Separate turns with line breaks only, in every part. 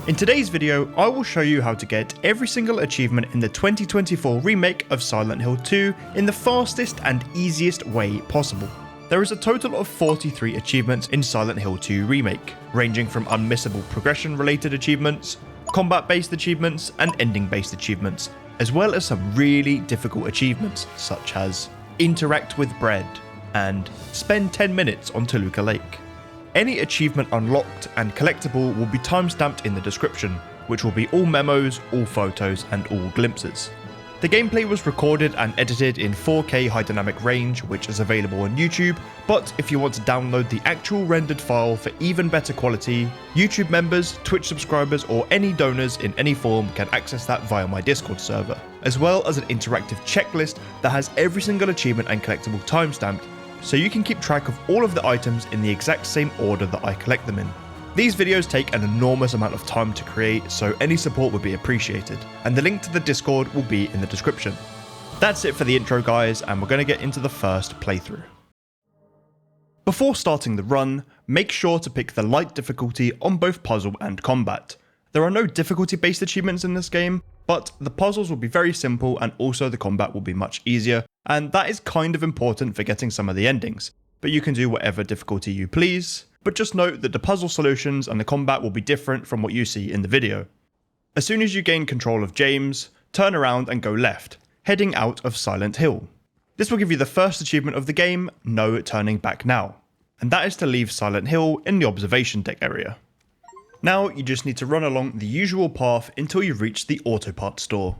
In today's video, I will show you how to get every single achievement in the 2024 remake of Silent Hill 2 in the fastest and easiest way possible. There is a total of 43 achievements in Silent Hill 2 Remake, ranging from unmissable progression-related achievements, combat-based achievements, and ending-based achievements, as well as some really difficult achievements such as Interact with Bread and Spend 10 minutes on Toluca Lake. Any achievement unlocked and collectible will be timestamped in the description, which will be all memos, all photos, and all glimpses. The gameplay was recorded and edited in 4K high dynamic range, which is available on YouTube, but if you want to download the actual rendered file for even better quality, YouTube members, Twitch subscribers, or any donors in any form can access that via my Discord server, as well as an interactive checklist that has every single achievement and collectible timestamped, so you can keep track of all of the items in the exact same order that I collect them in. These videos take an enormous amount of time to create, so any support would be appreciated, and the link to the Discord will be in the description. That's it for the intro, guys, and we're going to get into the first playthrough. Before starting the run, make sure to pick the light difficulty on both puzzle and combat. There are no difficulty-based achievements in this game, but the puzzles will be very simple and also the combat will be much easier, and that is kind of important for getting some of the endings. But you can do whatever difficulty you please, but just note that the puzzle solutions and the combat will be different from what you see in the video. As soon as you gain control of James, turn around and go left, heading out of Silent Hill. This will give you the first achievement of the game, No Turning Back Now, and that is to leave Silent Hill in the observation deck area. Now you just need to run along the usual path until you reach the auto parts store.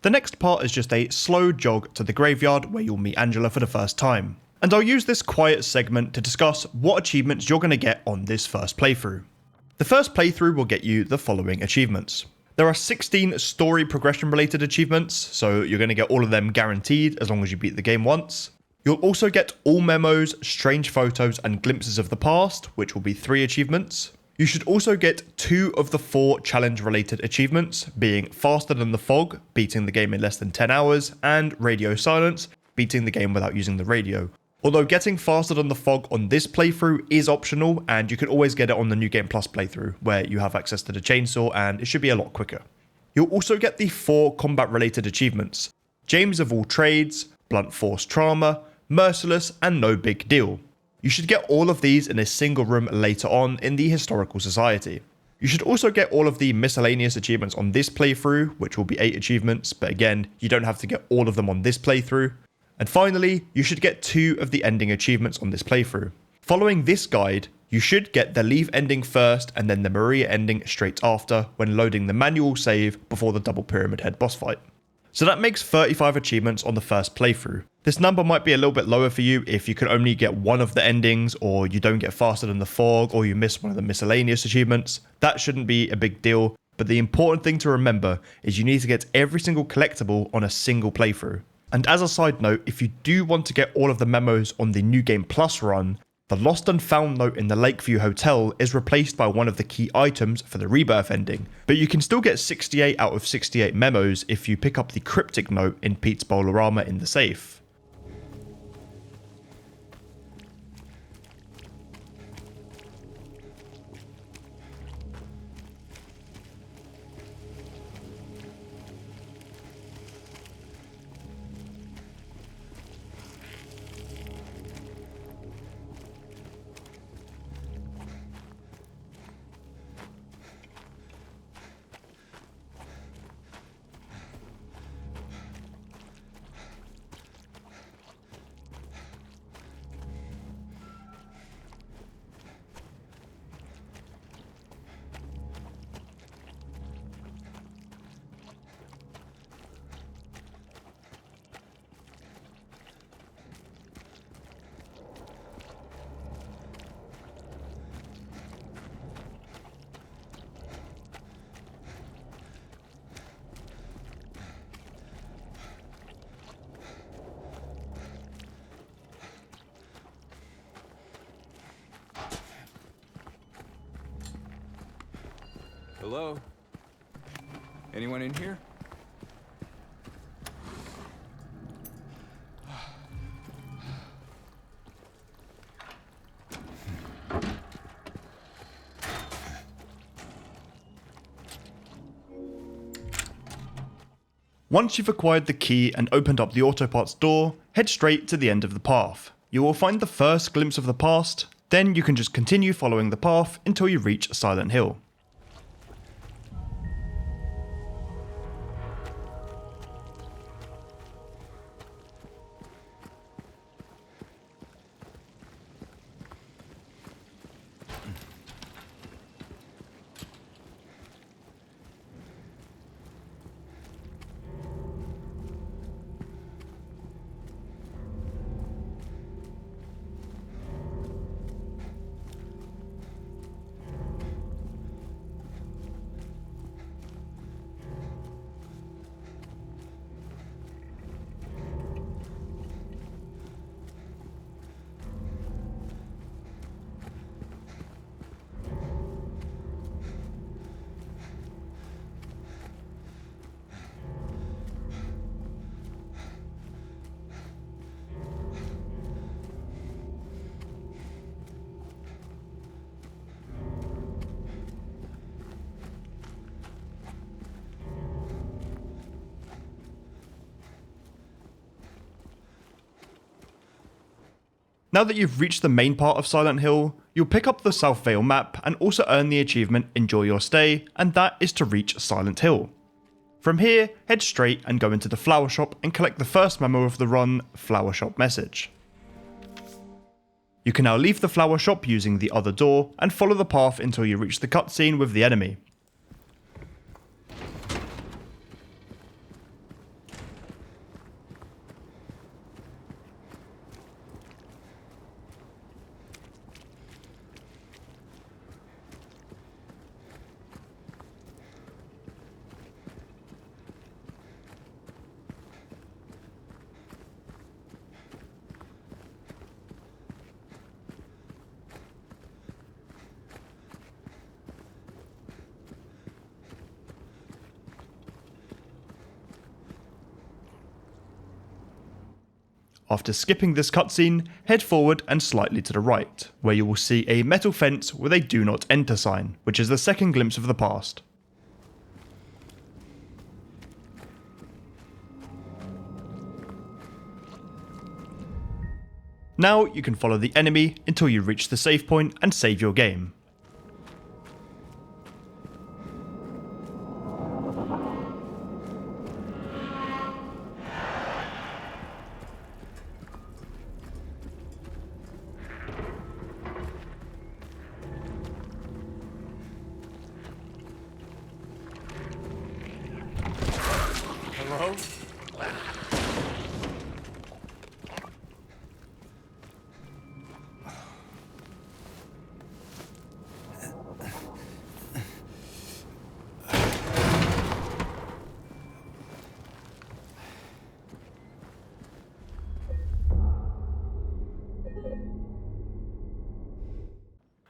The next part is just a slow jog to the graveyard where you'll meet Angela for the first time, and I'll use this quiet segment to discuss what achievements you're going to get on this first playthrough. The first playthrough will get you the following achievements. There are 16 story progression related achievements, so you're going to get all of them guaranteed as long as you beat the game once. You'll also get all memos, strange photos, and glimpses of the past, which will be 3 achievements. You should also get 2 of the 4 challenge-related achievements, being Faster Than the Fog, beating the game in less than 10 hours, and Radio Silence, beating the game without using the radio. Although getting Faster Than the Fog on this playthrough is optional, and you can always get it on the New Game Plus playthrough, where you have access to the chainsaw and it should be a lot quicker. You'll also get the 4 combat-related achievements, James of All Trades, Blunt Force Trauma, Merciless, and No Big Deal. You should get all of these in a single room later on in the Historical Society. You should also get all of the miscellaneous achievements on this playthrough, which will be 8 achievements, but again, you don't have to get all of them on this playthrough. And finally, you should get 2 of the ending achievements on this playthrough. Following this guide, you should get the Leave ending first and then the Maria ending straight after when loading the manual save before the Double Pyramid Head boss fight. So that makes 35 achievements on the first playthrough. This number might be a little bit lower for you if you can only get one of the endings, or you don't get Faster Than the Fog, or you miss one of the miscellaneous achievements. That shouldn't be a big deal, but the important thing to remember is you need to get every single collectible on a single playthrough. And as a side note, if you do want to get all of the memos on the New Game Plus run, the Lost and Found note in the Lakeview Hotel is replaced by one of the key items for the Rebirth ending, but you can still get 68 out of 68 memos if you pick up the Cryptic note in Pete's Bowl-O-Rama in the safe.
Hello? Anyone in here?
Once you've acquired the key and opened up the autoparts door, head straight to the end of the path. You will find the first glimpse of the past, then you can just continue following the path until you reach Silent Hill. Now that you've reached the main part of Silent Hill, you'll pick up the South Vale map and also earn the achievement Enjoy Your Stay, and that is to reach Silent Hill. From here, head straight and go into the flower shop and collect the first memo of the run, Flower Shop Message. You can now leave the flower shop using the other door and follow the path until you reach the cutscene with the enemy. After skipping this cutscene, head forward and slightly to the right, where you will see a metal fence with a Do Not Enter sign, which is the second glimpse of the past. Now you can follow the enemy until you reach the save point and save your game.
Hello?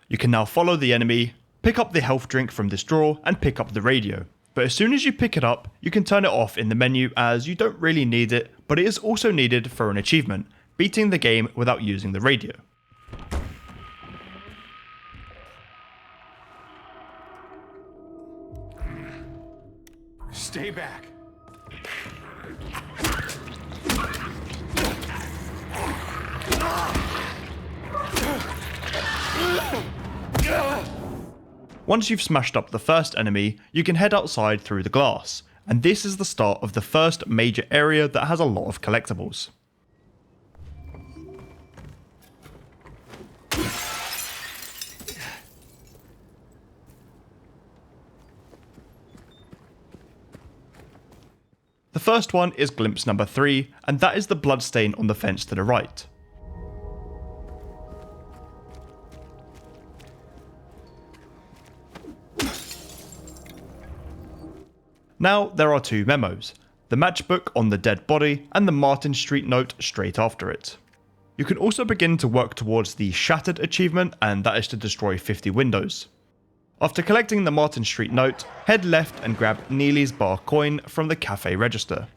You can now follow the enemy, pick up the health drink from this drawer and pick up the radio. But as soon as you pick it up, you can turn it off in the menu as you don't really need it, but it is also needed for an achievement, beating the game without using the radio.
Stay back.
Once you've smashed up the first enemy, you can head outside through the glass, and this is the start of the first major area that has a lot of collectibles. The first one is glimpse number 3, and that is the bloodstain on the fence to the right. Now there are two memos, the matchbook on the dead body and the Martin Street note straight after it. You can also begin to work towards the Shattered achievement, and that is to destroy 50 windows. After collecting the Martin Street note, head left and grab Neely's bar coin from the cafe register.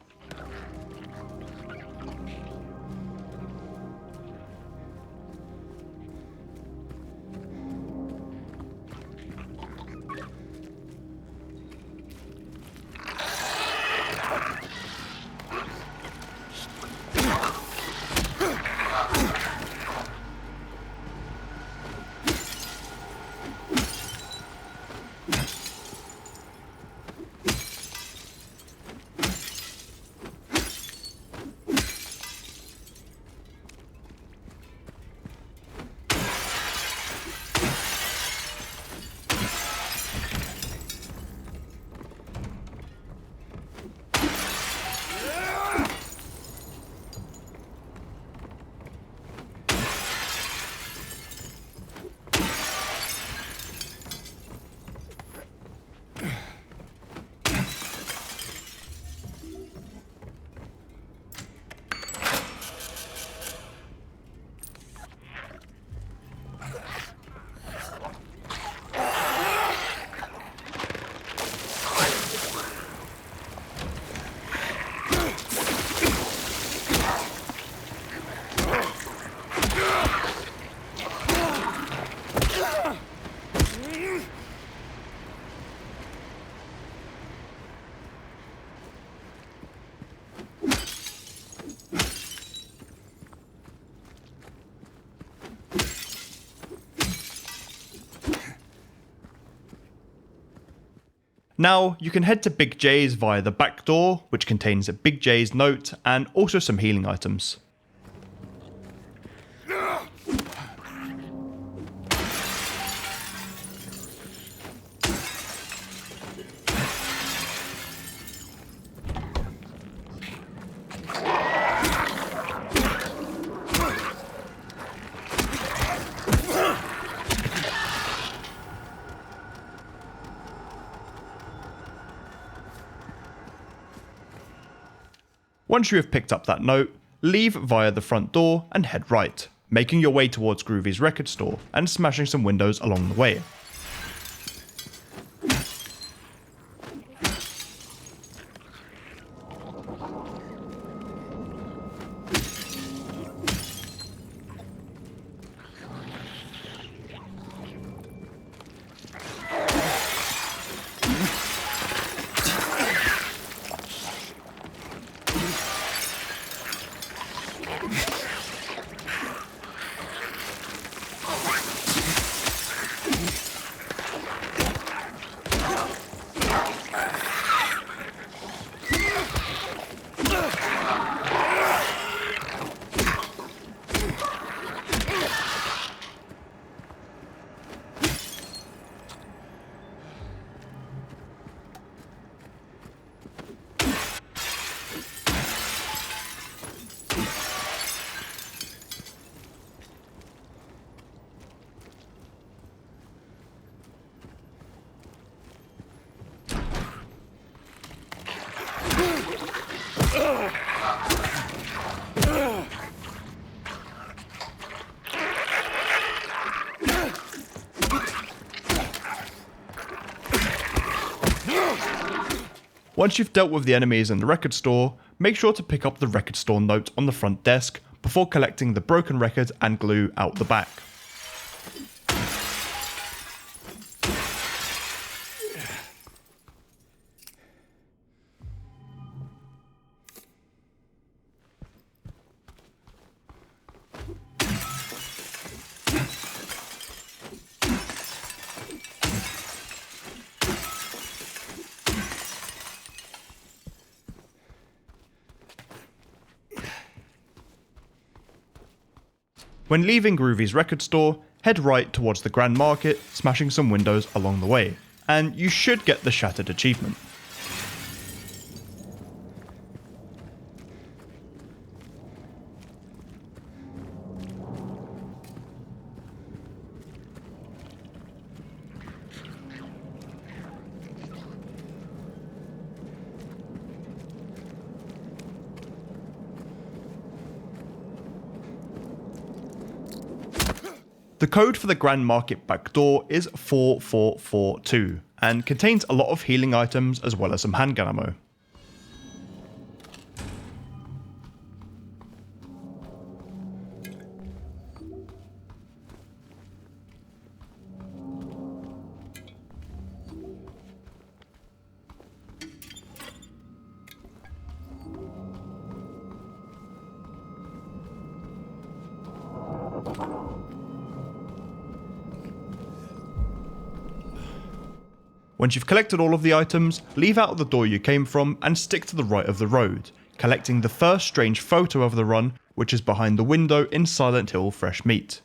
Now, you can head to Big J's via the back door, which contains Big J's note and also some healing items. Once you have picked up that note, leave via the front door and head right, making your way towards Groovy's record store and smashing some windows along the way. Once you've dealt with the enemies in the record store, make sure to pick up the record store note on the front desk before collecting the broken record and glue out the back. When leaving Groovy's record store, head right towards the Grand Market, smashing some windows along the way, and you should get the Shattered achievement. The code for the Grand Market back door is 4442 and contains a lot of healing items as well as some handgun ammo. Once you've collected all of the items, leave out the door you came from and stick to the right of the road, collecting the first strange photo of the run, which is behind the window in Silent Hill Fresh Meat.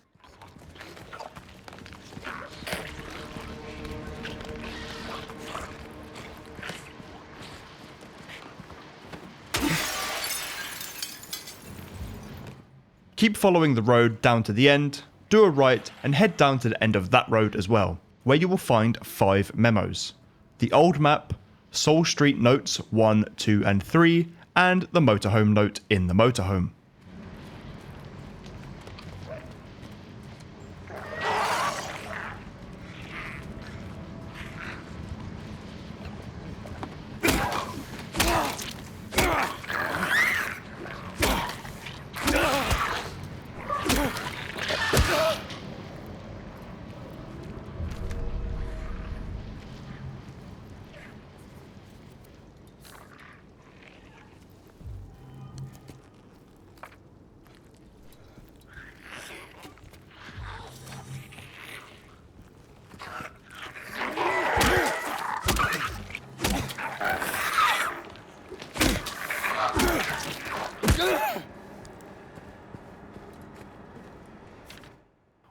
Keep following the road down to the end, do a right and head down to the end of that road as well, where you will find 5 memos: the old map, Soul Street notes 1, 2 and 3, and the motorhome note in the motorhome.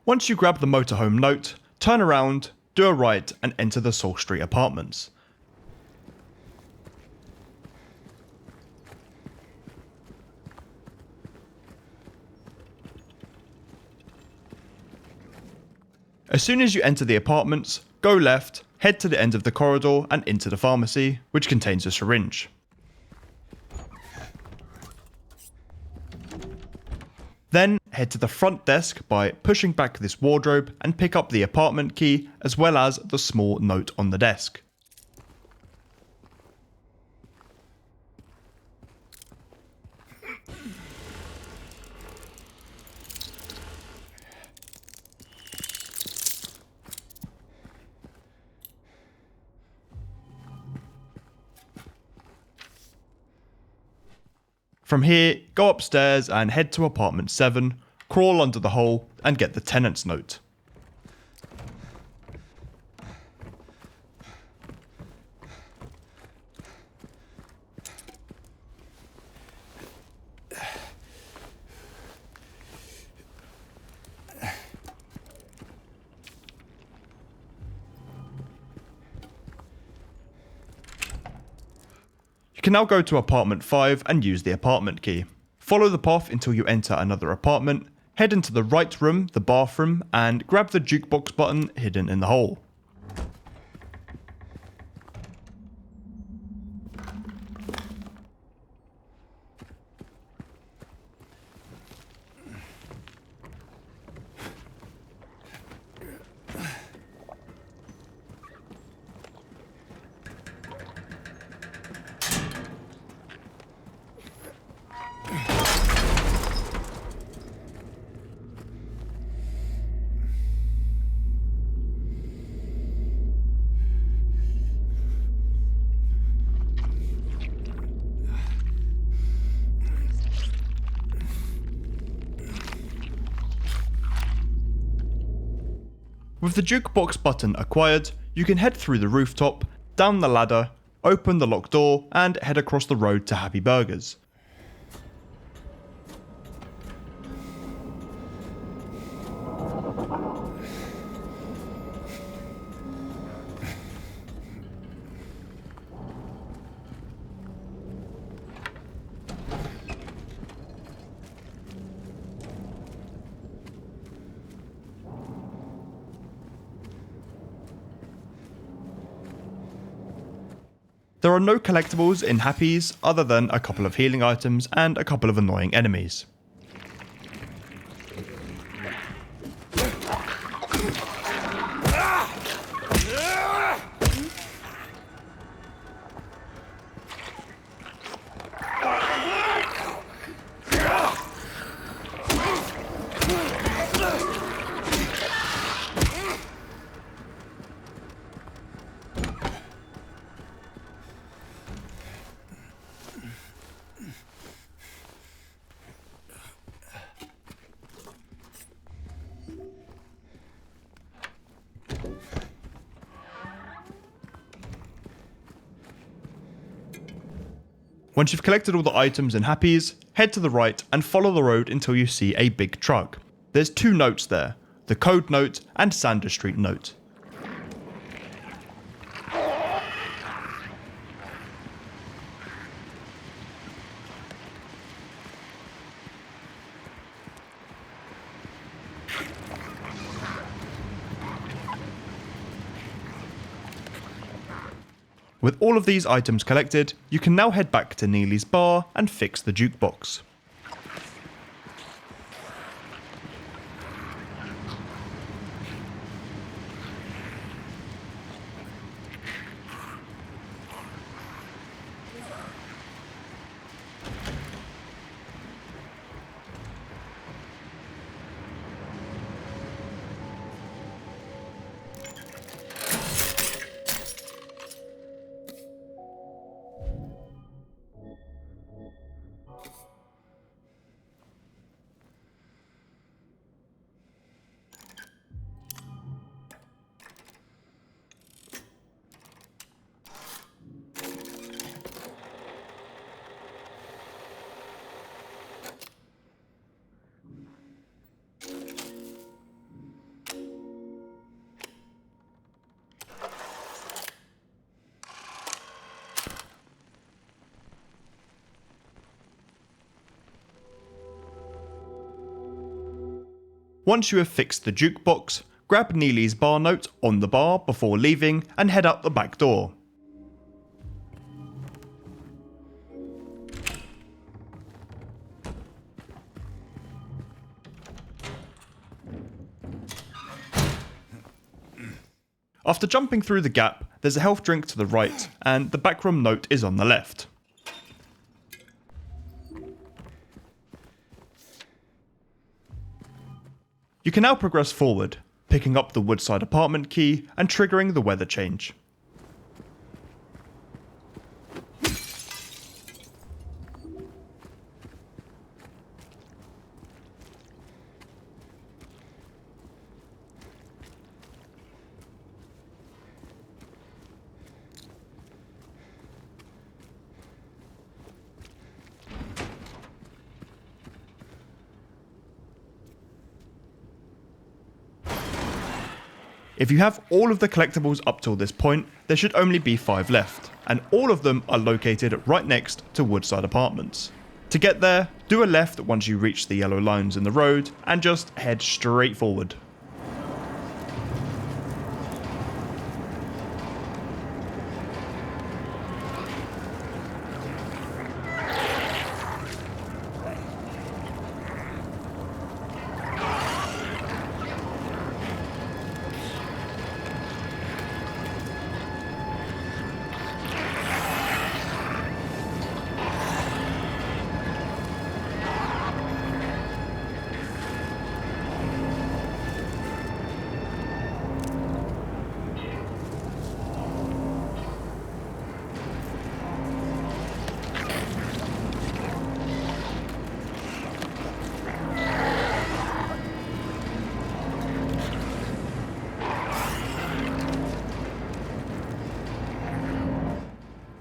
Once you grab the motorhome note, turn around, do a right and enter the Saul Street apartments. As soon as you enter the apartments, go left, head to the end of the corridor and into the pharmacy, which contains a syringe. Then head to the front desk by pushing back this wardrobe and pick up the apartment key as well as the small note on the desk. From here, go upstairs and head to apartment 7, crawl under the hole and get the tenant's note. You can now go to apartment 5 and use the apartment key. Follow the path until you enter another apartment, head into the right room, the bathroom, and grab the jukebox button hidden in the hole. With the jukebox button acquired, you can head through the rooftop, down the ladder, open the locked door, and head across the road to Happy Burgers. There are no collectibles in Happy's other than a couple of healing items and a couple of annoying enemies. Once you've collected all the items in Happy's, head to the right and follow the road until you see a big truck. There's 2 notes there, the code note and Sanders Street note. With all of these items collected, you can now head back to Neely's bar and fix the jukebox. Once you have fixed the jukebox, grab Neely's bar note on the bar before leaving and head out the back door. After jumping through the gap, there's a health drink to the right, and the backroom note is on the left. You can now progress forward, picking up the Woodside apartment key and triggering the weather change. If you have all of the collectibles up till this point, there should only be 5 left, and all of them are located right next to Woodside Apartments. To get there, do a left once you reach the yellow lines in the road, and just head straight forward.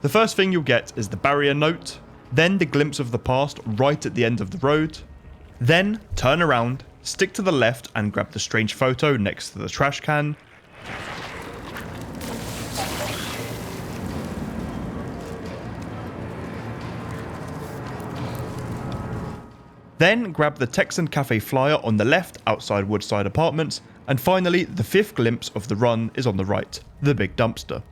The first thing you'll get is the barrier note, then the glimpse of the past right at the end of the road, then turn around, stick to the left and grab the strange photo next to the trash can, then grab the Texan Cafe flyer on the left outside Woodside Apartments, and finally the 5th glimpse of the run is on the right, the big dumpster.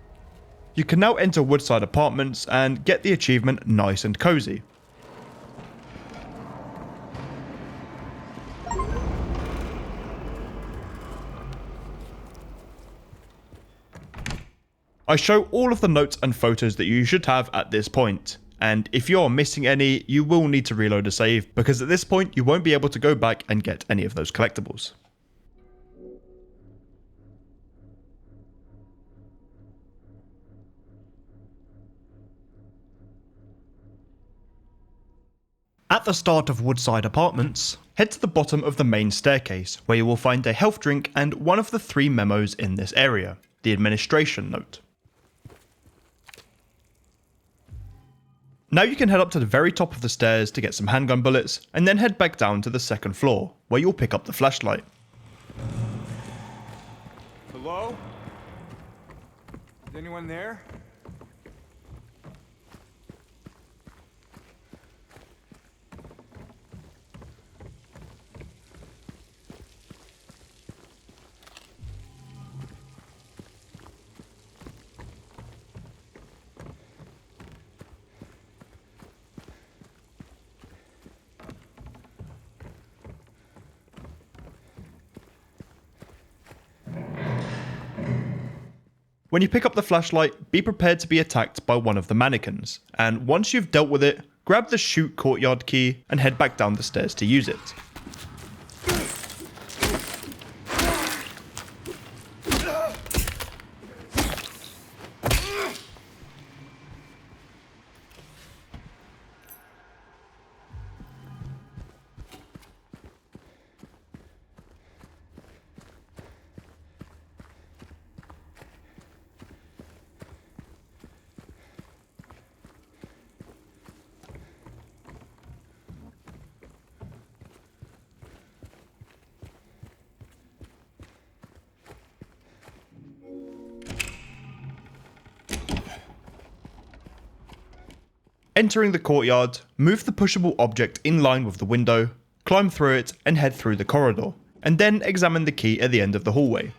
You can now enter Woodside Apartments and get the achievement Nice and Cozy. I show all of the notes and photos that you should have at this point, and if you are missing any, you will need to reload a save, because at this point you won't be able to go back and get any of those collectibles. At the start of Woodside Apartments, head to the bottom of the main staircase, where you will find a health drink and one of the 3 memos in this area, the administration note. Now you can head up to the very top of the stairs to get some handgun bullets, and then head back down to the 2nd floor, where you'll pick up the flashlight.
Hello? Is anyone there?
When you pick up the flashlight, be prepared to be attacked by one of the mannequins, and once you've dealt with it, grab the shoot courtyard key and head back down the stairs to use it. Entering the courtyard, move the pushable object in line with the window, climb through it and head through the corridor, and then examine the key at the end of the hallway.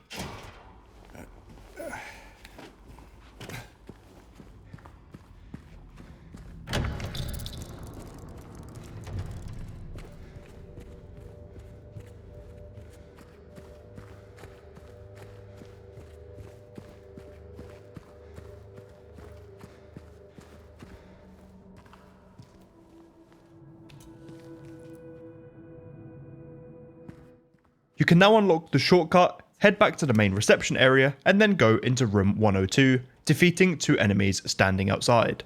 You can now unlock the shortcut, head back to the main reception area, and then go into room 102, defeating 2 enemies standing outside.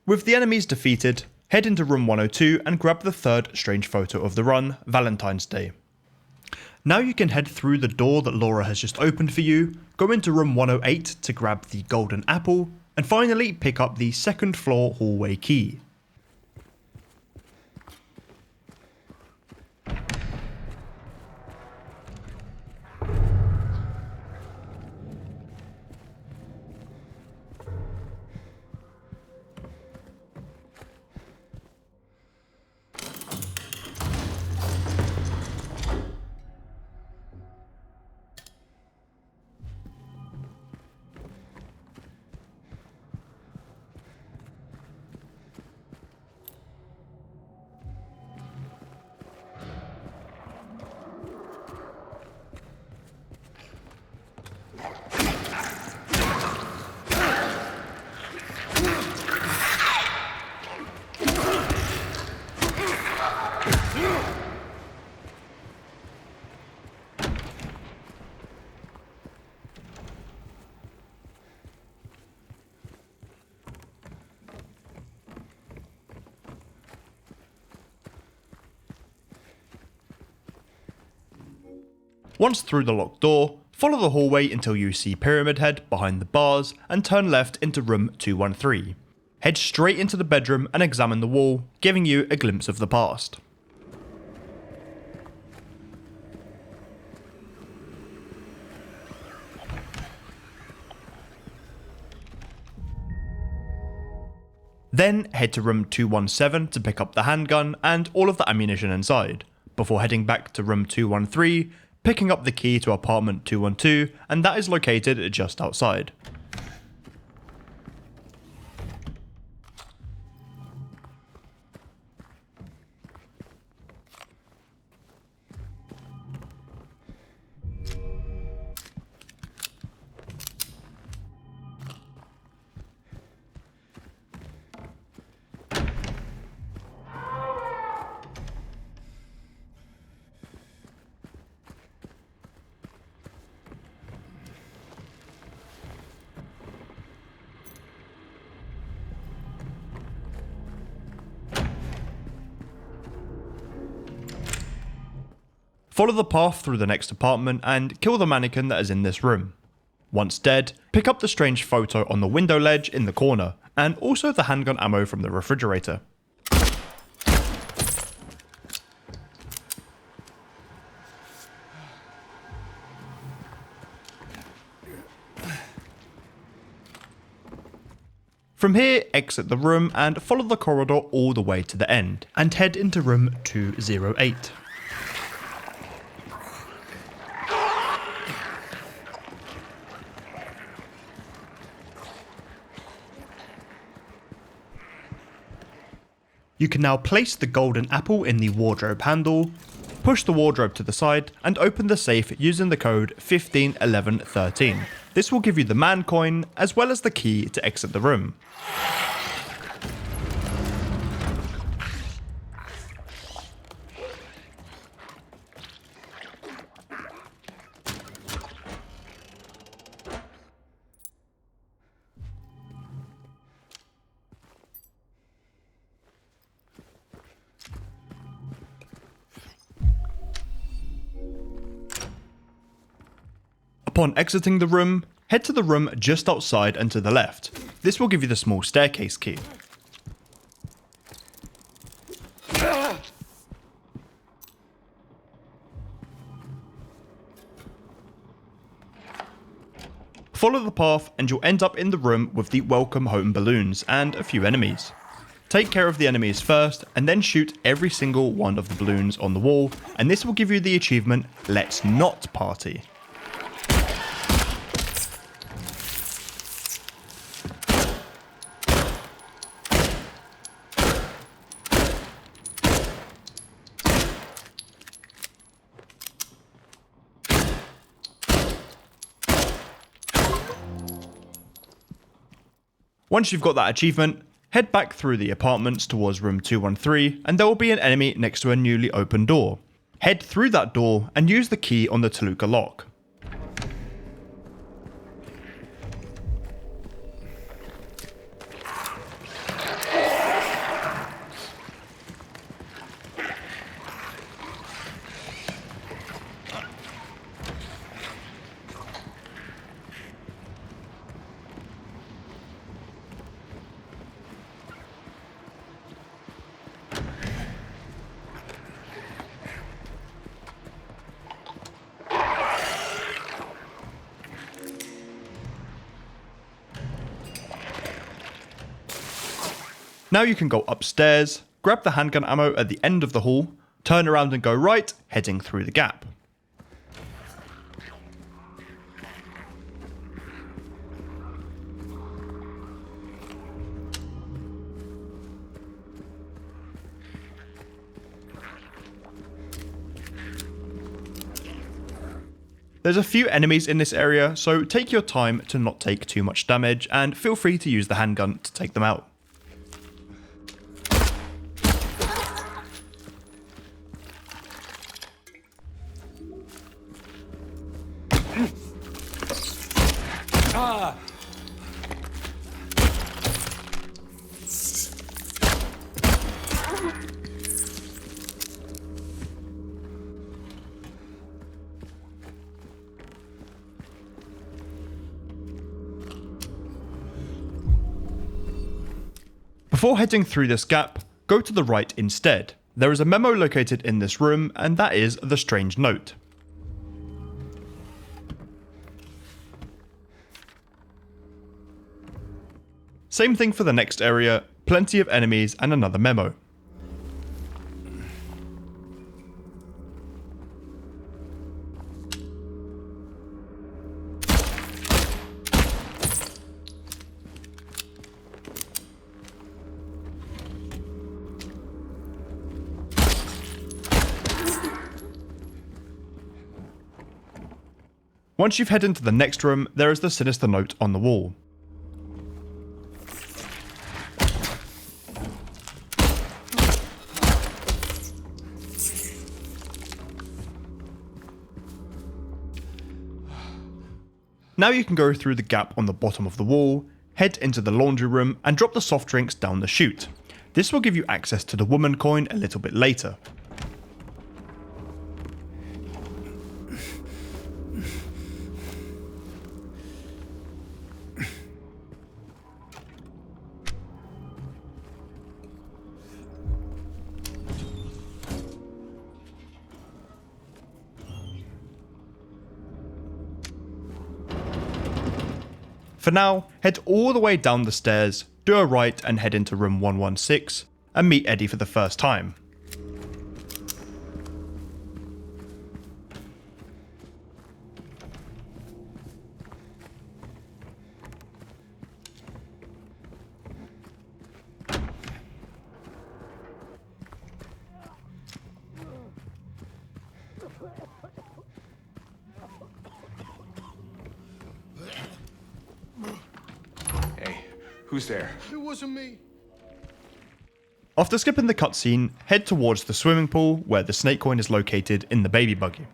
With the enemies defeated, head into room 102 and grab the third strange photo of the run, Valentine's Day. Now you can head through the door that Laura has just opened for you, go into room 108 to grab the golden apple, and finally pick up the second floor hallway key. Once through the locked door, follow the hallway until you see Pyramid Head behind the bars and turn left into room 213. Head straight into the bedroom and examine the wall, giving you a glimpse of the past. Then head to room 217 to pick up the handgun and all of the ammunition inside, before heading back to room 213, picking up the key to apartment 212, and that is located just outside. Follow the path through the next apartment and kill the mannequin that is in this room. Once dead, pick up the strange photo on the window ledge in the corner, and also the handgun ammo from the refrigerator. From here, exit the room and follow the corridor all the way to the end, and head into room 208. You can now place the golden apple in the wardrobe handle, push the wardrobe to the side, and open the safe using the code 151113. This will give you the man coin, as well as the key to exit the room. Upon exiting the room, head to the room just outside and to the left. This will give you the small staircase key. Follow the path and you'll end up in the room with the welcome home balloons and a few enemies. Take care of the enemies first and then shoot every single one of the balloons on the wall, and this will give you the achievement Let's Not Party. Once you've got that achievement, head back through the apartments towards room 213 and there will be an enemy next to a newly opened door. Head through that door and use the key on the Toluca lock. Now you can go upstairs, grab the handgun ammo at the end of the hall, turn around and go right, heading through the gap. There's a few enemies in this area, so take your time to not take too much damage and feel free to use the handgun to take them out. Before heading through this gap, go to the right instead. There is a memo located in this room, and that is the strange note. Same thing for the next area, plenty of enemies and another memo. Once you've headed into the next room, there is the sinister note on the wall. Now you can go through the gap on the bottom of the wall, head into the laundry room and drop the soft drinks down the chute. This will give you access to the woman coin a little bit later. For now, head all the way down the stairs, do a right and head into room 116 and meet Eddie for the first time.
Who's there?
It wasn't me.
After skipping the cutscene, head towards the swimming pool where the snake coin is located in the baby buggy.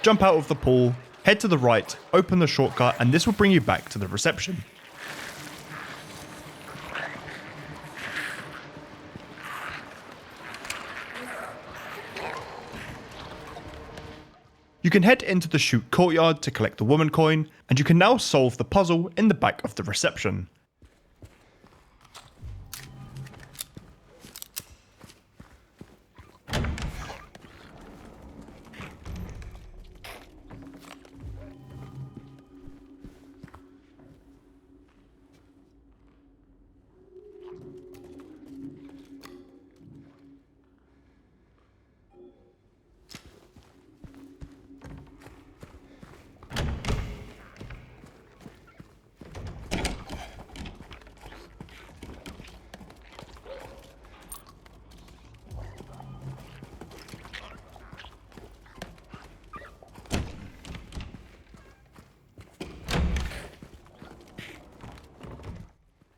Jump out of the pool, head to the right, open the shortcut, and this will bring you back to the reception. You can head into the chute courtyard to collect the woman coin, and you can now solve the puzzle in the back of the reception.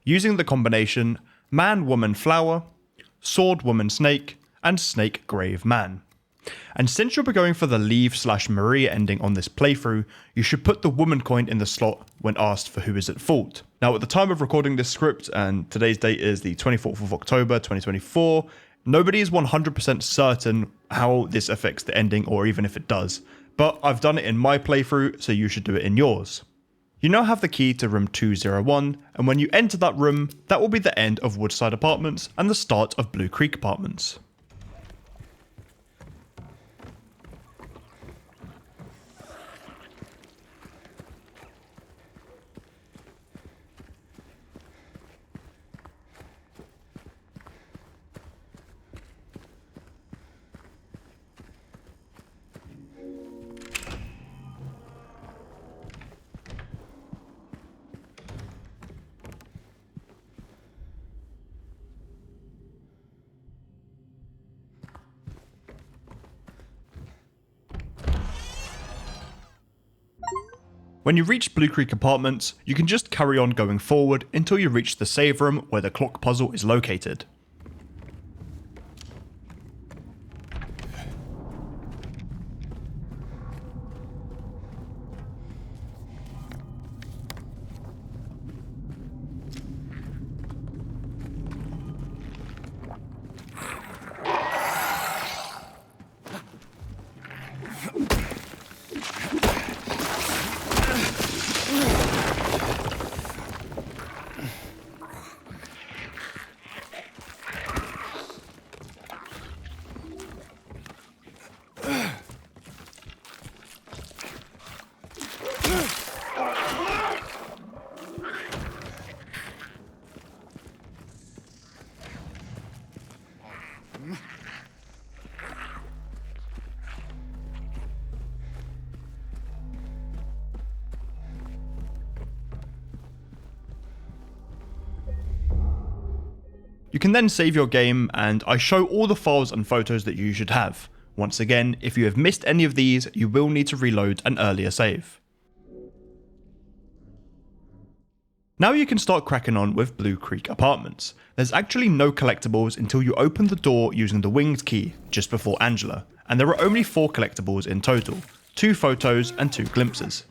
Using the combination Man Woman Flower, Sword Woman Snake, and Snake Grave Man. And since you'll be going for the Leave/Maria ending on this playthrough, you should put the woman coin in the slot when asked for who is at fault. Now at the time of recording this script, and today's date is the 24th of October 2024, nobody is 100% certain how this affects the ending or even if it does, but I've done it in my playthrough, so you should do it in yours. You now have the key to room 201, and when you enter that room, that will be the end of Woodside Apartments and the start of Blue Creek Apartments. When you reach Blue Creek Apartments, you can just carry on going forward until you reach the save room where the clock puzzle is located. You can then save your game, and I show all the files and photos that you should have. Once again, if you have missed any of these, you will need to reload an earlier save. Now you can start cracking on with Blue Creek Apartments. There's actually no collectibles until you open the door using the winged key, just before Angela, and there are only 4 collectibles in total, 2 photos and 2 glimpses.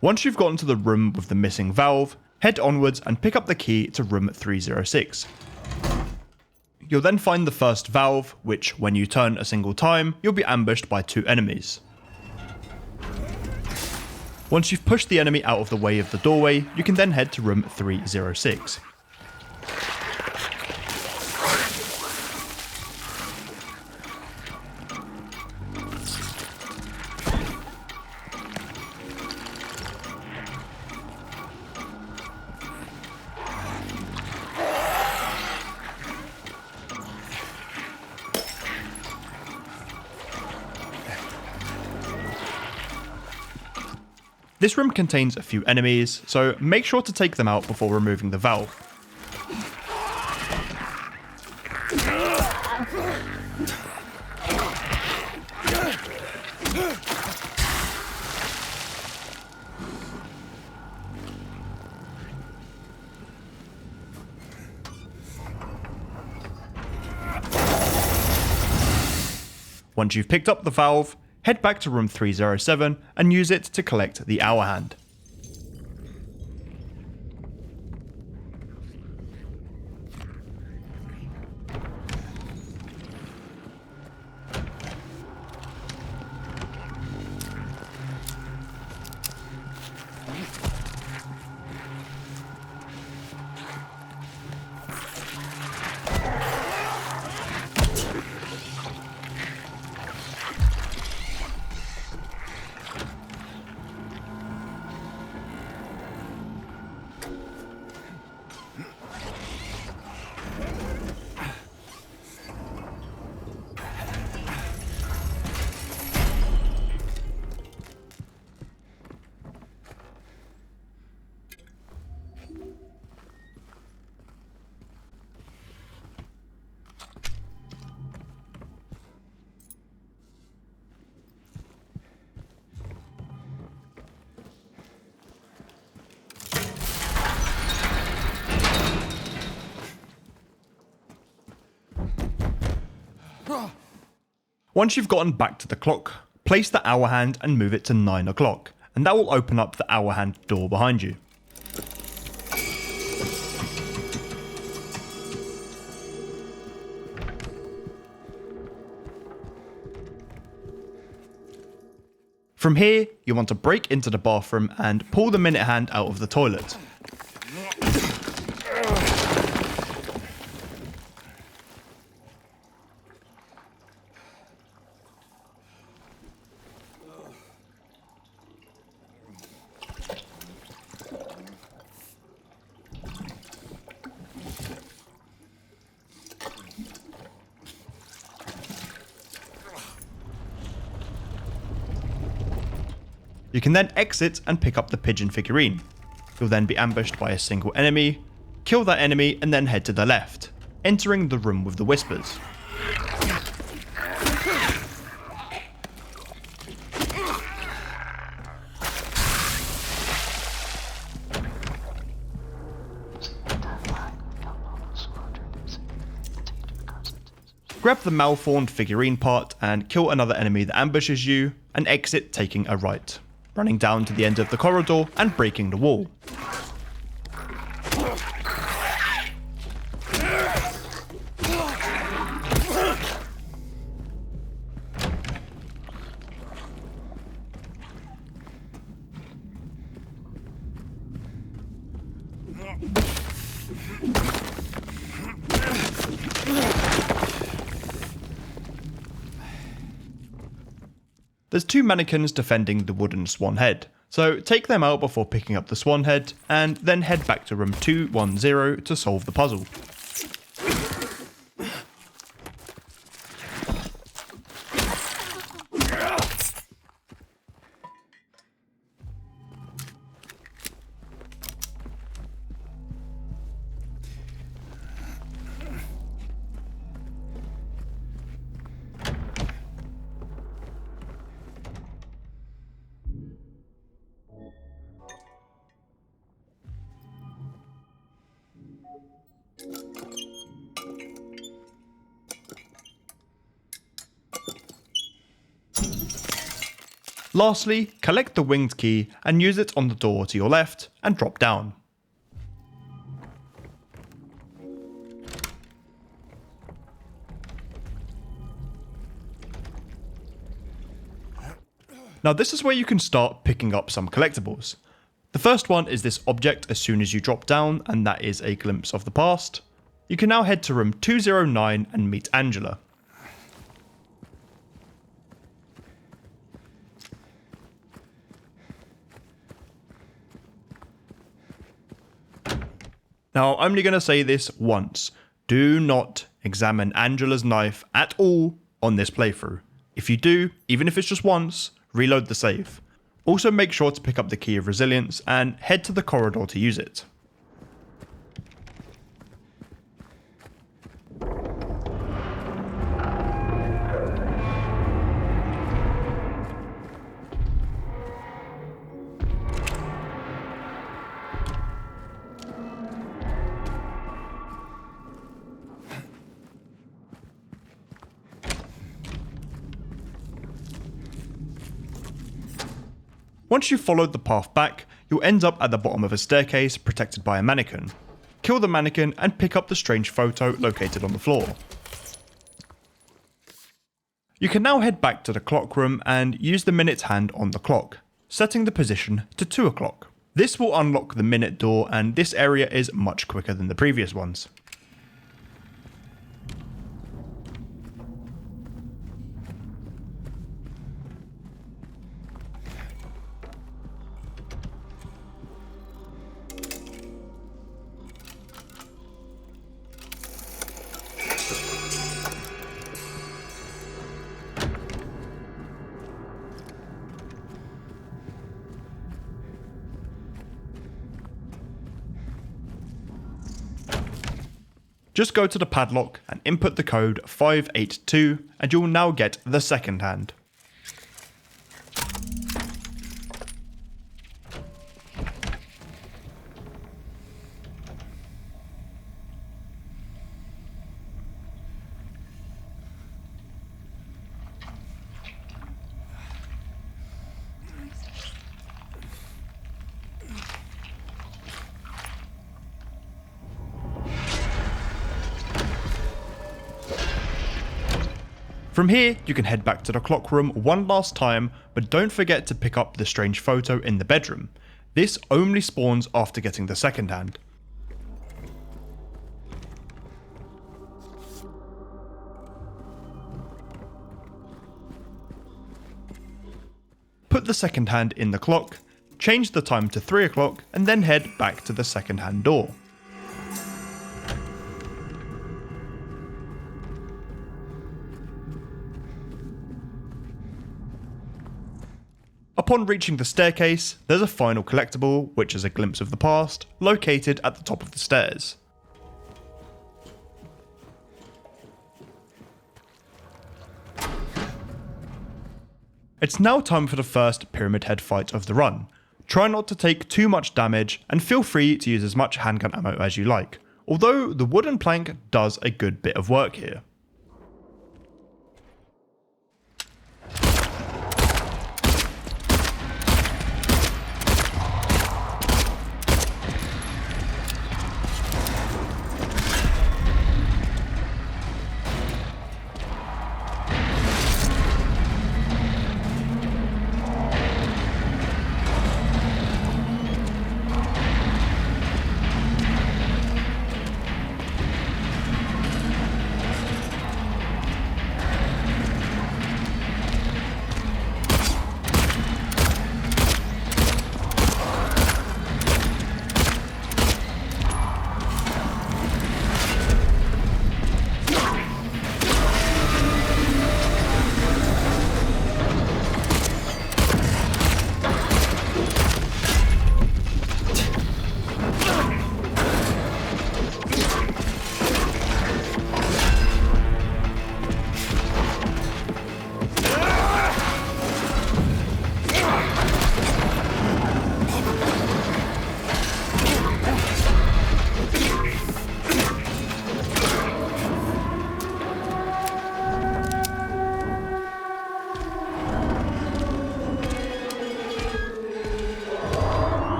Once you've gotten to the room with the missing valve, head onwards and pick up the key to room 306. You'll then find the first valve, which, when you turn a single time, you'll be ambushed by 2 enemies. Once you've pushed the enemy out of the way of the doorway, you can then head to room 306. This room contains a few enemies, so make sure to take them out before removing the valve. Once you've picked up the valve, head back to room 307 and use it to collect the hour hand. Once you've gotten back to the clock, place the hour hand and move it to 9 o'clock, and that will open up the hour hand door behind you. From here, you want to break into the bathroom and pull the minute hand out of the toilet. You can then exit and pick up the pigeon figurine. You'll then be ambushed by a single enemy, kill that enemy and then head to the left, entering the room with the whispers. Grab the malformed figurine part and kill another enemy that ambushes you, and exit taking a right, running down to the end of the corridor and breaking the wall. There's two mannequins defending the wooden swan head, so take them out before picking up the swan head, and then head back to room 210 to solve the puzzle. Lastly, collect the winged key and use it on the door to your left and drop down. Now this is where you can start picking up some collectibles. The first one is this object as soon as you drop down, and that is a glimpse of the past. You can now head to room 209 and meet Angela. Now, I'm only going to say this once. Do not examine Angela's knife at all on this playthrough. If you do, even if it's just once, reload the save. Also make sure to pick up the key of resilience and head to the corridor to use it. Once you've followed the path back, you'll end up at the bottom of a staircase protected by a mannequin. Kill the mannequin and pick up the strange photo located on the floor. You can now head back to the clock room and use the minute hand on the clock, setting the position to 2 o'clock. This will unlock the minute door, and this area is much quicker than the previous ones. Just go to the padlock and input the code 582 and you'll now get the second hand. From here, you can head back to the clock room one last time, but don't forget to pick up the strange photo in the bedroom. This only spawns after getting the second hand. Put the second hand in the clock, change the time to 3 o'clock, and then head back to the second hand door. Upon reaching the staircase, there's a final collectible, which is a glimpse of the past, located at the top of the stairs. It's now time for the first Pyramid Head fight of the run. Try not to take too much damage, and feel free to use as much handgun ammo as you like, although the wooden plank does a good bit of work here.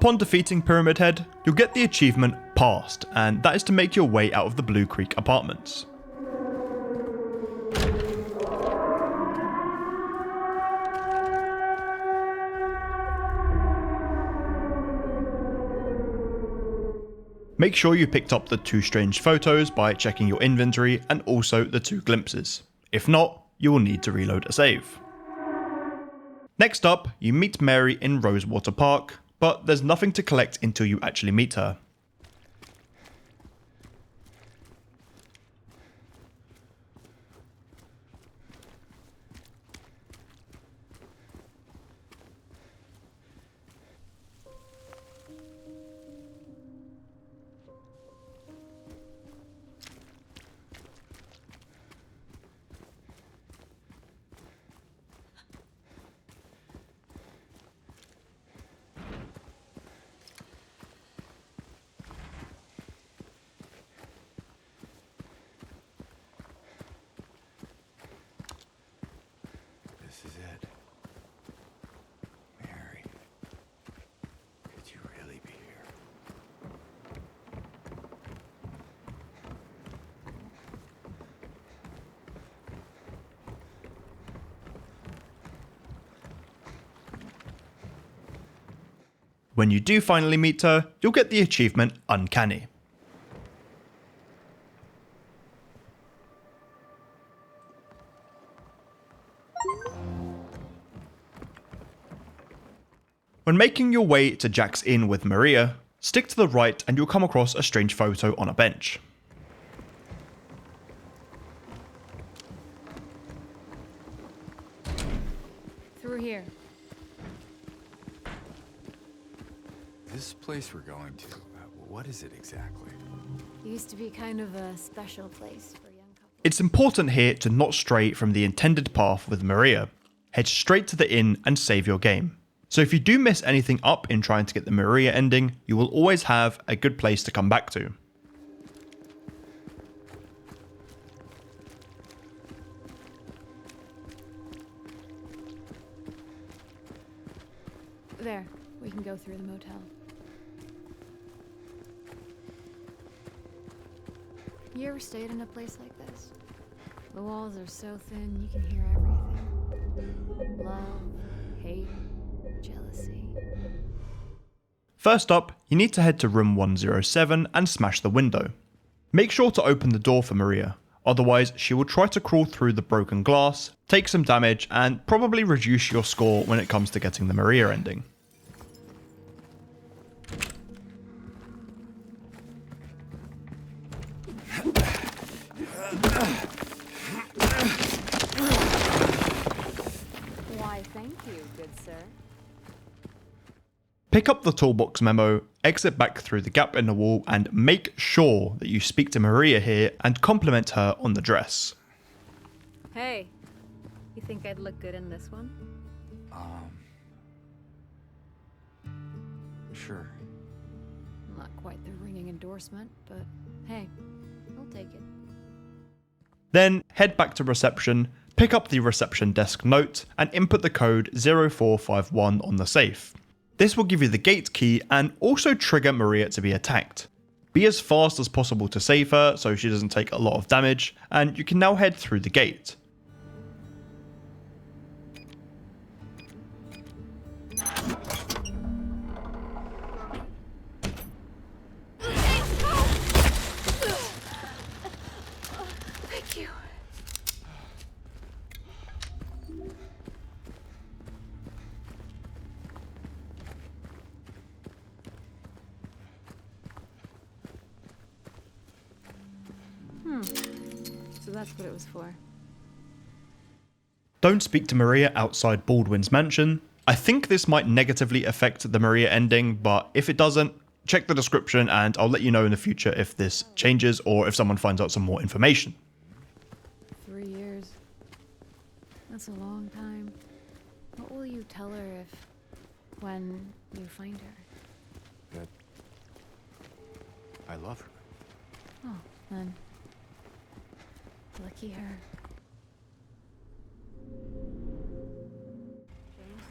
Upon defeating Pyramid Head, you'll get the achievement Passed, and that is to make your way out of the Blue Creek apartments. Make sure you picked up the 2 strange photos by checking your inventory and also the 2 glimpses. If not, you will need to reload a save. Next up, you meet Mary in Rosewater Park, but there's nothing to collect until you actually meet her. When you do finally meet her, you'll get the achievement Uncanny. When making your way to Jack's Inn with Maria, stick to the right and you'll come across a strange photo on a bench.
Through here.
This place we're going to, what is it exactly?
Used to be kind of a special place for young couples.
It's important here to not stray from the intended path with Maria. Head straight to the inn and save your game. So if you do mess anything up in trying to get the Maria ending, you will always have a good place to come back to.
There, we can go through the motel. You ever stayed in a place like this? The walls are so thin, you can hear everything. Love, hate, jealousy.
First up, you need to head to room 107 and smash the window. Make sure to open the door for Maria, otherwise she will try to crawl through the broken glass, take some damage, and probably reduce your score when it comes to getting the Maria ending.
Why, thank you, good sir.
Pick up the toolbox memo, exit back through the gap in the wall, and make sure that you speak to Maria here and compliment her on the dress.
Hey, you think I'd look good in this one?
Sure.
Not quite the ringing endorsement, but hey, I'll take it.
Then head back to reception, pick up the reception desk note, and input the code 0451 on the safe. This will give you the gate key and also trigger Maria to be attacked. Be as fast as possible to save her so she doesn't take a lot of damage, and you can now head through the gate.
Thank you. So that's what it was for.
Don't speak to Maria outside Baldwin's mansion. I think this might negatively affect the Maria ending, but if it doesn't, check the description and I'll let you know in the future if this changes or if someone finds out some more information.
3 years. That's a long time. What will you tell her when you find her?
That I love her.
Oh, then. Lucky her.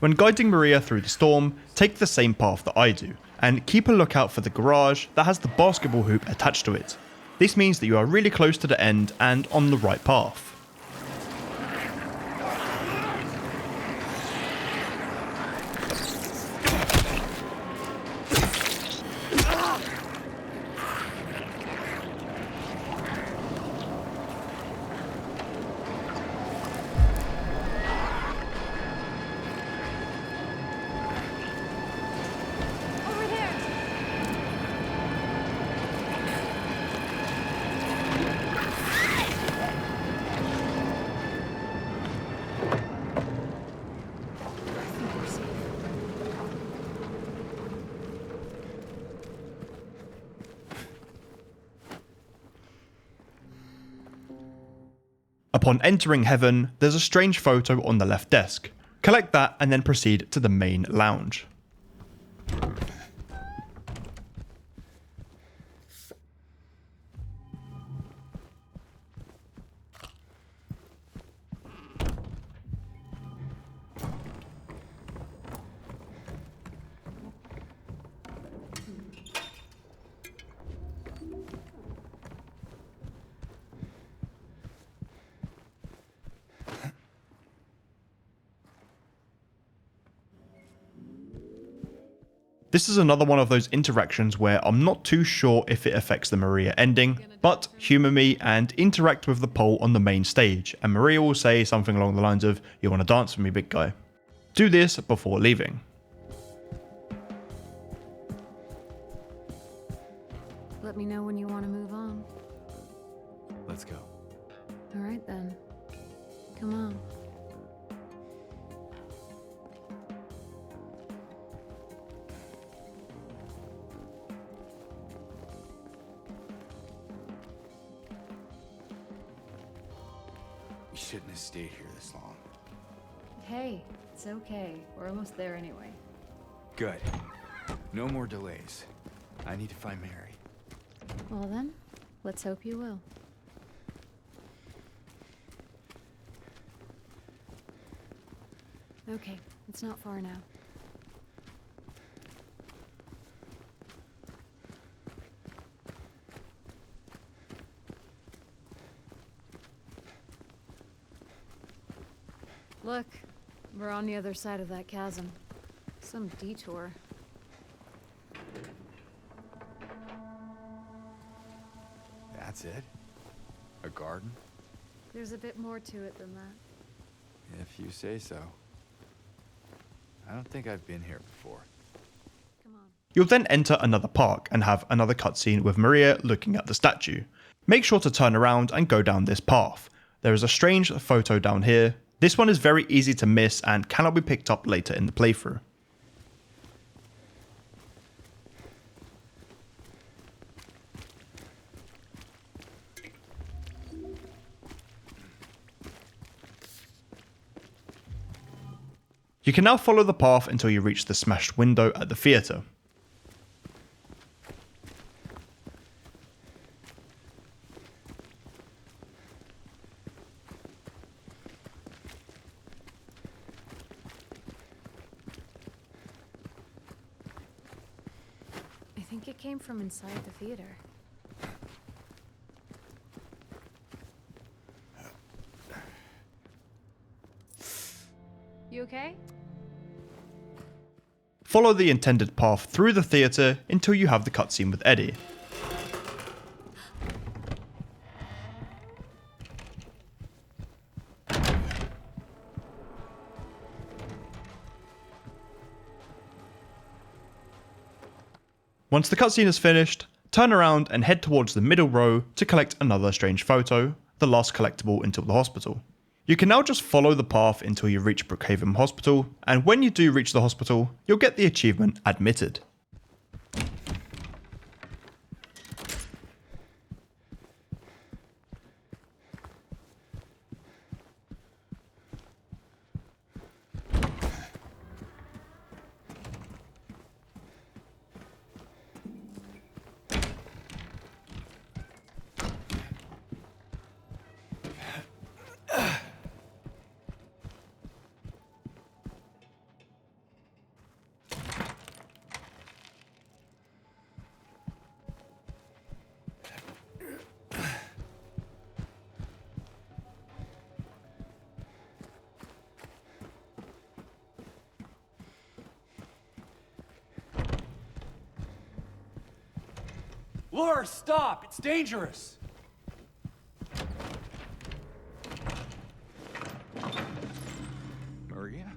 When guiding Maria through the storm, take the same path that I do, and keep a lookout for the garage that has the basketball hoop attached to it. This means that you are really close to the end and on the right path.
Over there! I think we're safe.
Upon entering heaven, there's a strange photo on the left desk. Collect that and then proceed to the main lounge. This is another one of those interactions where I'm not too sure if it affects the Maria ending, but humour me and interact with the poll on the main stage, and Maria will say something along the lines of, "You want to dance with me, big guy?" Do this before leaving.
Let me know when you want to move on.
Let's go.
Alright then. Come on.
We shouldn't have stayed here this long.
Hey, it's okay. We're almost there anyway.
Good. No more delays. I need to find Mary.
Well then, let's hope you will. Okay, it's not far now. Look, we're on the other side of that chasm. Some detour.
That's it? A garden?
There's a bit more to it than that.
If you say so. I don't think I've been here before.
Come on.
You'll then enter another park and have another cutscene with Maria looking at the statue. Make sure to turn around and go down this path. There is a strange photo down here. This one is very easy to miss and cannot be picked up later in the playthrough. You can now follow the path until you reach the smashed window at the theatre.
I think it came from inside the theater. You okay?
Follow the intended path through the theatre until you have the cutscene with Eddie. Once the cutscene is finished, turn around and head towards the middle row to collect another strange photo, the last collectible until the hospital. You can now just follow the path until you reach Brookhaven Hospital, and when you do reach the hospital, you'll get the achievement Admitted.
Laura, stop! It's dangerous! Maria?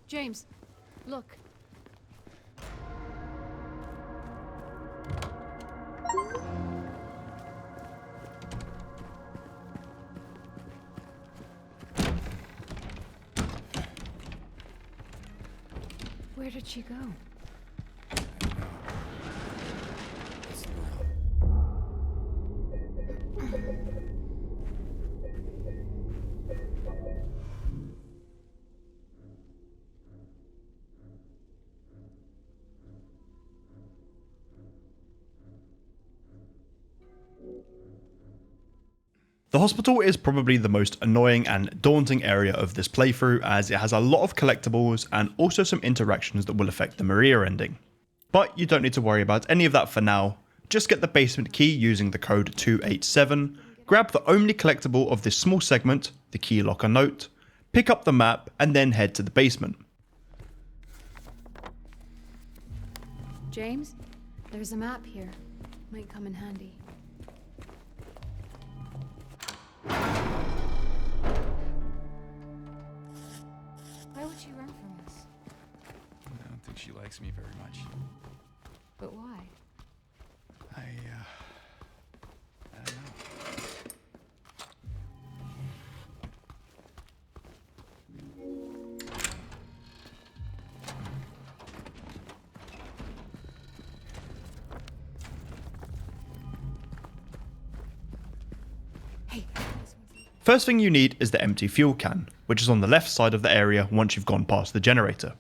James, look. Where did she go?
Let's go.
The hospital is probably the most annoying and daunting area of this playthrough, as it has a lot of collectibles and also some interactions that will affect the Maria ending. But you don't need to worry about any of that for now. Just get the basement key using the code 287, grab the only collectible of this small segment, the key locker note, pick up the map, and then head to the basement.
James, there's a map here. Might come in handy. Why would she run from us?
I don't think she likes me very much.
But why?
I don't know.
Hey,
First thing you need is the empty fuel can, which is on the left side of the area once you've gone past the generator.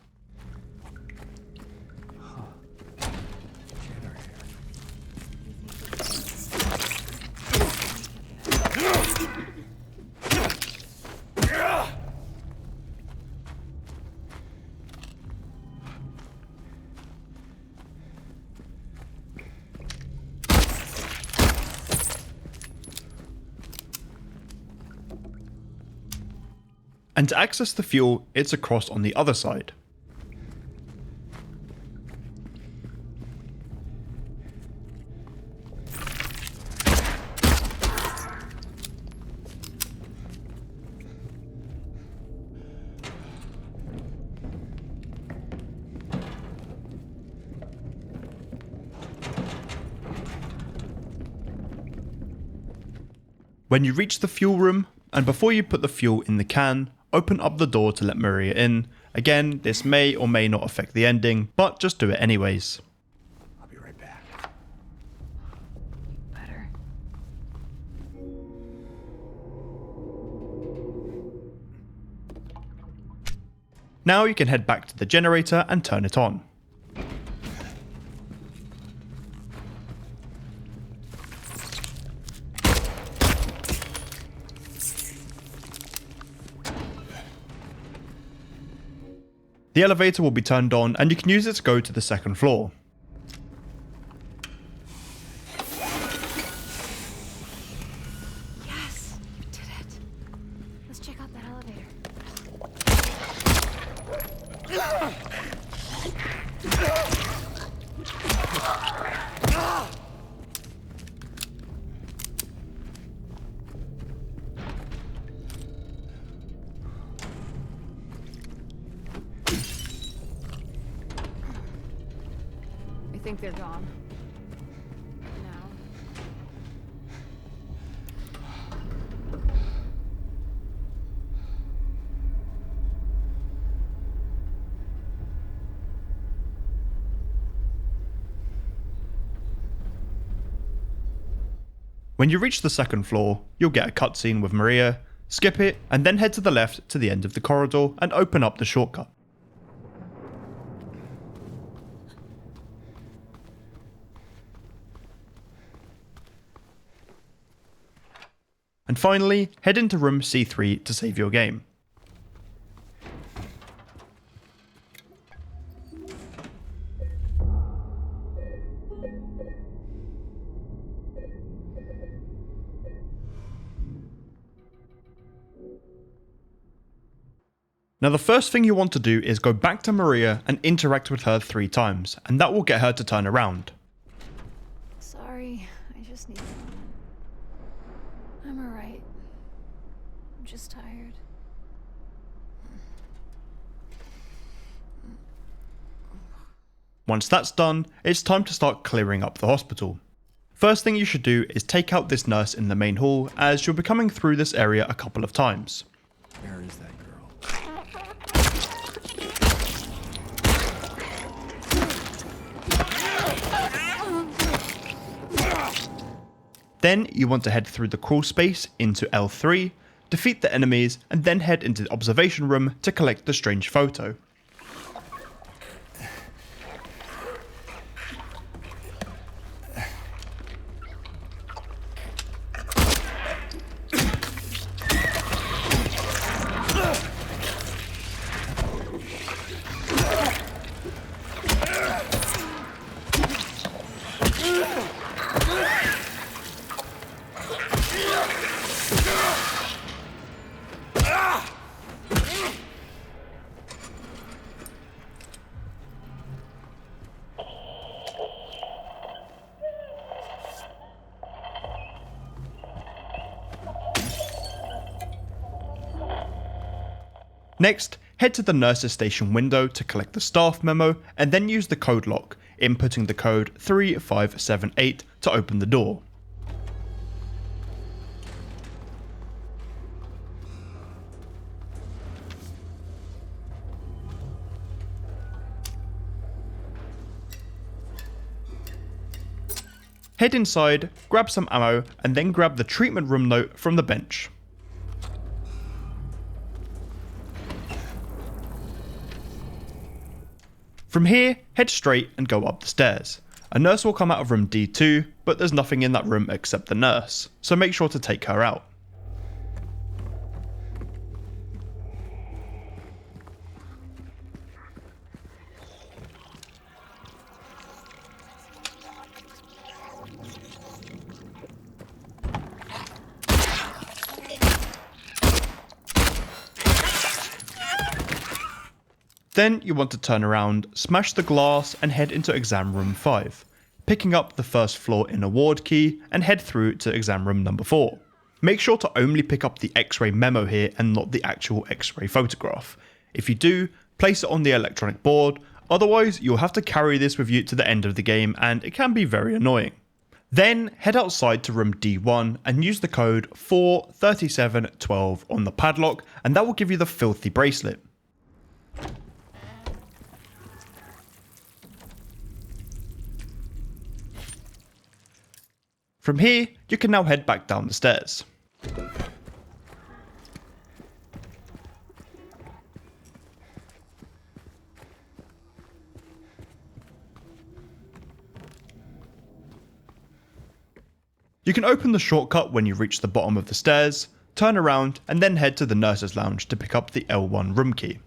And to access the fuel, it's across on the other side. When you reach the fuel room, and before you put the fuel in the can, open up the door to let Maria in. Again, this may or may not affect the ending, but just do it anyways.
I'll be right back.
better.
Now you can head back to the generator and turn it on. The elevator will be turned on and you can use it to go to the second floor.
Yes, you did it. Let's check out that elevator. I think they're gone. Now.
When you reach the second floor, you'll get a cutscene with Maria, skip it, and then head to the left to the end of the corridor and open up the shortcut. And finally, head into room C3 to save your game. Now the first thing you want to do is go back to Maria and interact with her 3 times, and that will get her to turn around.
Sorry, I just need a moment. I'm alright. I'm just tired.
Once that's done, it's time to start clearing up the hospital. First thing you should do is take out this nurse in the main hall, as you'll be coming through this area a couple of times.
Where is that girl?
Then you want to head through the crawl space into L3, defeat the enemies, and then head into the observation room to collect the strange photo. Next, head to the nurse's station window to collect the staff memo and then use the code lock, inputting the code 3578 to open the door. Head inside, grab some ammo, and then grab the treatment room note from the bench. From here, head straight and go up the stairs. A nurse will come out of room D2, but there's nothing in that room except the nurse, so make sure to take her out. Then you want to turn around, smash the glass and head into exam room 5, picking up the first floor in a ward key and head through to exam room number 4. Make sure to only pick up the X-ray memo here and not the actual X-ray photograph. If you do, place it on the electronic board, otherwise you'll have to carry this with you to the end of the game and it can be very annoying. Then head outside to room D1 and use the code 43712 on the padlock and that will give you the filthy bracelet. From here, you can now head back down the stairs. You can open the shortcut when you reach the bottom of the stairs, turn around and then head to the nurse's lounge to pick up the L1 room key.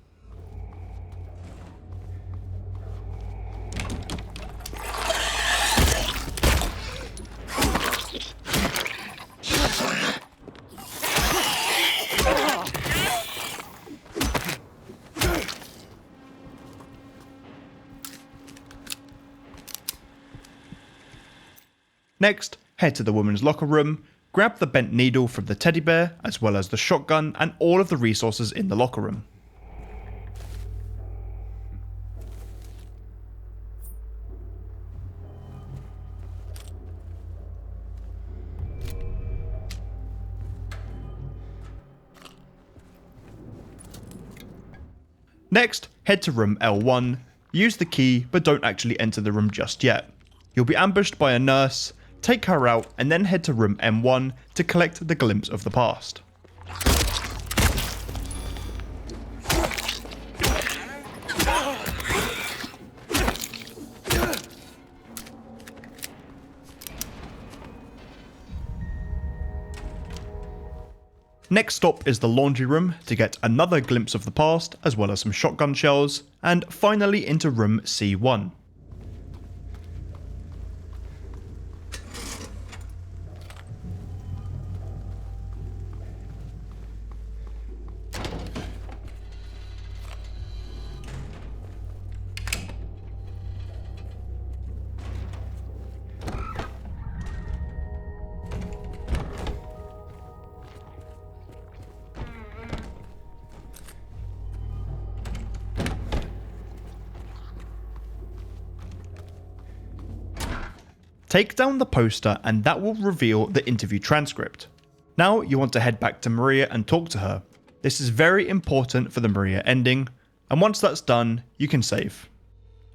Next, head to the women's locker room, grab the bent needle from the teddy bear, as well as the shotgun and all of the resources in the locker room. Next, head to room L1, use the key but don't actually enter the room just yet. You'll be ambushed by a nurse, take her out and then head to room M1 to collect the glimpse of the past. Next stop is the laundry room to get another glimpse of the past as well as some shotgun shells, and finally into room C1. Take down the poster and that will reveal the interview transcript. Now you want to head back to Maria and talk to her. This is very important for the Maria ending, and once that's done, you can save.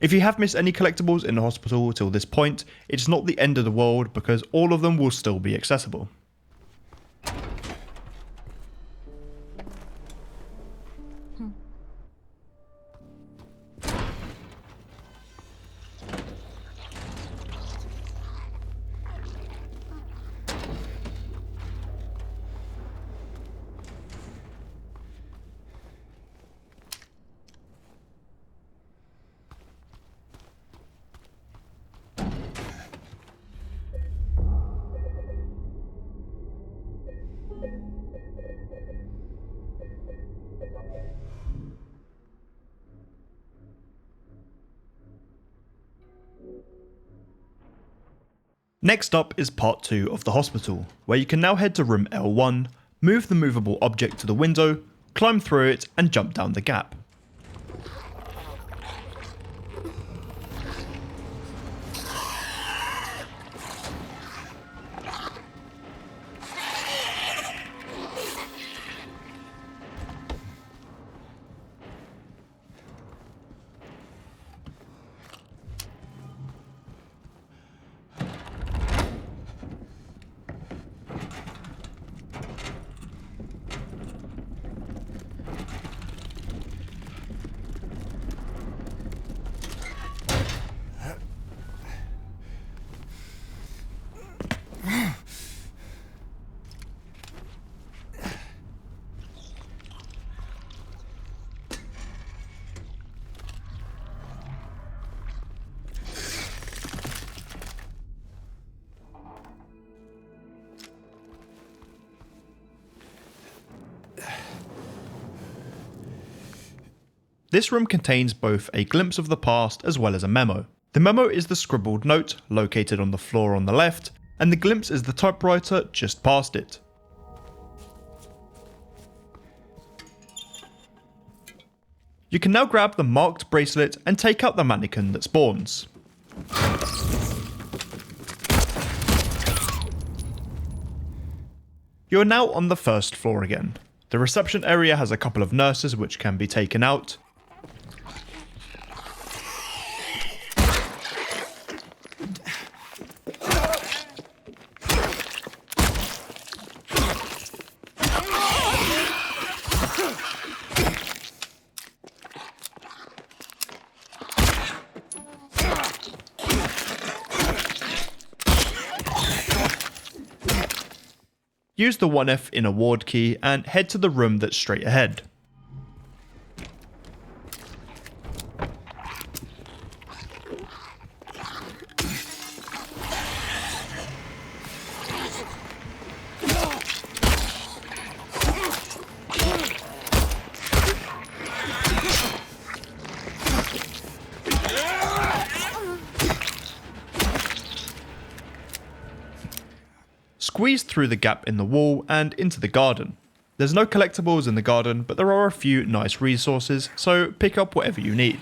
If you have missed any collectibles in the hospital till this point, it's not the end of the world because all of them will still be accessible. Next up is part 2 of the hospital, where you can now head to room L1, move the movable object to the window, climb through it and jump down the gap. This room contains both a glimpse of the past as well as a memo. The memo is the scribbled note located on the floor on the left, and the glimpse is the typewriter just past it. You can now grab the marked bracelet and take out the mannequin that spawns. You are now on the first floor again. The reception area has a couple of nurses which can be taken out. Use the 1F in a ward key and head to the room that's straight ahead. Squeeze through the gap in the wall and into the garden. There's no collectibles in the garden, but there are a few nice resources, so pick up whatever you need.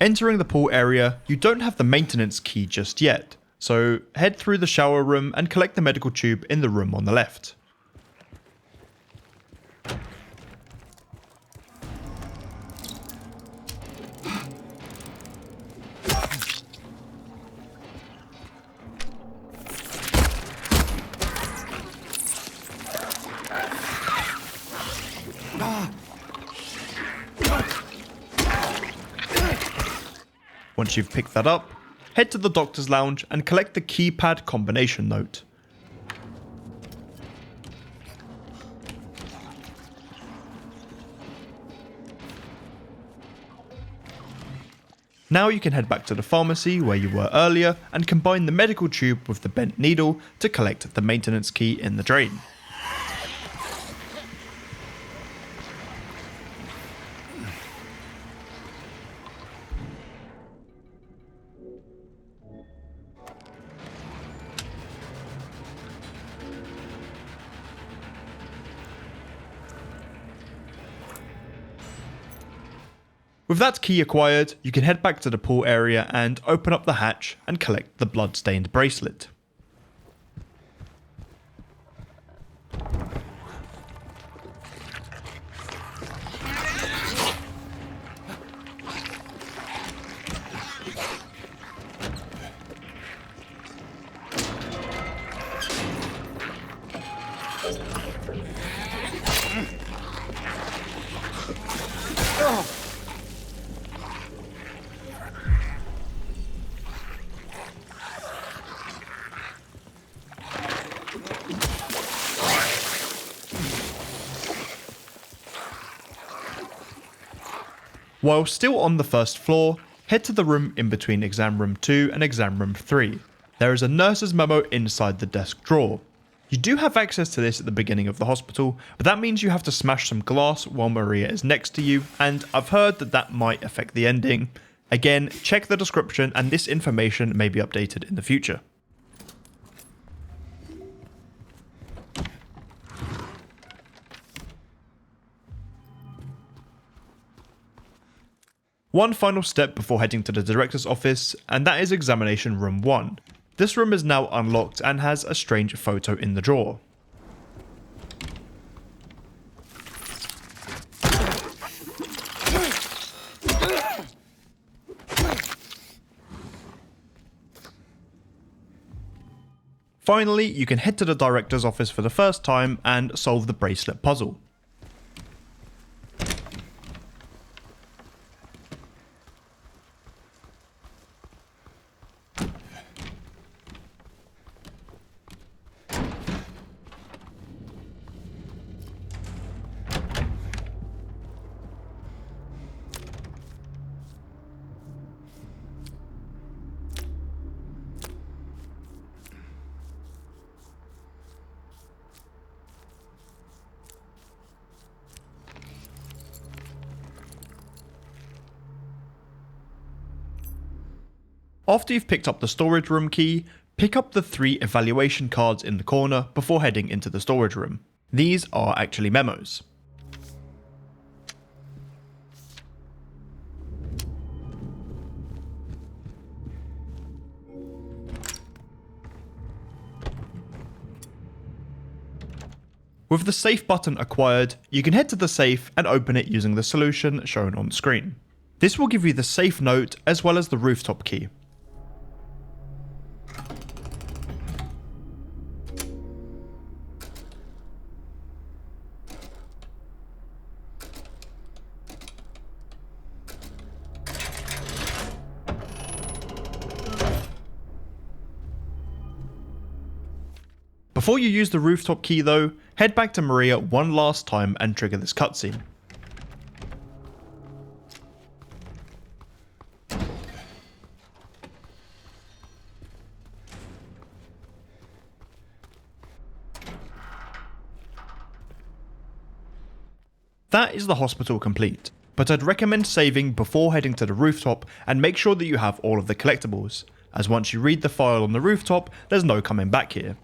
Entering the pool area, you don't have the maintenance key just yet, so head through the shower room and collect the medical tube in the room on the left. Once you've picked that up, head to the doctor's lounge and collect the keypad combination note. Now you can head back to the pharmacy where you were earlier and combine the medical tube with the bent needle to collect the maintenance key in the drain. With that key acquired, you can head back to the pool area and open up the hatch and collect the blood-stained bracelet. While still on the first floor, head to the room in between exam room 2 and exam room 3. There is a nurse's memo inside the desk drawer. You do have access to this at the beginning of the hospital, but that means you have to smash some glass while Maria is next to you, and I've heard that that might affect the ending. Again, check the description and this information may be updated in the future. One final step before heading to the director's office, and that is examination room 1. This room is now unlocked and has a strange photo in the drawer. Finally, you can head to the director's office for the first time and solve the bracelet puzzle. After you've picked up the storage room key, pick up the 3 evaluation cards in the corner before heading into the storage room. These are actually memos. With the safe button acquired, you can head to the safe and open it using the solution shown on screen. This will give you the safe note as well as the rooftop key. Before you use the rooftop key though, head back to Maria one last time and trigger this cutscene. That is the hospital complete, but I'd recommend saving before heading to the rooftop and make sure that you have all of the collectibles, as once you read the file on the rooftop, there's no coming back here.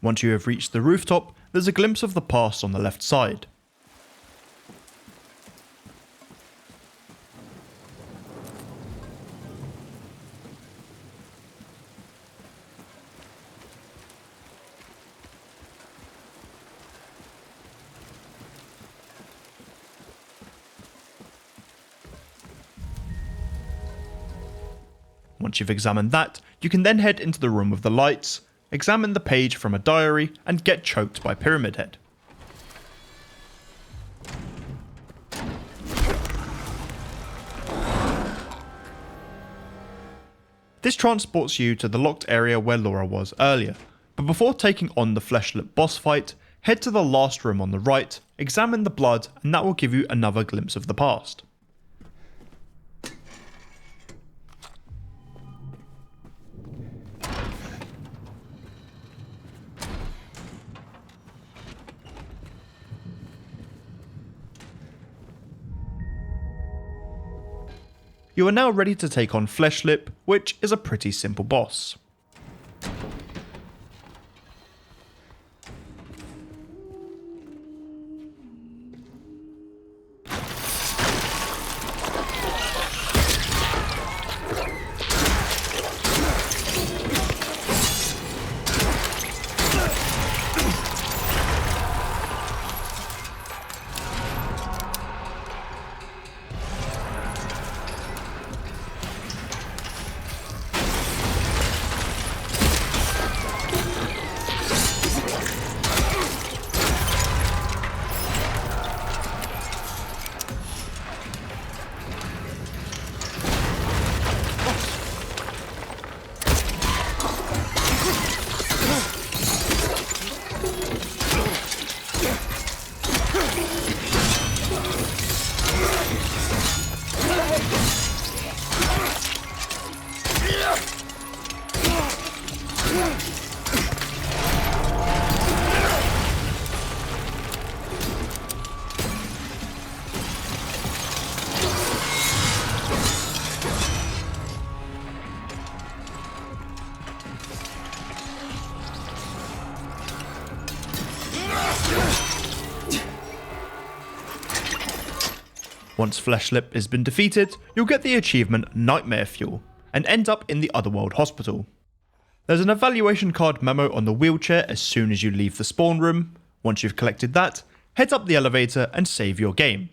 Once you have reached the rooftop, there's a glimpse of the past on the left side. Once you've examined that, you can then head into the room with the lights, examine the page from a diary, and get choked by Pyramid Head. This transports you to the locked area where Laura was earlier, but before taking on the fleshlit boss fight, head to the last room on the right, examine the blood, and that will give you another glimpse of the past. you are now ready to take on Fleshlip, which is a pretty simple boss. Once Fleshlip has been defeated, you'll get the achievement Nightmare Fuel, and end up in the Otherworld Hospital. There's an evaluation card memo on the wheelchair as soon as you leave the spawn room. Once you've collected that, head up the elevator and save your game.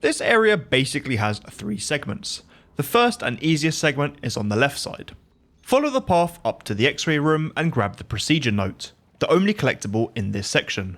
This area basically has 3 segments. The first and easiest segment is on the left side. Follow the path up to the X-ray room and grab the procedure note, the only collectible in this section.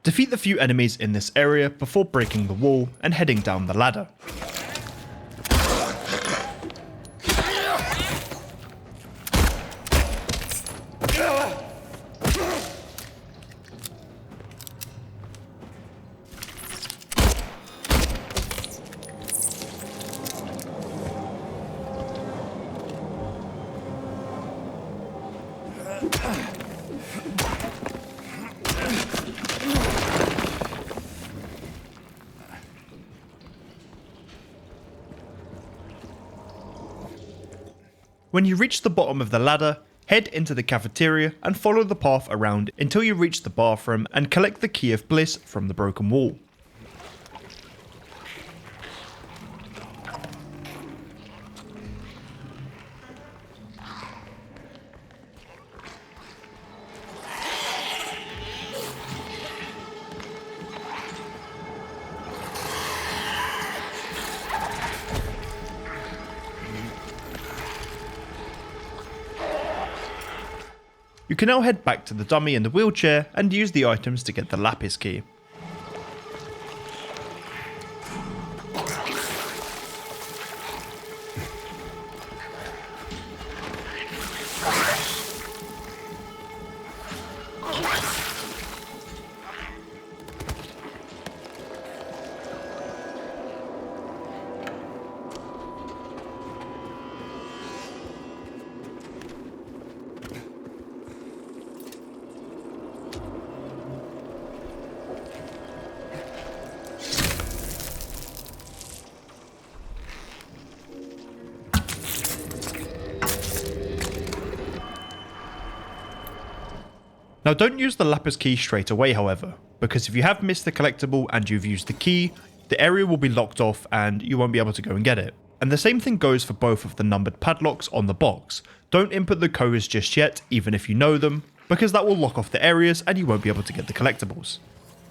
Defeat the few enemies in this area before breaking the wall and heading down the ladder. When you reach the bottom of the ladder, head into the cafeteria and follow the path around until you reach the bathroom and collect the Key of Bliss from the broken wall. You can now head back to the dummy in the wheelchair and use the items to get the lapis key. Now don't use the lapis key straight away however, because if you have missed the collectible and you've used the key, the area will be locked off and you won't be able to go and get it. And the same thing goes for both of the numbered padlocks on the box. Don't input the codes just yet, even if you know them, because that will lock off the areas and you won't be able to get the collectibles.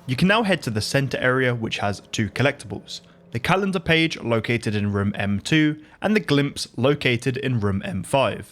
You can now head to the center area, which has 2 collectibles. The calendar page located in room M2 and the glimpse located in room M5.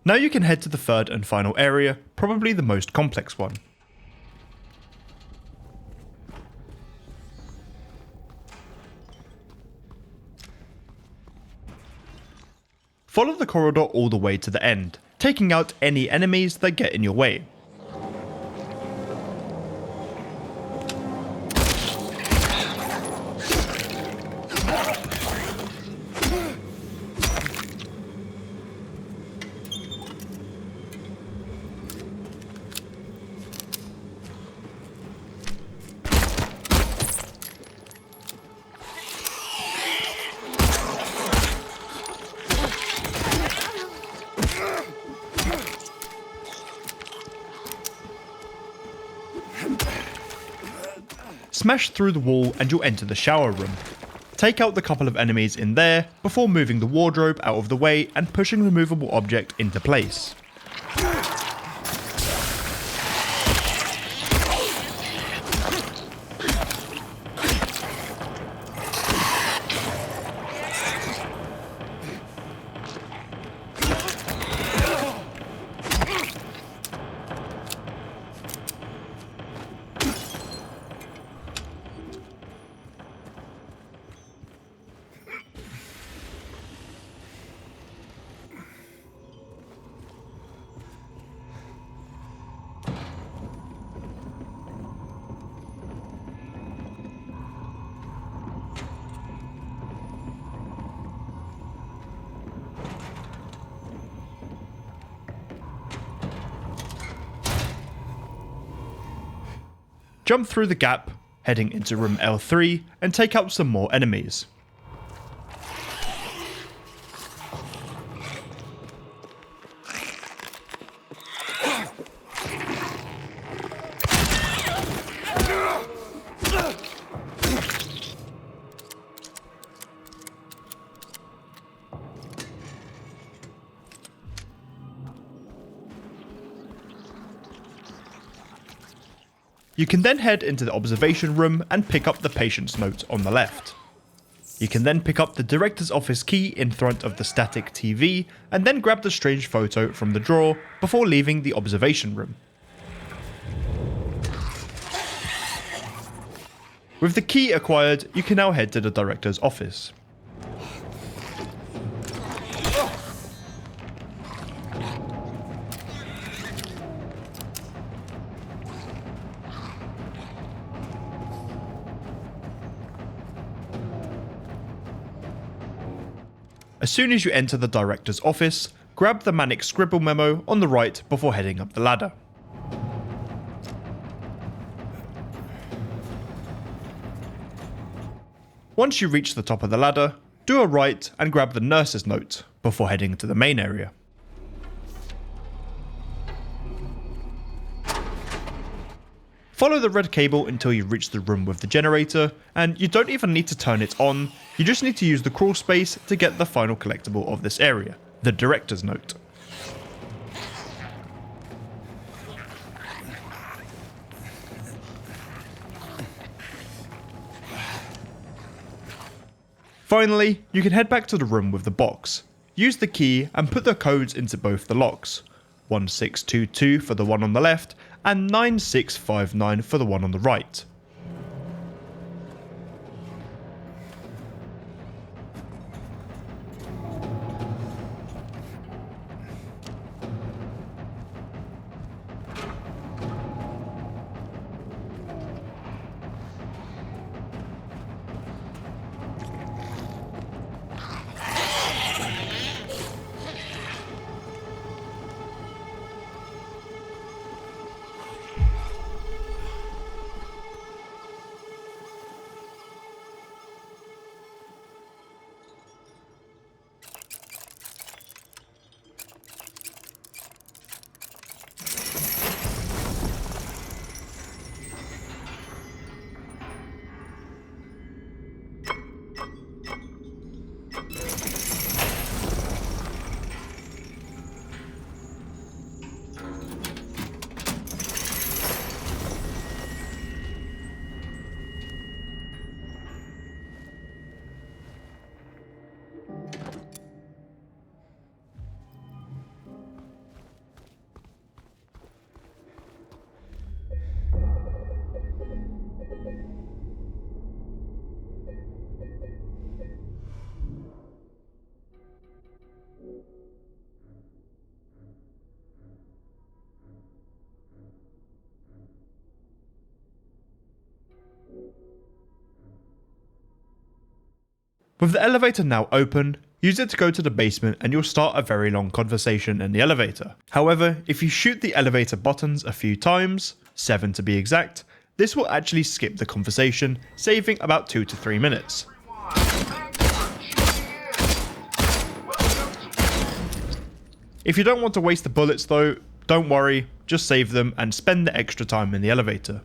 Now you can head to the third and final area, probably the most complex one. Follow the corridor all the way to the end, taking out any enemies that get in your way. Smash through the wall and you'll enter the shower room. Take out the couple of enemies in there before moving the wardrobe out of the way and pushing the movable object into place. Jump through the gap, heading into room L3, and take out some more enemies. You can then head into the observation room and pick up the patient's note on the left. You can then pick up the director's office key in front of the static TV and then grab the strange photo from the drawer before leaving the observation room. With the key acquired, you can now head to the director's office. As soon as you enter the director's office, grab the manic scribble memo on the right before heading up the ladder. Once you reach the top of the ladder, do a right and grab the nurse's note before heading to the main area. Follow the red cable until you reach the room with the generator, and you don't even need to turn it on, you just need to use the crawl space to get the final collectible of this area, the director's note. Finally, you can head back to the room with the box. Use the key and put the codes into both the locks. 1622 for the one on the left and 9659 for the one on the right. With the elevator now open, use it to go to the basement and you'll start a very long conversation in the elevator. However, if you shoot the elevator buttons a few times, 7 to be exact, this will actually skip the conversation, saving about 2 to 3 minutes. If you don't want to waste the bullets though, don't worry, just save them and spend the extra time in the elevator.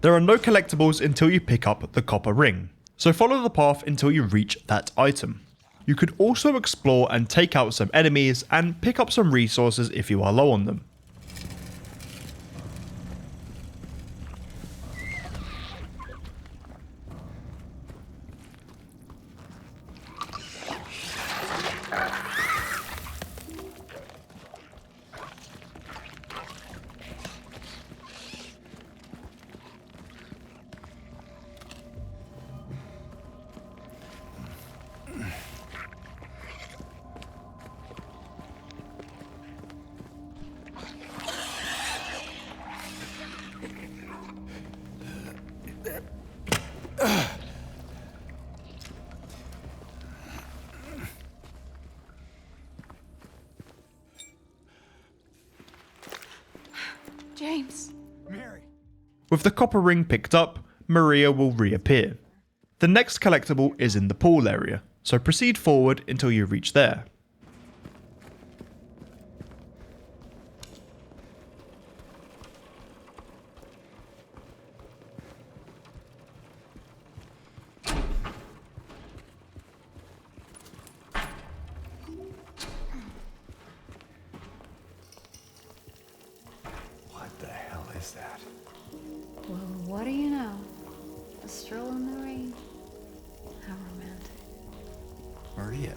There are no collectibles until you pick up the copper ring, so follow the path until you reach that item. You could also explore and take out some enemies and pick up some resources if you are low on them.
James.
Mary.
With the copper ring picked up, Maria will reappear. The next collectible is in the pool area, so proceed forward until you reach there.
What the hell is that?
Well, what do you know? A stroll in the rain. How romantic.
Maria.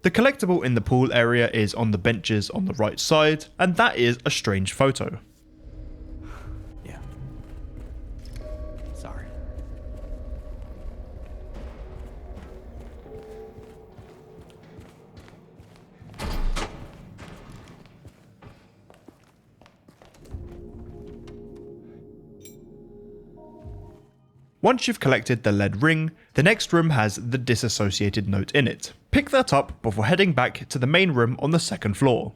The collectible in the pool area is on the benches on the right side, and that is a strange photo.
Yeah. Sorry.
Once you've collected the lead ring, the next room has the disassociated note in it. Pick that up before heading back to the main room on the second floor.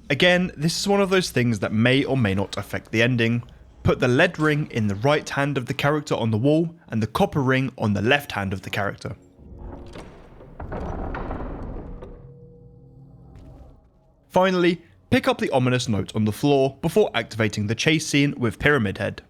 Again, this is one of those things that may or may not affect the ending. Put the lead ring in the right hand of the character on the wall and the copper ring on the left hand of the character. Finally, pick up the ominous note on the floor before activating the chase scene with Pyramid Head.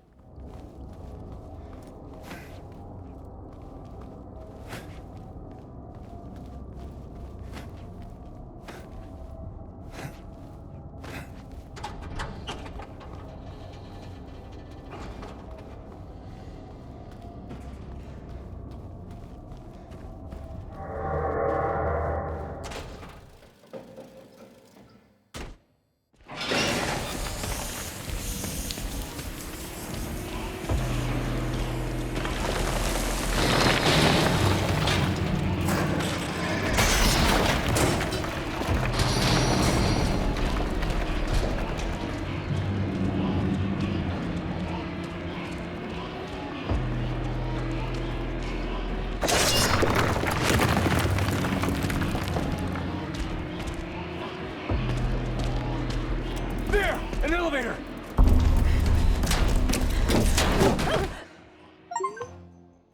There! An elevator!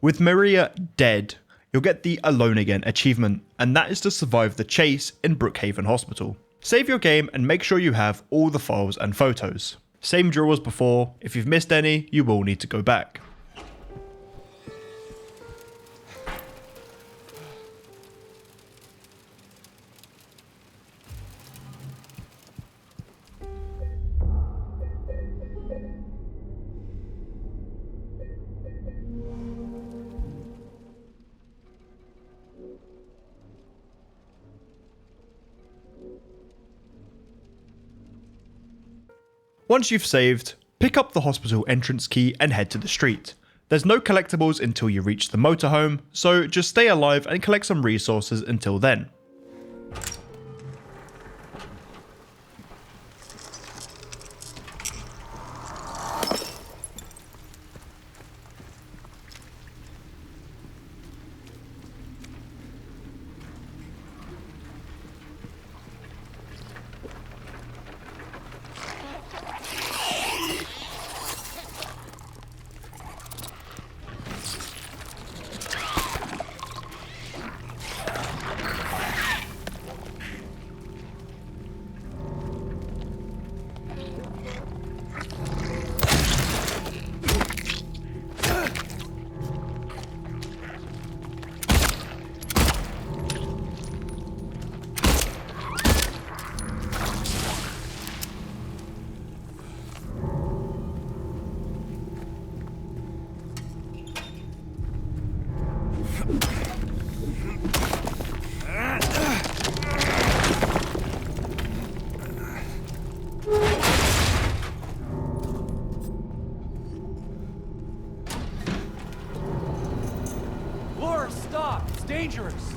With Maria dead, you'll get the Alone Again achievement, and that is to survive the chase in Brookhaven Hospital. Save your game and make sure you have all the files and photos. Same drill as before, if you've missed any, you will need to go back. Once you've saved, pick up the hospital entrance key and head to the street. There's no collectibles until you reach the motorhome, so just stay alive and collect some resources until then.
Laura, stop! It's dangerous!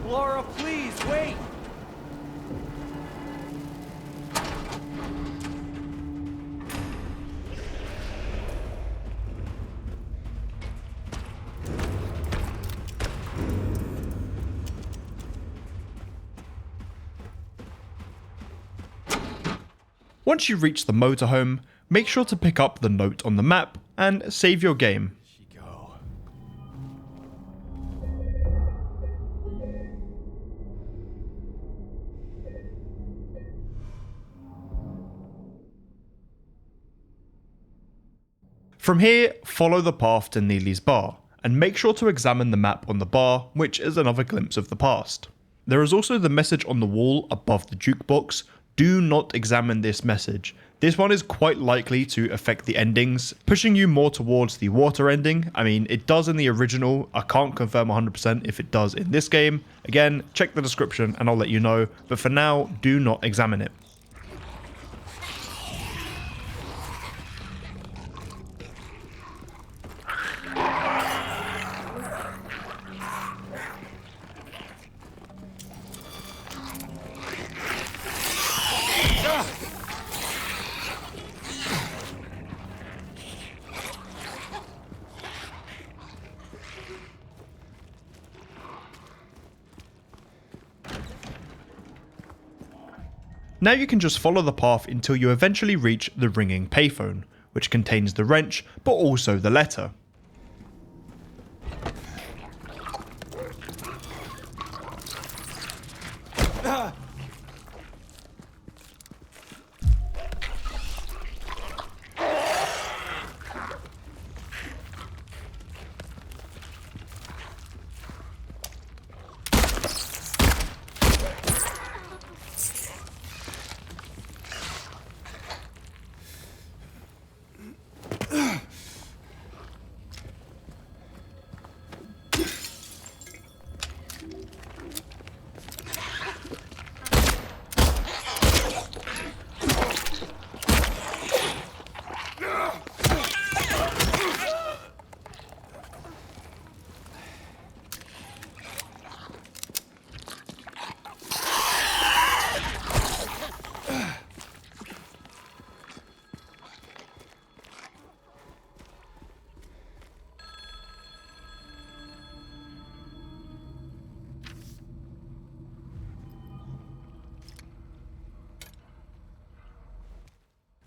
Laura, please, wait!
Once you reach the motorhome, make sure to pick up the note on the map and save your game.
She go.
From here, follow the path to Neely's bar, and make sure to examine the map on the bar, which is another glimpse of the past. There is also the message on the wall above the jukebox. Do not examine this message. This one is quite likely to affect the endings, pushing you more towards the water ending. I mean, it does in the original. I can't confirm 100% if it does in this game. Again, check the description and I'll let you know, but for now, do not examine it. Now you can just follow the path until you eventually reach the ringing payphone, which contains the wrench but also the letter.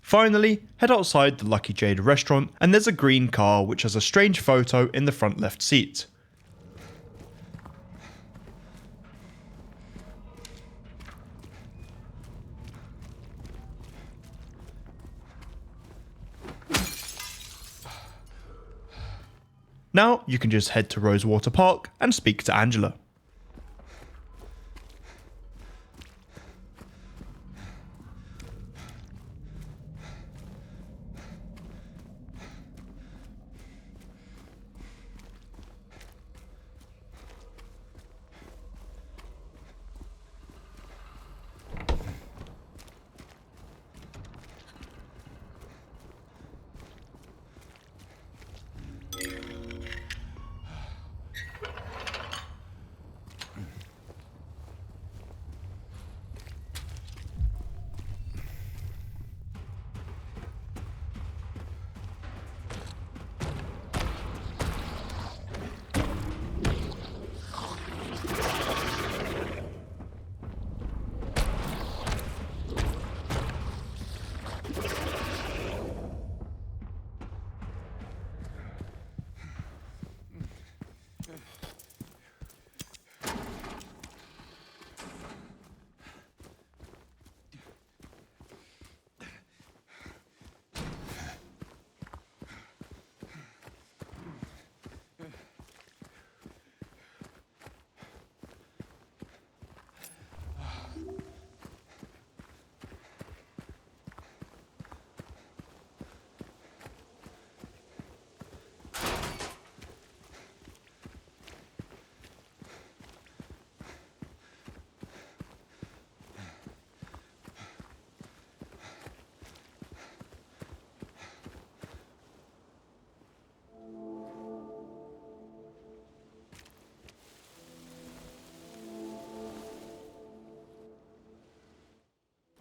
Finally, head outside the Lucky Jade restaurant and there's a green car which has a strange photo in the front left seat. Now you can just head to Rosewater Park and speak to Angela.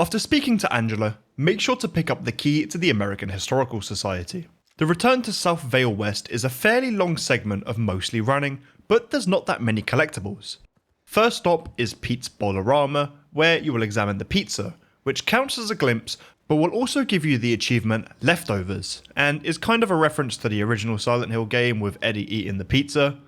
After speaking to Angela, make sure to pick up the key to the American Historical Society. The return to South Vale West is a fairly long segment of mostly running, but there's not that many collectibles. First stop is Pete's Bolorama, where you will examine the pizza, which counts as a glimpse, but will also give you the achievement Leftovers, and is kind of a reference to the original Silent Hill game with Eddie eating the pizza.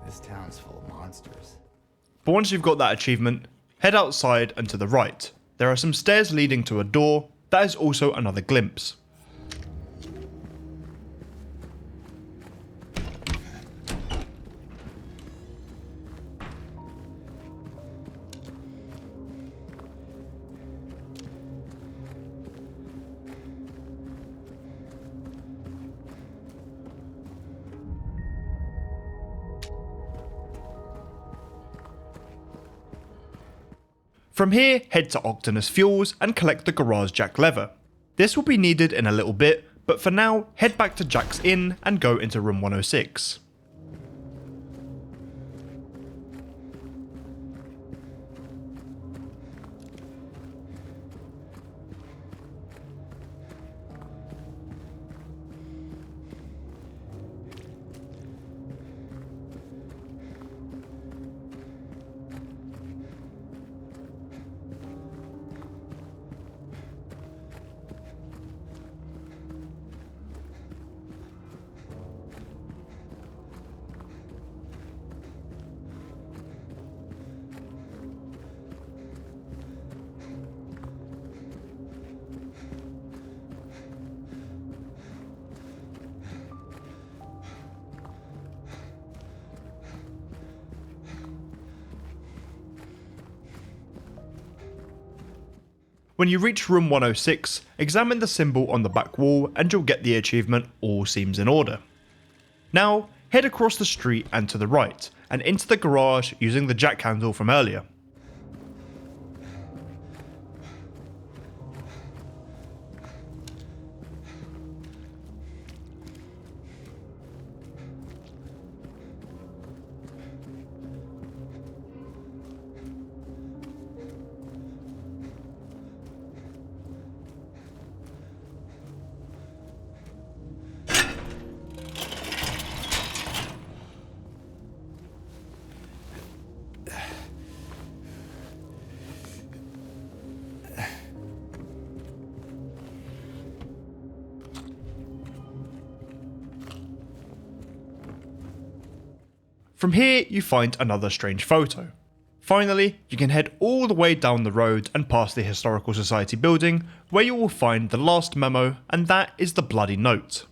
This town's full of monsters.
But once you've got that achievement, head outside and to the right. There are some stairs leading to a door, that is also another glimpse. From here, head to Octonus Fuels and collect the garage jack lever. This will be needed in a little bit, but for now, head back to Jack's Inn and go into room 106. When you reach room 106, examine the symbol on the back wall and you'll get the achievement All Seems in Order. Now, head across the street and to the right, and into the garage using the jack handle from earlier. From here, you find another strange photo. Finally, you can head all the way down the road and past the Historical Society building, where you will find the last memo, and that is the bloody note.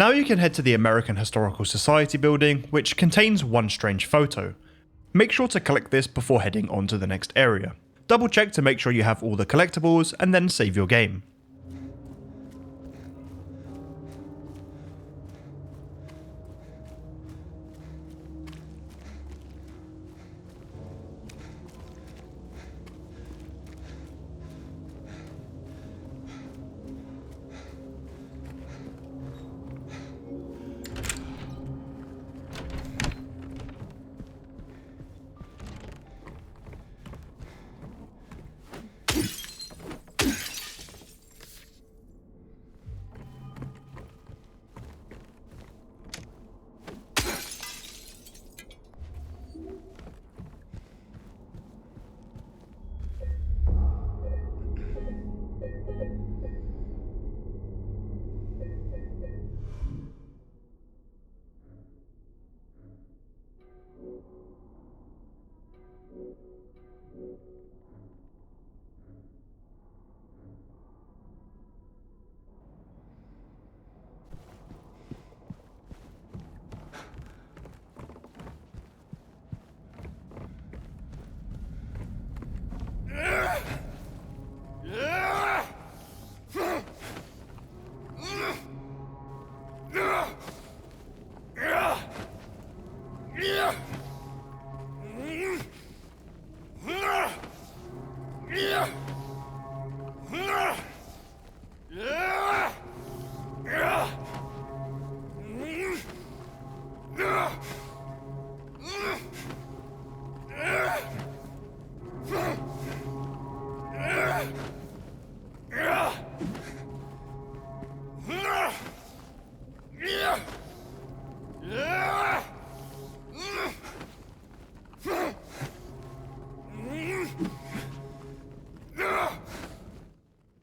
Now you can head to the American Historical Society building, which contains one strange photo. Make sure to collect this before heading on to the next area. Double check to make sure you have all the collectibles and then save your game.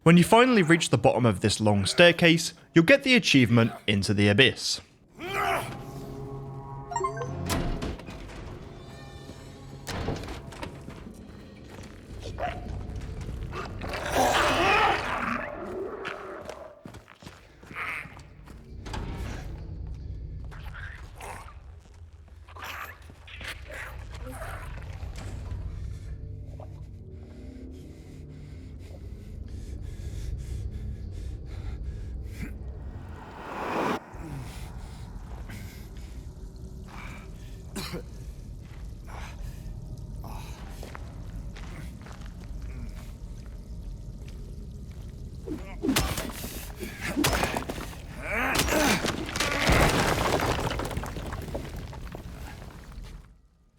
When you finally reach the bottom of this long staircase, you'll get the achievement Into the Abyss.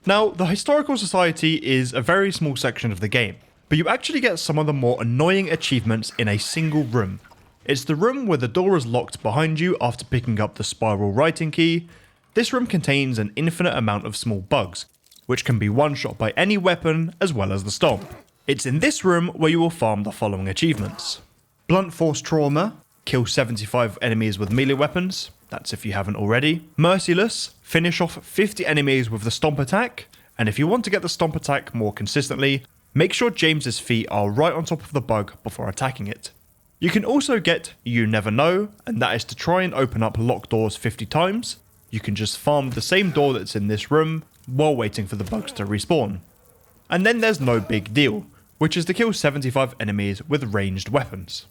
Now, the Historical Society is a very small section of the game, but you actually get some of the more annoying achievements in a single room. It's the room where the door is locked behind you after picking up the spiral writing key. This room contains an infinite amount of small bugs, which can be one-shot by any weapon as well as the stomp. It's in this room where you will farm the following achievements. Blunt Force Trauma, kill 75 enemies with melee weapons, that's if you haven't already. Merciless, finish off 50 enemies with the stomp attack, and if you want to get the stomp attack more consistently, make sure James's feet are right on top of the bug before attacking it. You can also get You Never Know, and that is to try and open up locked doors 50 times. You can just farm the same door that's in this room while waiting for the bugs to respawn. And then there's No Big Deal, which is to kill 75 enemies with ranged weapons.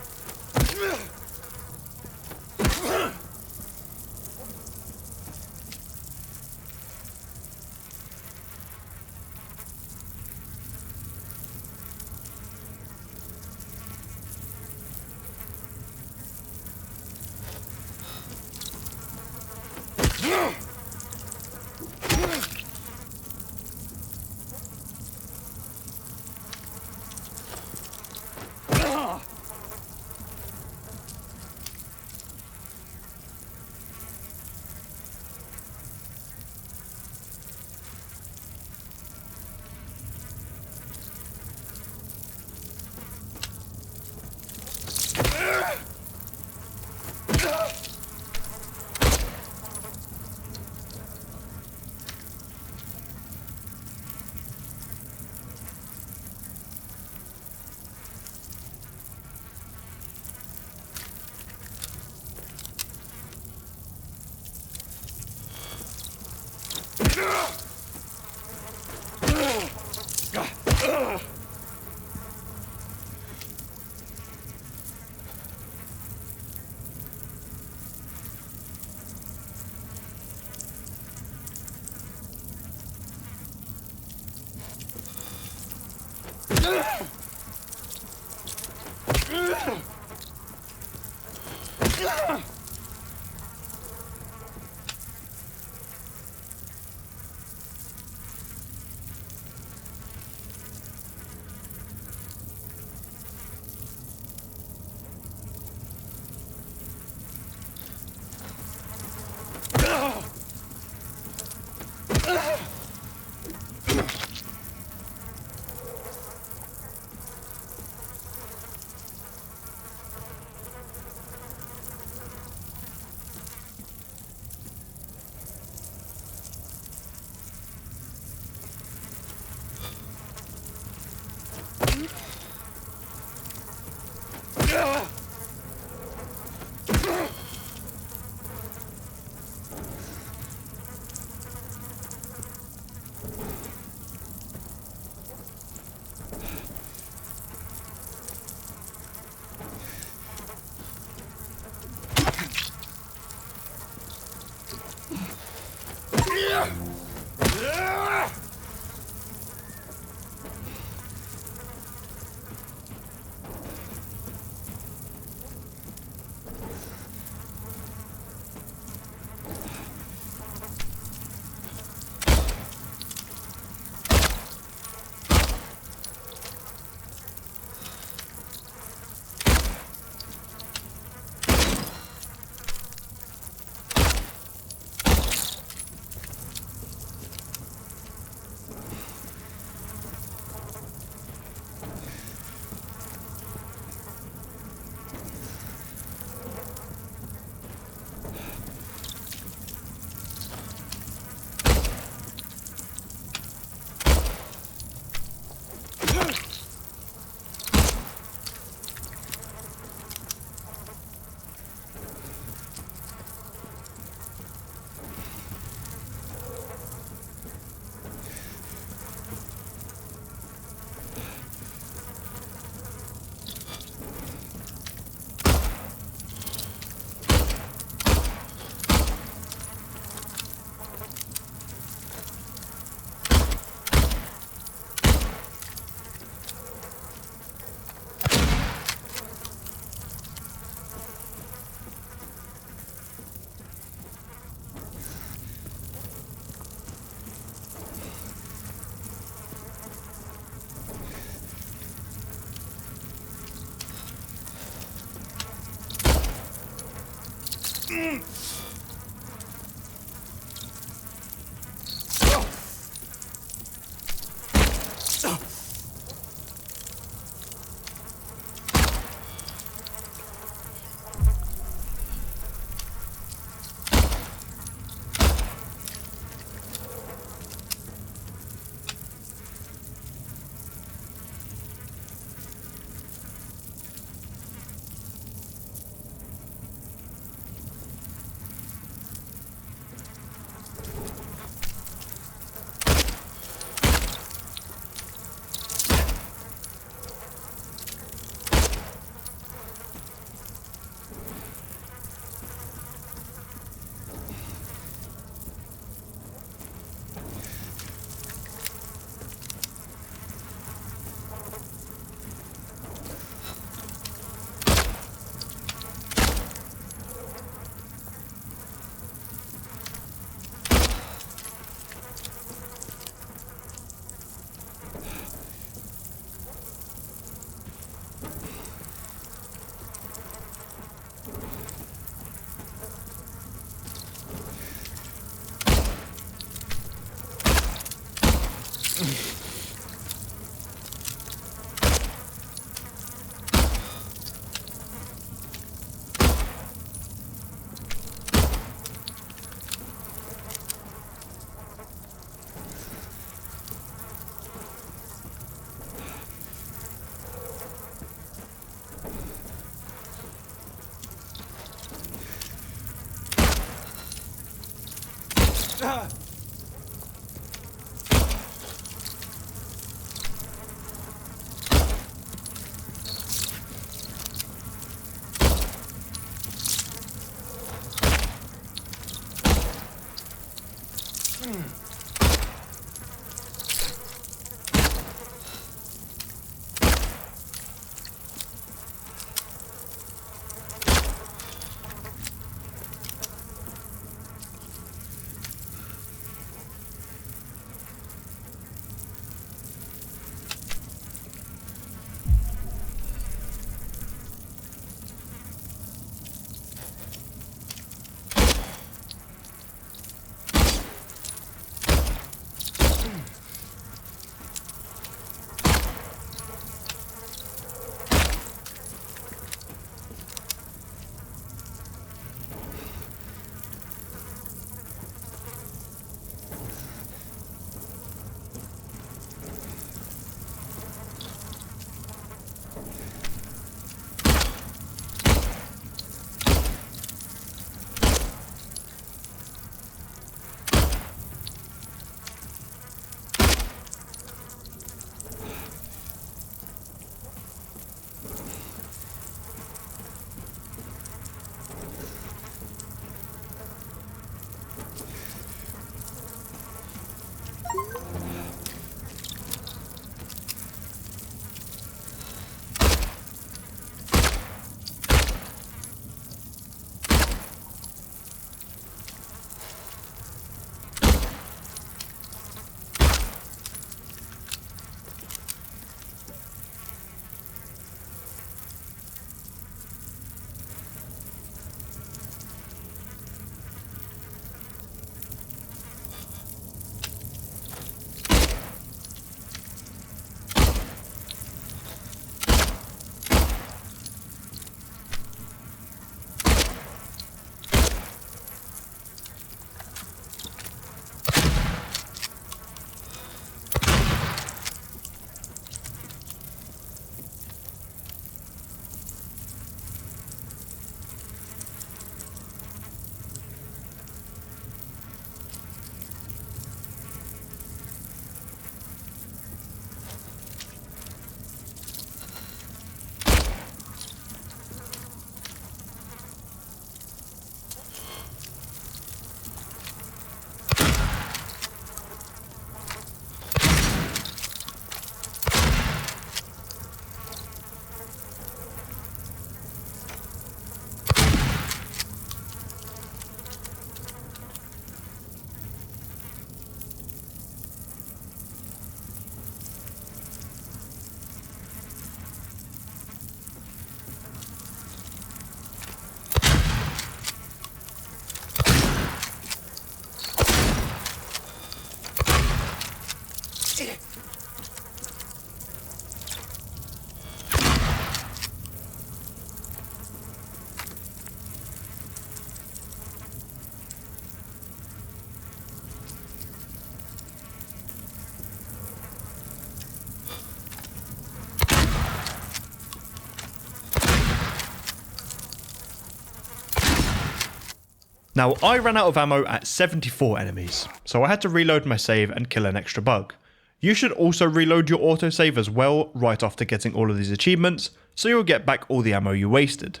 Now, I ran out of ammo at 74 enemies, so I had to reload my save and kill an extra bug. You should also reload your autosave as well right after getting all of these achievements, so you'll get back all the ammo you wasted.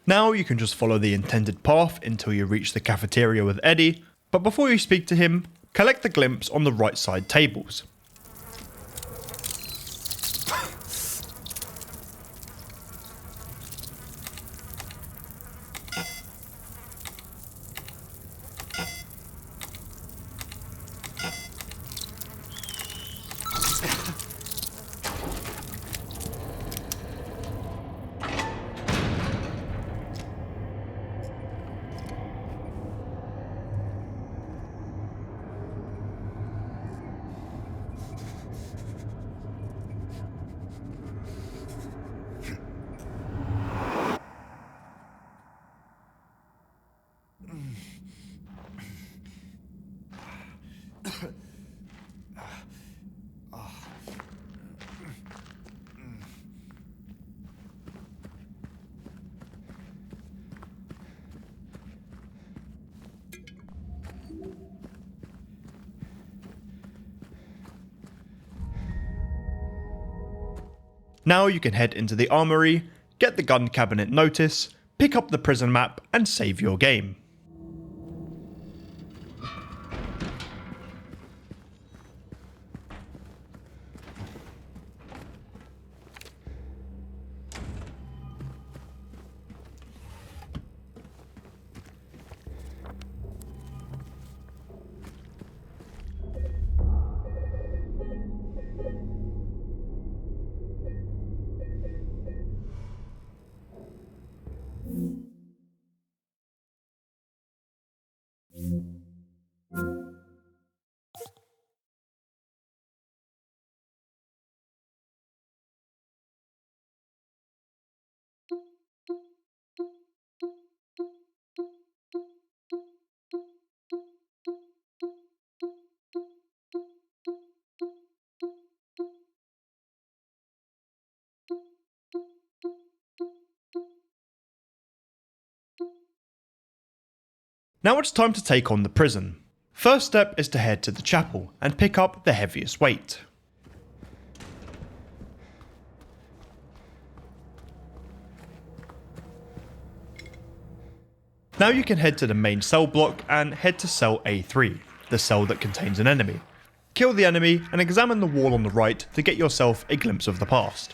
Now you can just follow the intended path until you reach the cafeteria with Eddie, but before you speak to him, collect the glimpse on the right side tables. Now you can head into the armory, get the gun cabinet notice, pick up the prison map and save your game. Now it's time to take on the prison. First step is to head to the chapel and pick up the heaviest weight. Now you can head to the main cell block and head to cell A3, the cell that contains an enemy. Kill the enemy and examine the wall on the right to get yourself a glimpse of the past.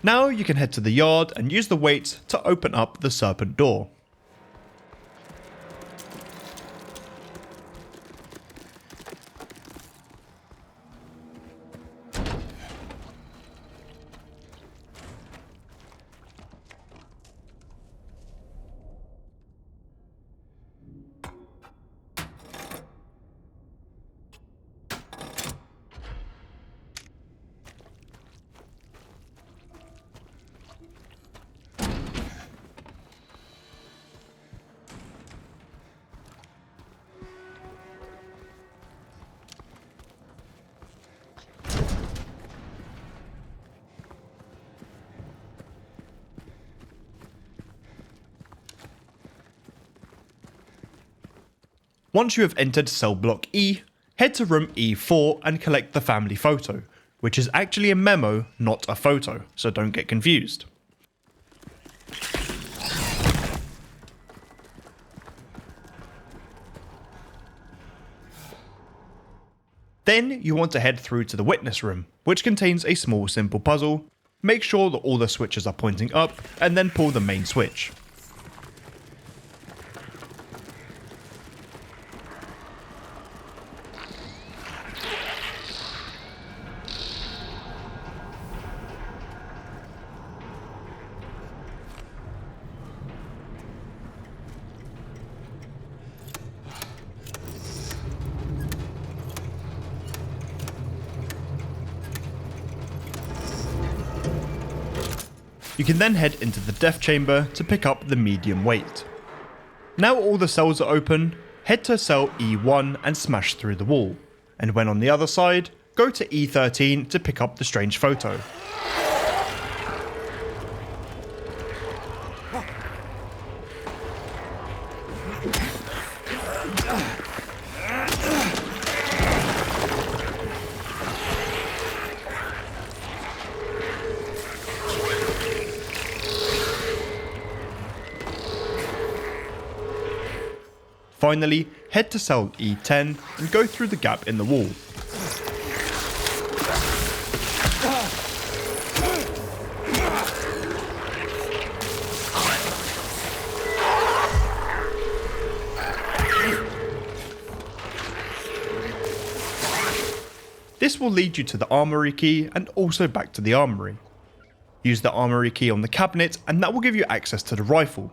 Now you can head to the yard and use the weight to open up the serpent door. Once you have entered cell block E, head to room E4 and collect the family photo, which is actually a memo, not a photo, so don't get confused. Then you want to head through to the witness room, which contains a small simple puzzle. Make sure that all the switches are pointing up, and then pull the main switch. You can then head into the death chamber to pick up the medium weight. Now all the cells are open, head to cell E1 and smash through the wall, and when on the other side, go to E13 to pick up the strange photo. Finally, head to cell E10 and go through the gap in the wall. This will lead you to the armory key and also back to the armory. Use the armory key on the cabinet and that will give you access to the rifle.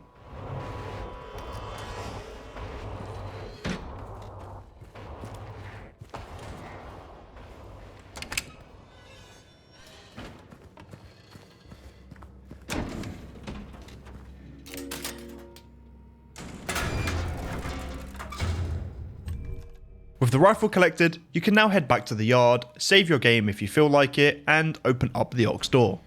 With the rifle collected, you can now head back to the yard, save your game if you feel like it, and open up the aux door.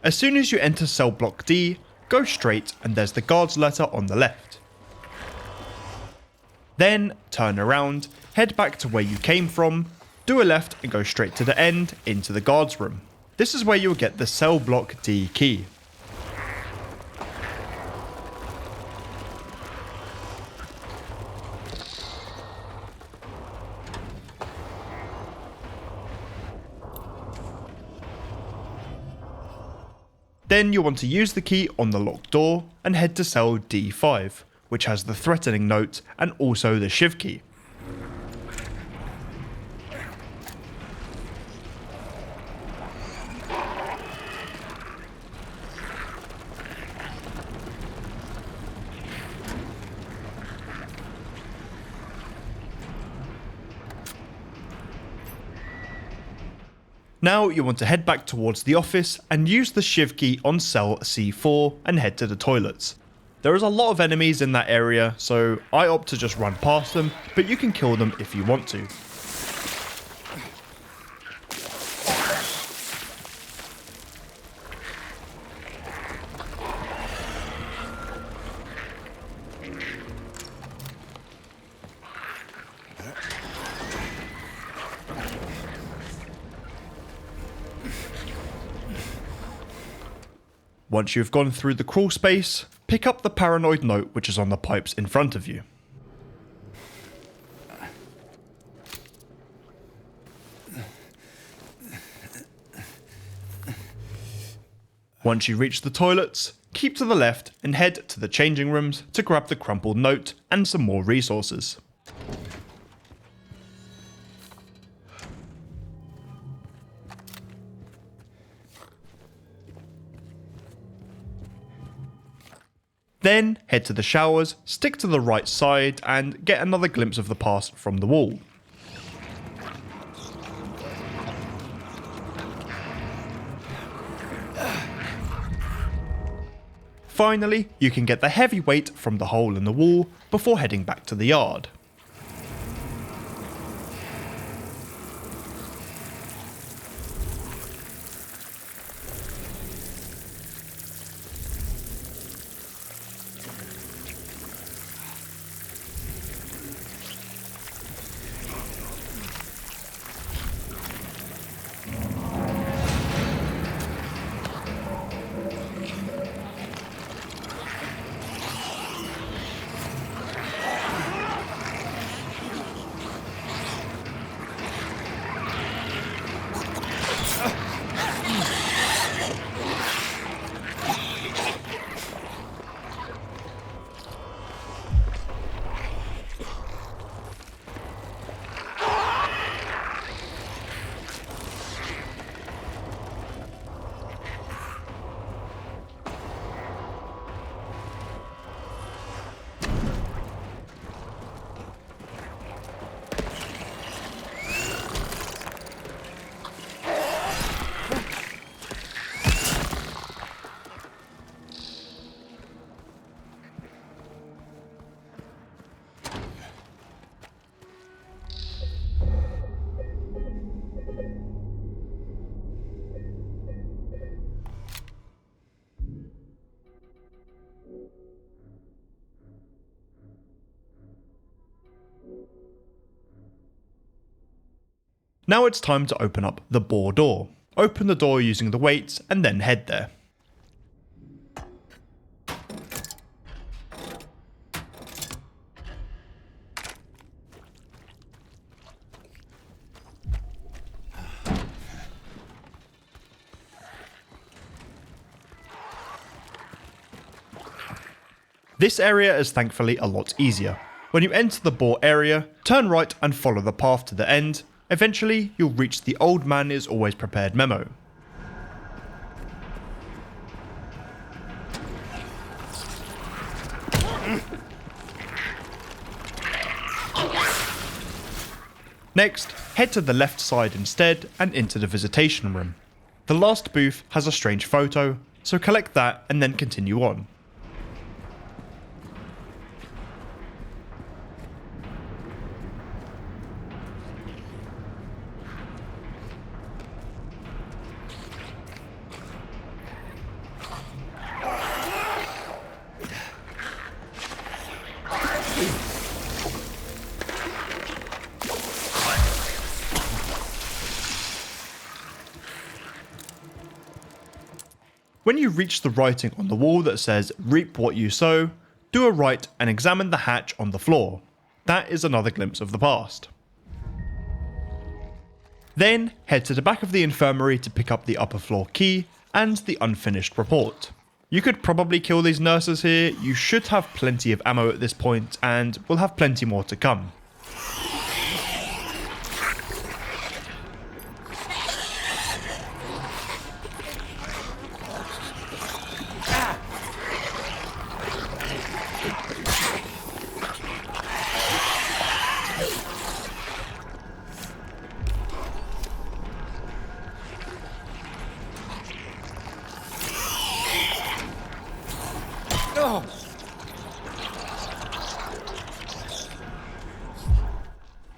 As soon as you enter cell block D, go straight and there's the guard's letter on the left. Then turn around, head back to where you came from, do a left and go straight to the end into the guard's room. This is where you'll get the cell block D key. Then you'll want to use the key on the locked door and head to cell D5, which has the threatening note and also the shiv key. Now you want to head back towards the office and use the shiv key on cell C4 and head to the toilets. There is a lot of enemies in that area, so I opt to just run past them, but you can kill them if you want to. Once you've gone through the crawl space, pick up the paranoid note which is on the pipes in front of you. Once you reach the toilets, keep to the left and head to the changing rooms to grab the crumpled note and some more resources. Then head to the showers, stick to the right side and get another glimpse of the past from the wall. Finally, you can get the heavy weight from the hole in the wall before heading back to the yard. Now it's time to open up the bore door. Open the door using the weights and then head there. This area is thankfully a lot easier. When you enter the bore area, turn right and follow the path to the end. Eventually, you'll reach the old man is always prepared memo. Next, head to the left side instead and into the visitation room. The last booth has a strange photo, so collect that and then continue on. When you reach the writing on the wall that says "Reap what you sow," do a right and examine the hatch on the floor. That is another glimpse of the past. Then head to the back of the infirmary to pick up the upper floor key and the unfinished report. You could probably kill these nurses here, you should have plenty of ammo at this point and will have plenty more to come.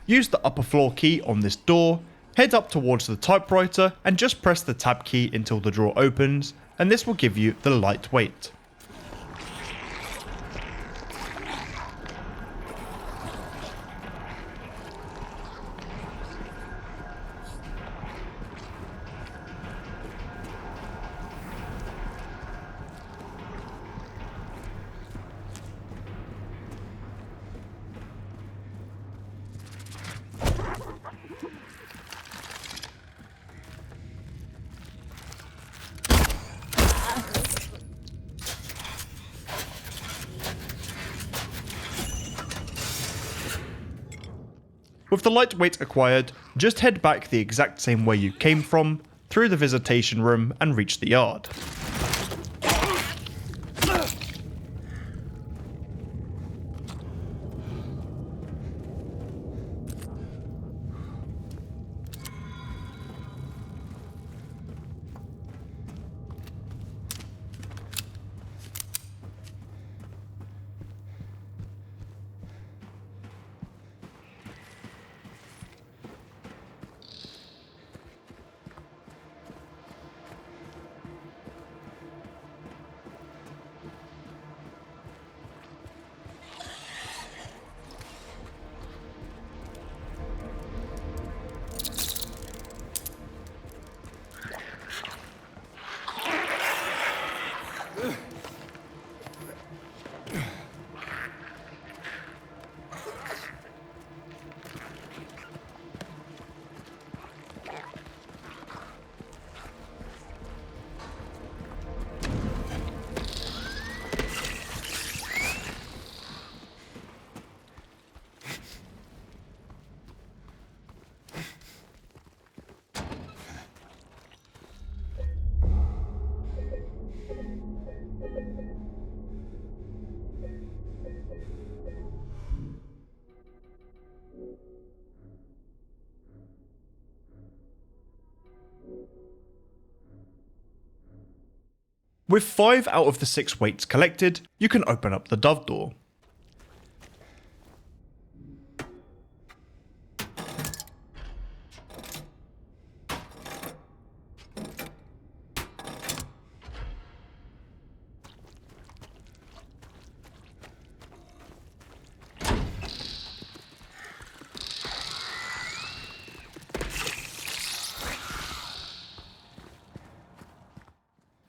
Use the upper floor key on this door, head up towards the typewriter and just press the tab key until the drawer opens, and this will give you the light weight. With the lightweight acquired, just head back the exact same way you came from, through the visitation room and reach the yard. With 5 out of the 6 weights collected, you can open up the dove door.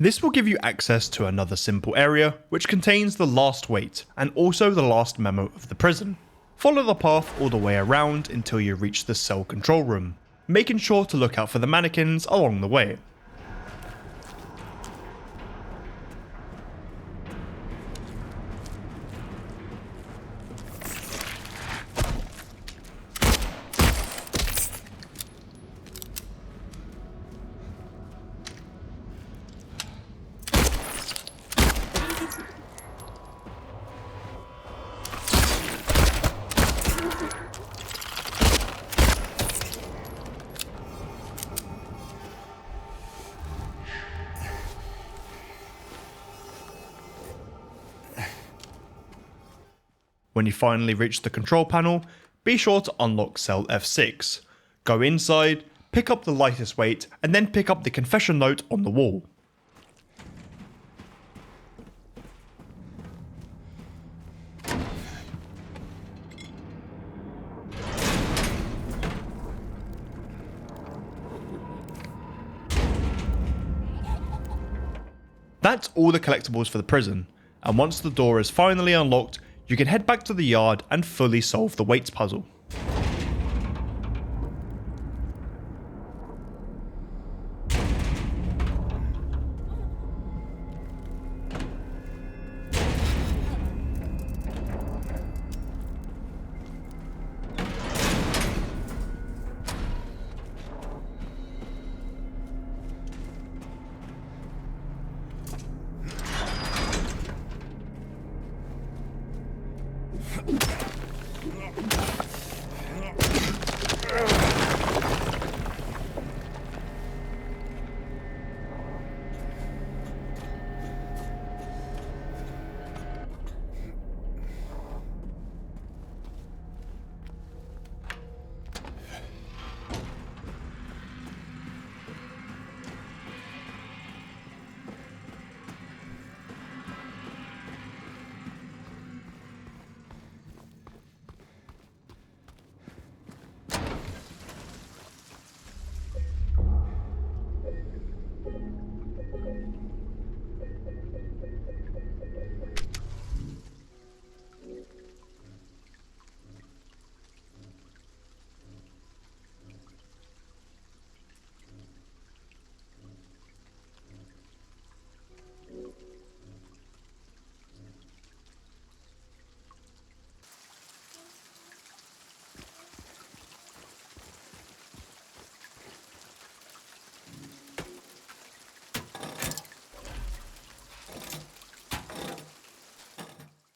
This will give you access to another simple area, which contains the last weight, and also the last memo of the prison. Follow the path all the way around until you reach the cell control room, making sure to look out for the mannequins along the way. When you finally reach the control panel, be sure to unlock cell F6. Go inside, pick up the lightest weight, and then pick up the confession note on the wall. That's all the collectibles for the prison, and once the door is finally unlocked, you can head back to the yard and fully solve the weights puzzle.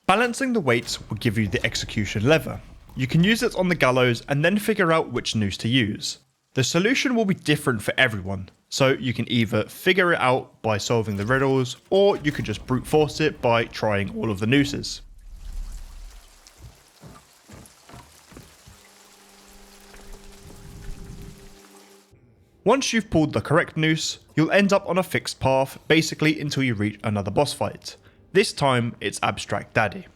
Balancing the weights will give you the execution lever. You can use it on the gallows and then figure out which noose to use. The solution will be different for everyone, so you can either figure it out by solving the riddles, or you can just brute force it by trying all of the nooses. Once you've pulled the correct noose, you'll end up on a fixed path basically until you reach another boss fight. This time it's Abstract Daddy.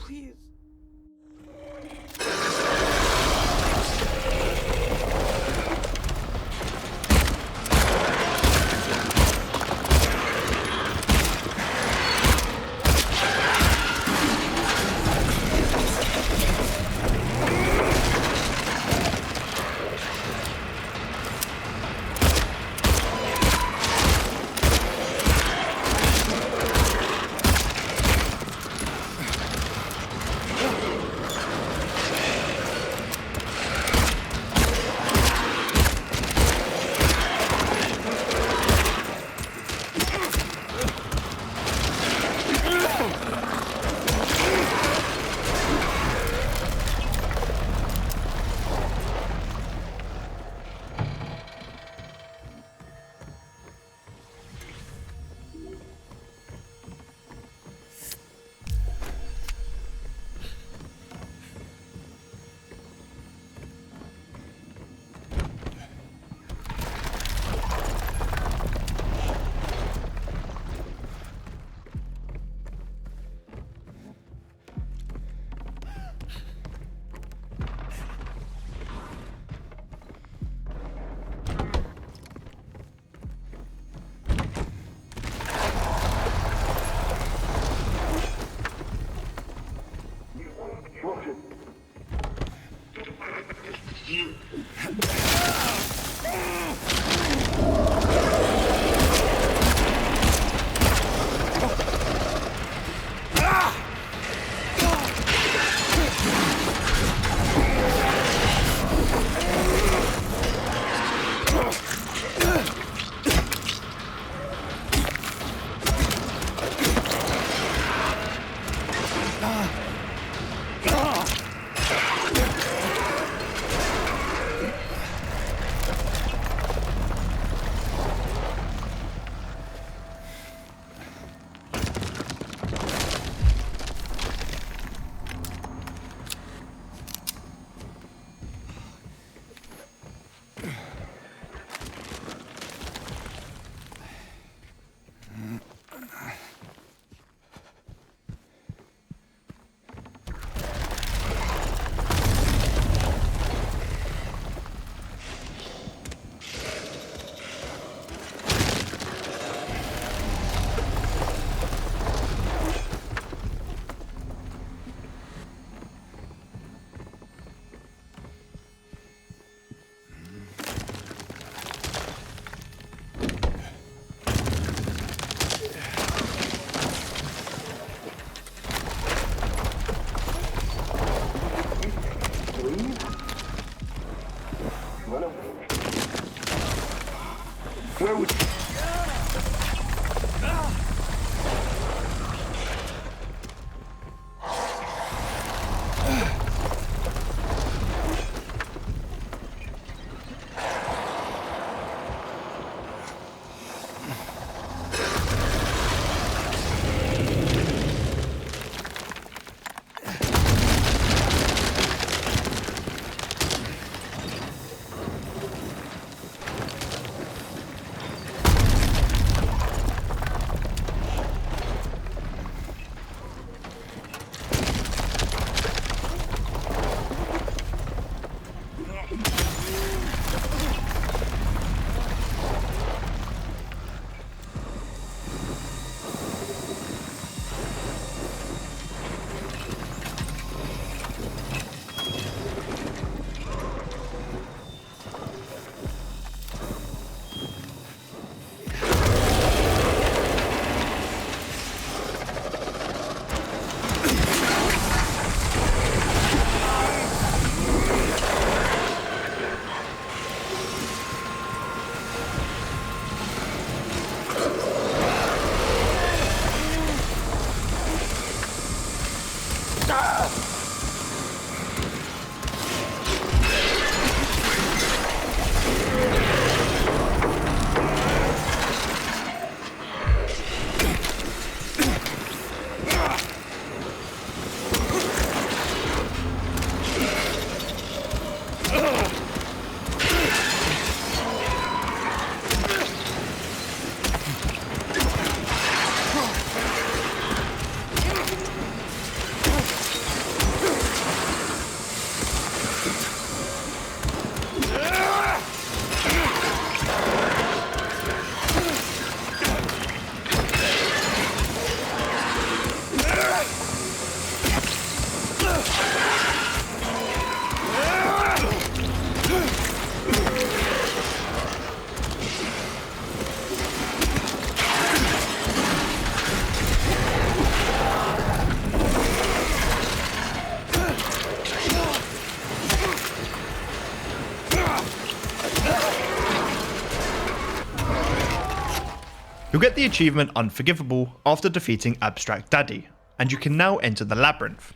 please.
Where would...
You'll get the achievement Unforgivable after defeating Abstract Daddy, and you can now enter the labyrinth.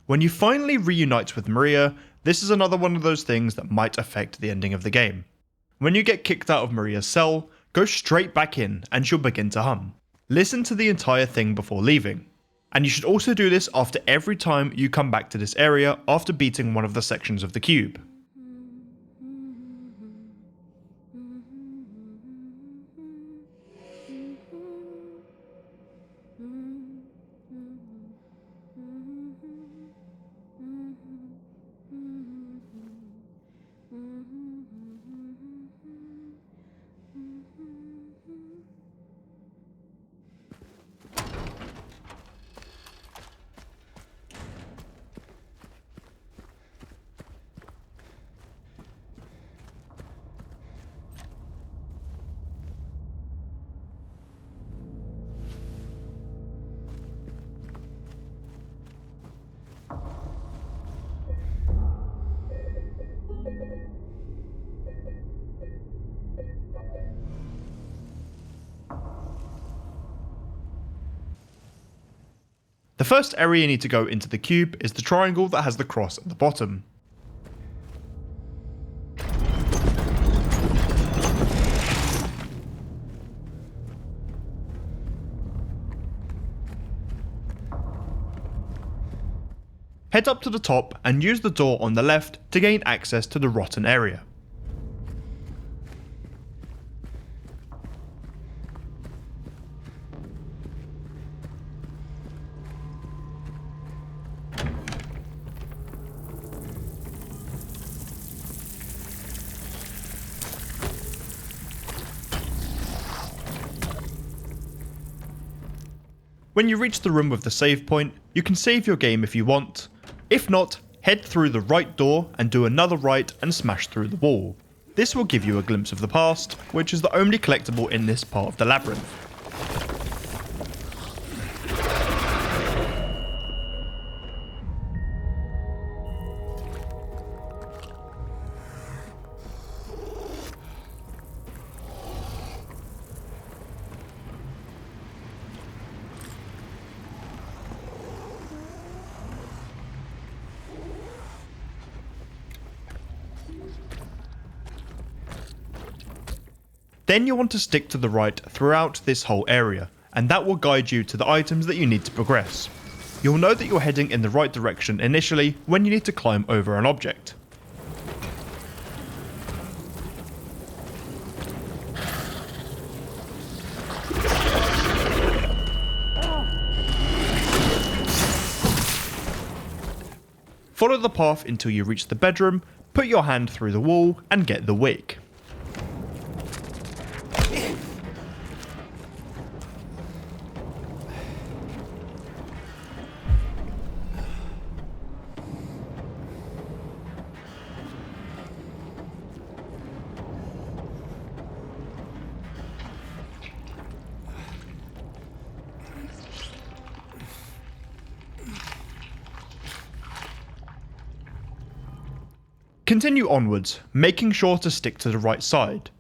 When you finally reunite with Maria, this is another one of those things that might affect the ending of the game. When you get kicked out of Maria's cell, go straight back in and she'll begin to hum. Listen to the entire thing before leaving. And you should also do this after every time you come back to this area after beating one of the sections of the cube. The first area you need to go into the cube is the triangle that has the cross at the bottom. Head up to the top and use the door on the left to gain access to the rotten area. When you reach the room with the save point, you can save your game if you want. If not, head through the right door and do another right and smash through the wall. This will give you a glimpse of the past, which is the only collectible in this part of the labyrinth. Then you want to stick to the right throughout this whole area, and that will guide you to the items that you need to progress. You'll know that you're heading in the right direction initially when you need to climb over an object. Follow the path until you reach the bedroom, put your hand through the wall and get the wick. Continue onwards, making sure to stick to the right side.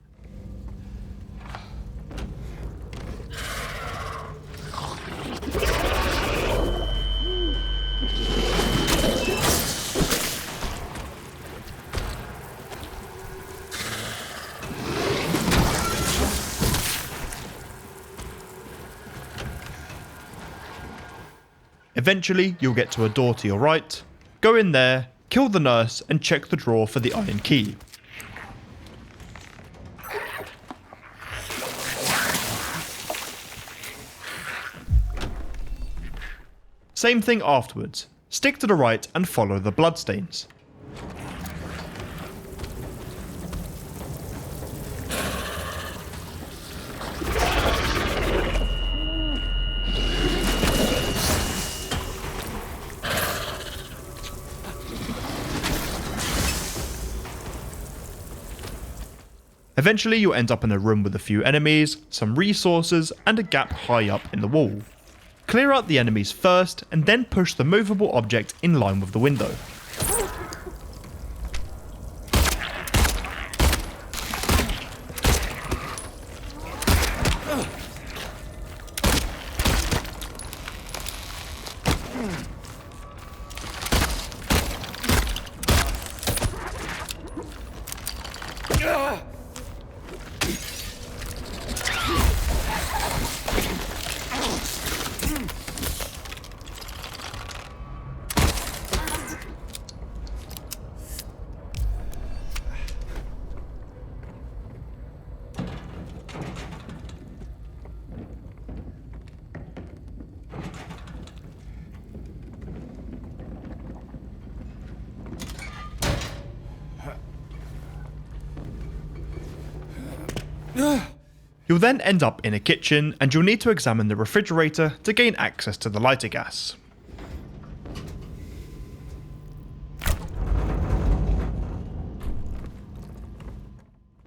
Eventually, you'll get to a door to your right. Go in there, kill the nurse, and check the drawer for the iron key. Same thing afterwards. Stick to the right and follow the bloodstains. Eventually you'll end up in a room with a few enemies, some resources, and a gap high up in the wall. Clear out the enemies first, and then push the movable object in line with the window. You'll then end up in a kitchen, and you'll need to examine the refrigerator to gain access to the lighter gas.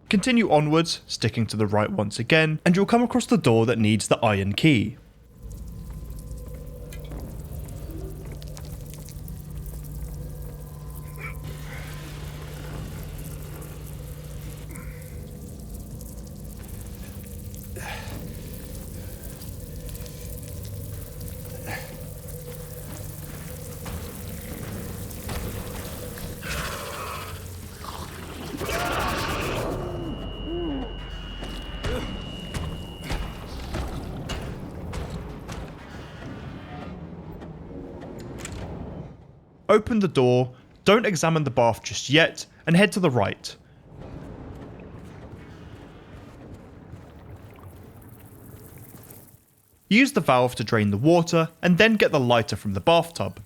Continue onwards, sticking to the right once again, and you'll come across the door that needs the iron key. Open the door, don't examine the bath just yet, and head to the right. Use the valve to drain the water, and then get the lighter from the bathtub.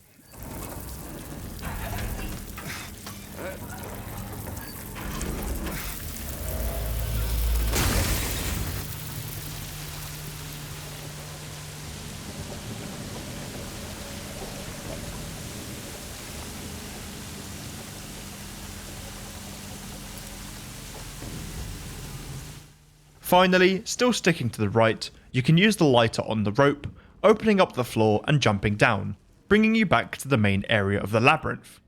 Finally, still sticking to the right, you can use the lighter on the rope, opening up the floor and jumping down, bringing you back to the main area of the labyrinth.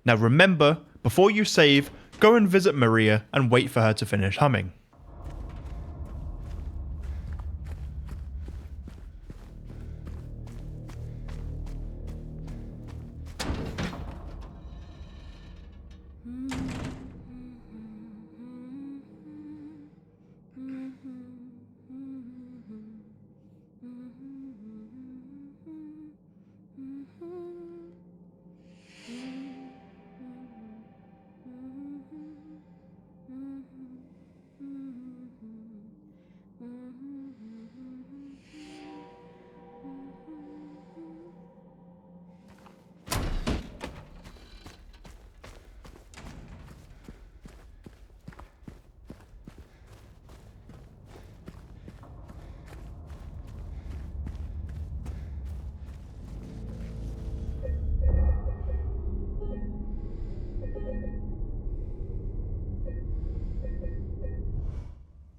Now remember, before you save, go and visit Maria and wait for her to finish humming.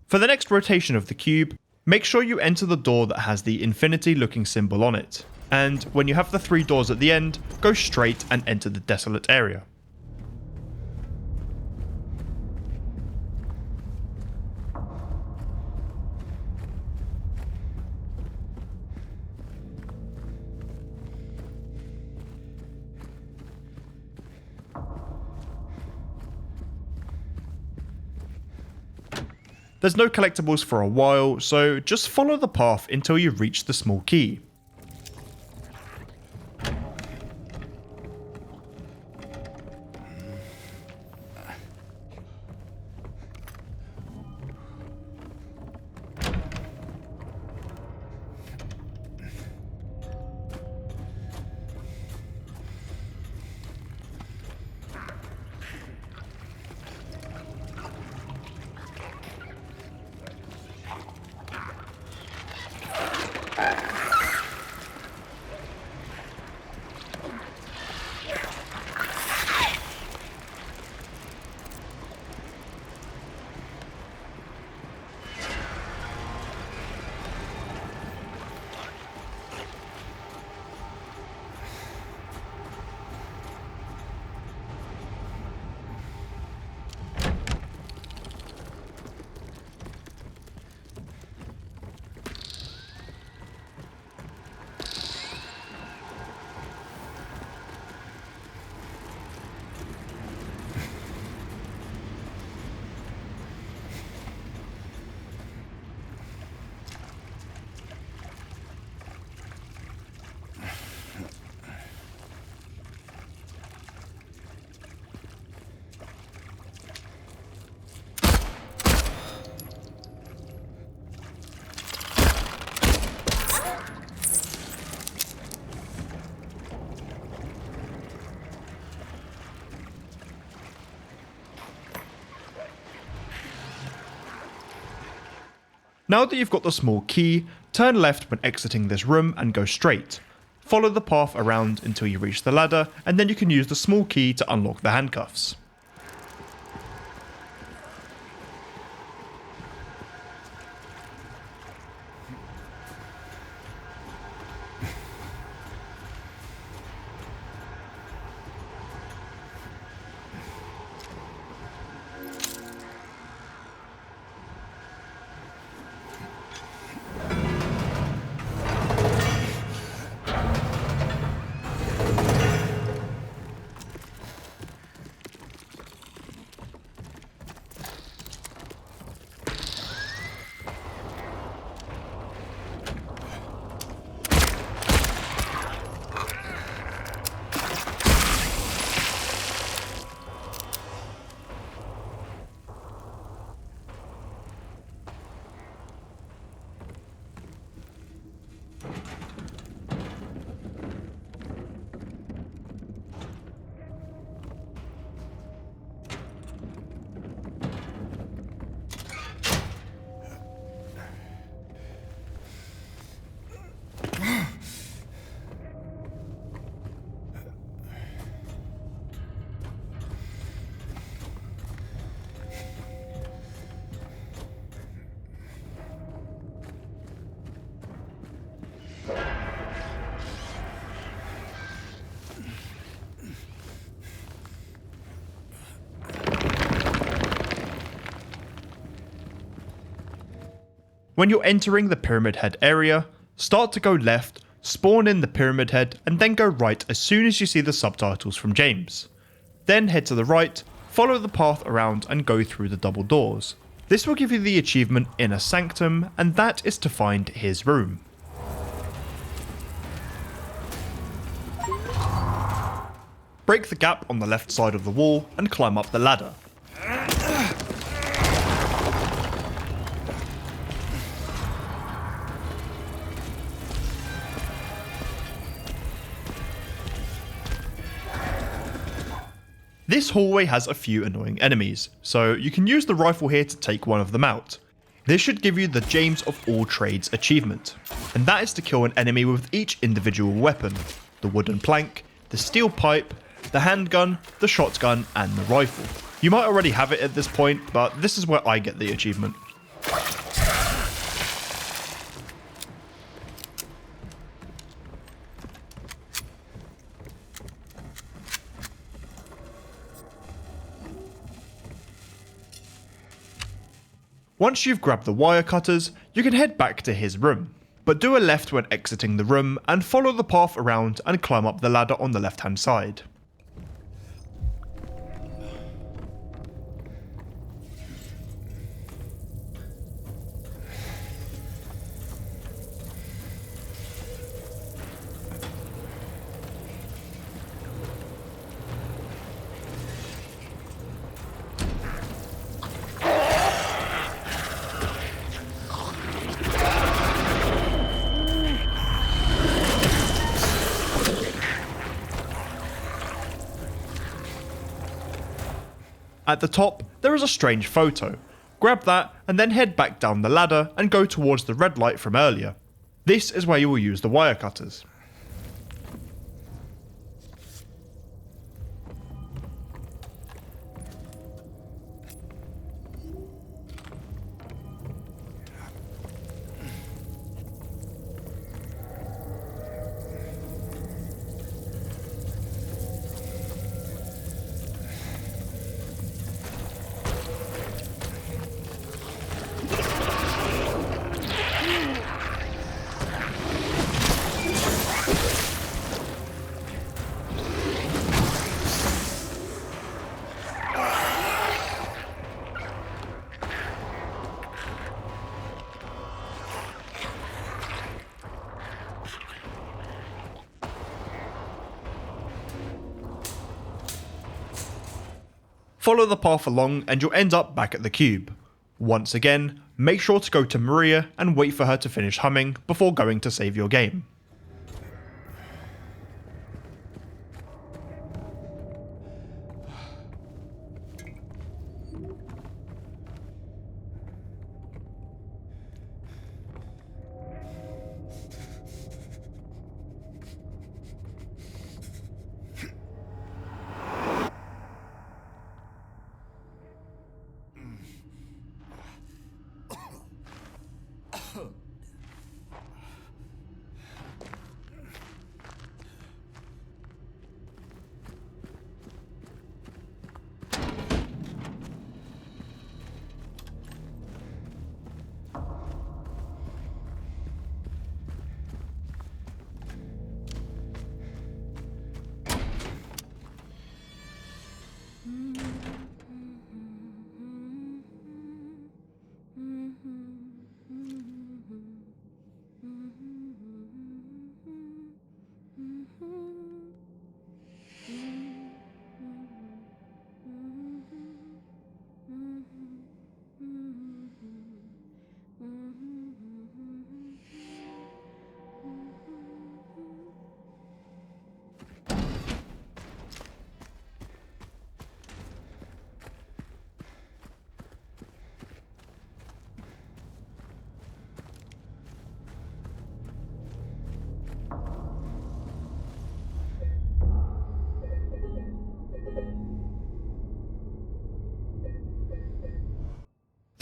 For the next rotation of the cube, make sure you enter the door that has the infinity looking symbol on it, and when you have the 3 doors at the end, go straight and enter the desolate area. There's no collectibles for a while, so just follow the path until you reach the small key. Now that you've got the small key, turn left when exiting this room and go straight. Follow the path around until you reach the ladder, and then you can use the small key to unlock the handcuffs. When you're entering the Pyramid Head area, start to go left, spawn in the Pyramid Head, and then go right as soon as you see the subtitles from James. Then head to the right, follow the path around and go through the double doors. This will give you the achievement Inner Sanctum, and that is to find his room. Break the gap on the left side of the wall and climb up the ladder. This hallway has a few annoying enemies, so you can use the rifle here to take one of them out. This should give you the James of all trades achievement, and that is to kill an enemy with each individual weapon: the wooden plank, the steel pipe, the handgun, the shotgun, and the rifle. You might already have it at this point, but this is where I get the achievement. Once you've grabbed the wire cutters, you can head back to his room. But do a left when exiting the room and follow the path around and climb up the ladder on the left hand side. At the top, there is a strange photo. Grab that and then head back down the ladder and go towards the red light from earlier. This is where you will use the wire cutters. Follow the path along and you'll end up back at the cube. Once again, make sure to go to Maria and wait for her to finish humming before going to save your game.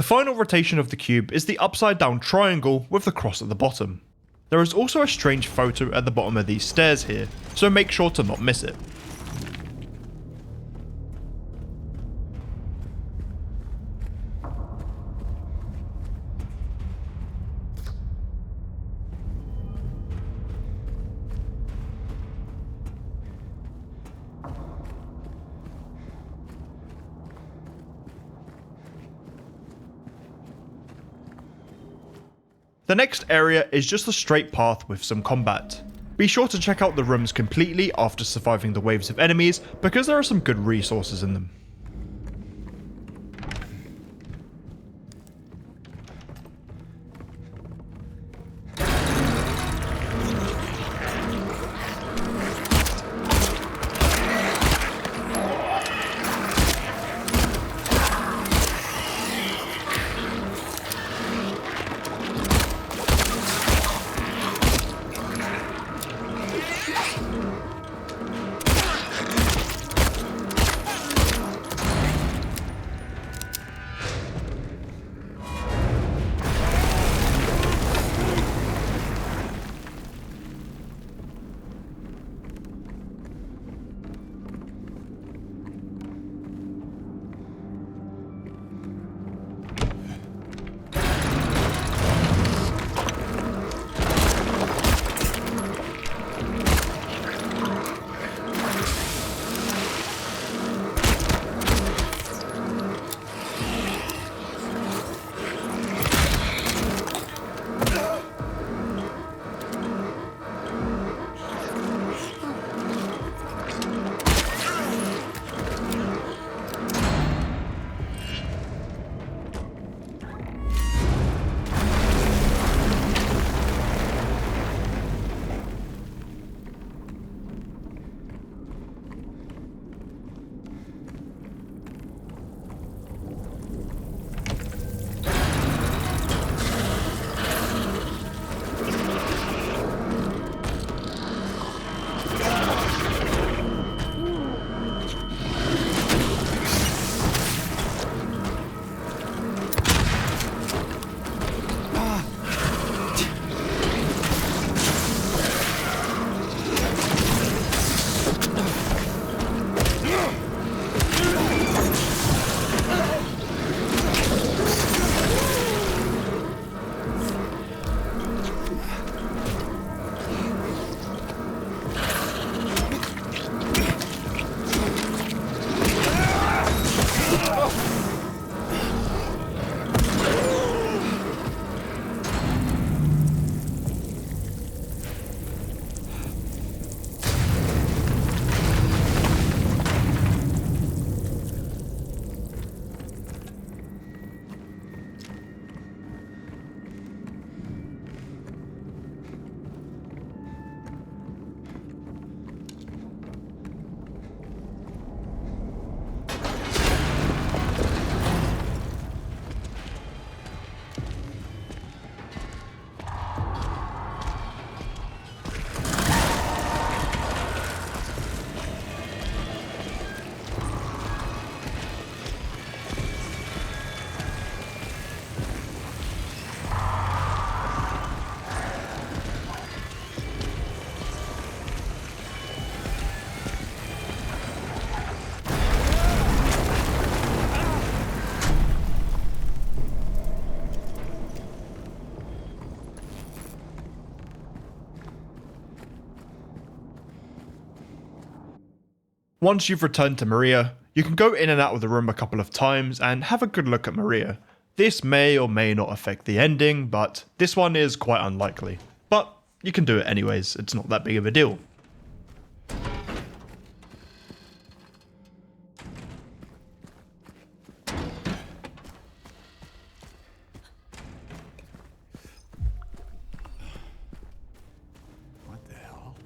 The final rotation of the cube is the upside down triangle with the cross at the bottom. There is also a strange photo at the bottom of these stairs here, so make sure to not miss it. The next area is just a straight path with some combat. Be sure to check out the rooms completely after surviving the waves of enemies because there are some good resources in them. Once you've returned to Maria, you can go in and out of the room a couple of times and have a good look at Maria. This may or may not affect the ending, but this one is quite unlikely. But you can do it anyways, it's not that big of a deal.
What the hell?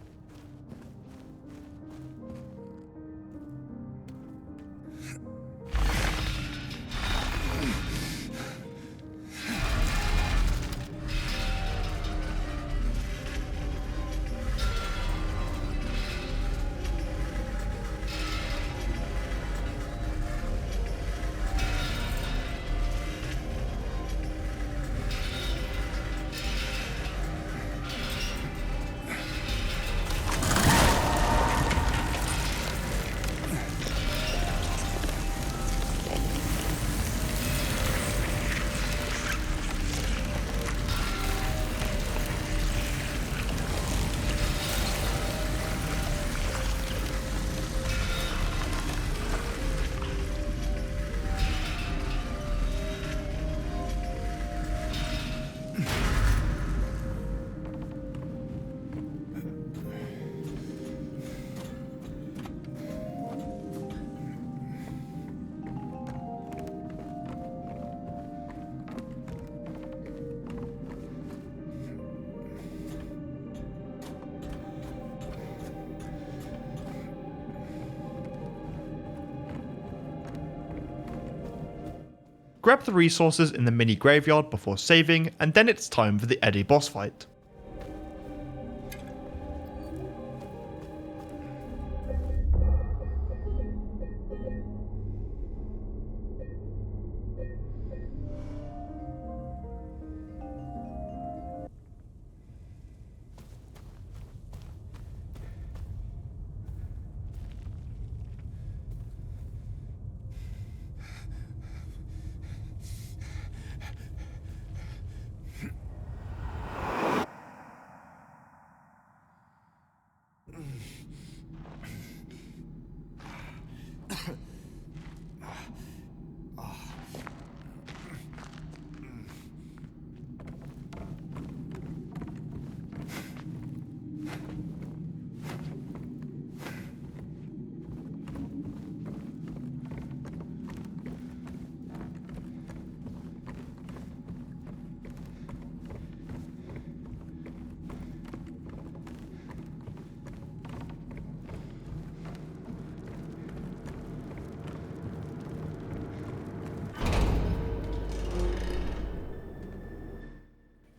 Grab the resources in the mini graveyard before saving, and then it's time for the Eddie boss fight.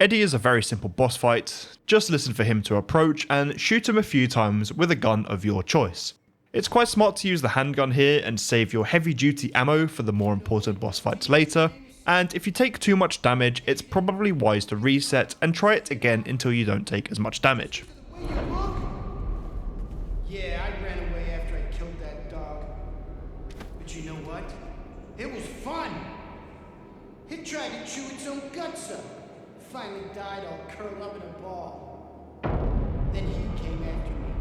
Eddie is a very simple boss fight, just listen for him to approach and shoot him a few times with a gun of your choice. It's quite smart to use the handgun here and save your heavy duty ammo for the more important boss fights later, and if you take too much damage it's probably wise to reset and try it again until you don't take as much damage.
Yeah, I ran away after I killed that dog. But you know what? It was fun! It tried to chew its own guts up. Finally died all curled up in a ball. Then he came after me.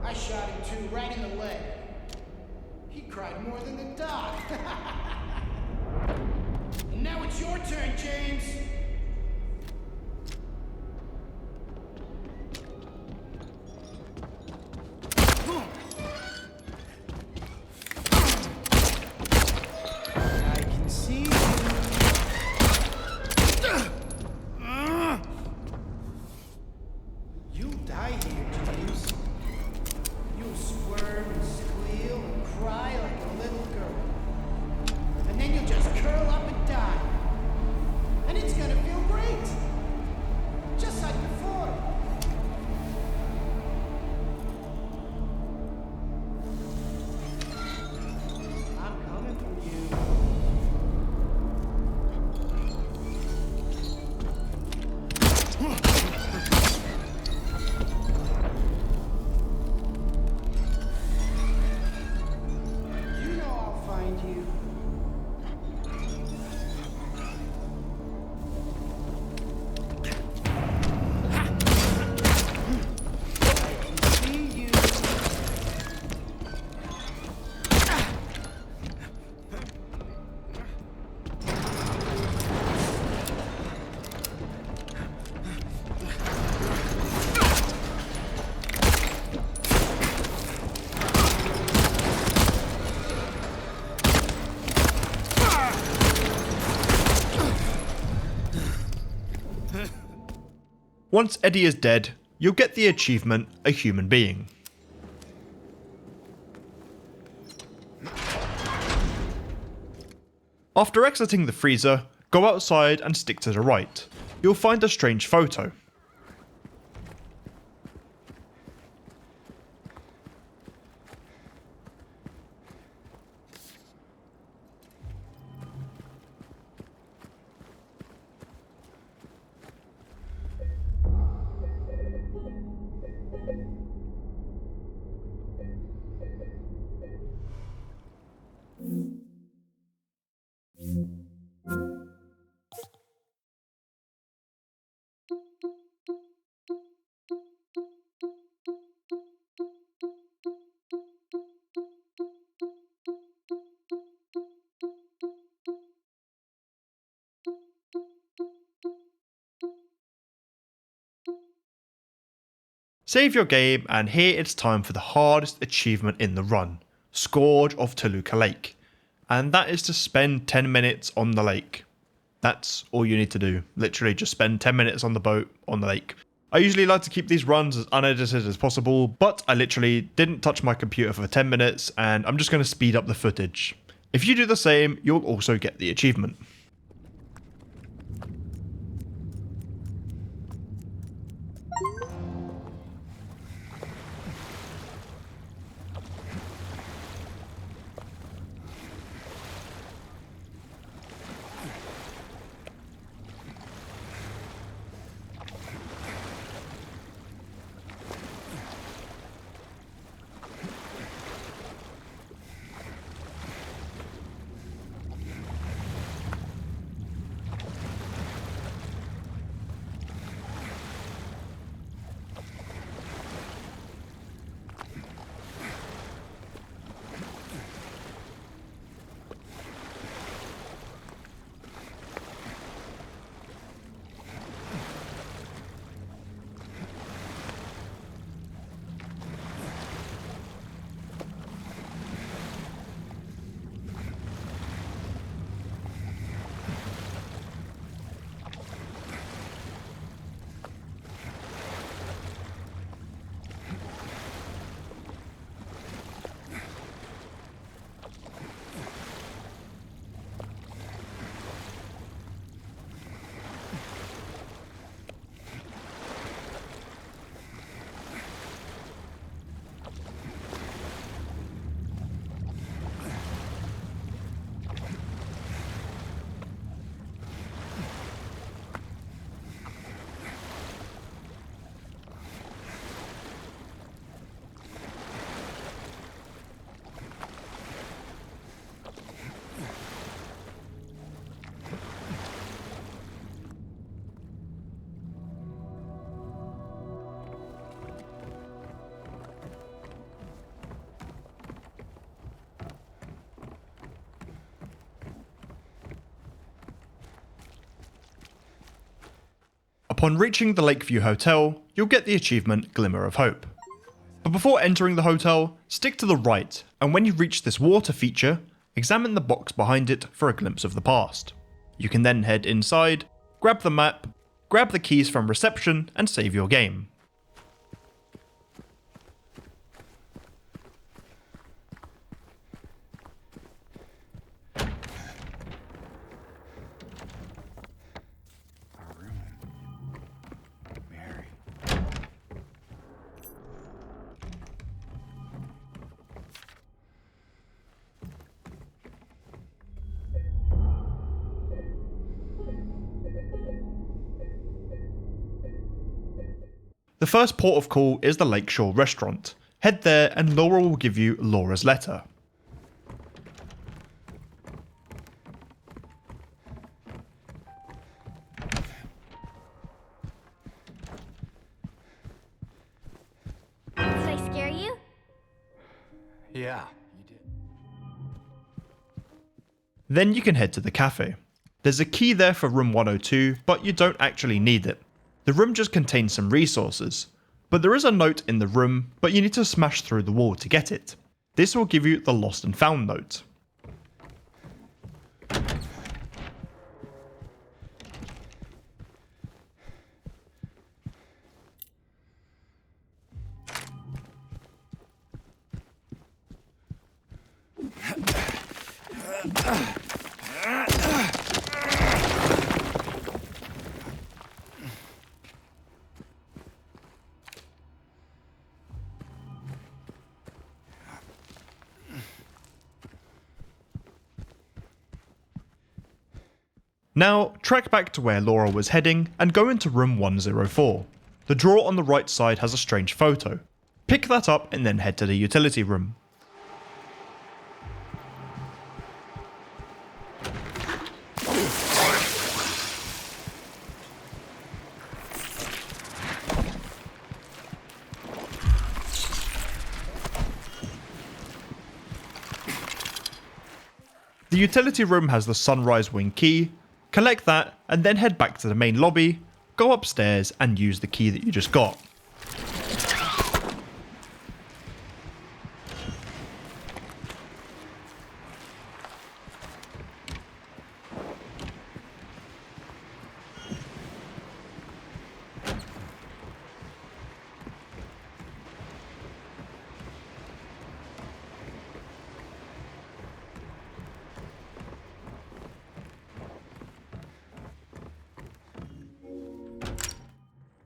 I shot him too, right in the leg. He cried more than the dog. And now it's your turn, James. I can see you. You'll die here, James. You'll squirm and squeal and cry like a little girl. And then you'll just curl up and die. And it's gonna
Once Eddie is dead, you'll get the achievement A Human Being. After exiting the freezer, go outside and stick to the right. You'll find a strange photo. Save your game, and here it's time for the hardest achievement in the run, Scourge of Toluca Lake. And that is to spend 10 minutes on the lake. That's all you need to do, literally just spend 10 minutes on the boat on the lake. I usually like to keep these runs as unedited as possible, but I literally didn't touch my computer for 10 minutes and I'm just going to speed up the footage. If you do the same, you'll also get the achievement. Upon reaching the Lakeview Hotel, you'll get the achievement Glimmer of Hope. But before entering the hotel, stick to the right, and when you reach this water feature, examine the box behind it for a glimpse of the past. You can then head inside, grab the map, grab the keys from reception, and save your game.
Our room. Mary.
The first port of call is the Lakeshore restaurant. Head there and Laura will give you Laura's letter.
Did I scare you?
Yeah, you did.
Then you can head to the cafe. There's a key there for room 102, but you don't actually need it. The room just contains some resources. But there is a note in the room, but you need to smash through the wall to get it. This will give you the lost and found note. Now, track back to where Laura was heading and go into room 104. The drawer on the right side has a strange photo. Pick that up and then head to the utility room. The utility room has the sunrise wing key. Collect that and then head back to the main lobby, go upstairs and use the key that you just got.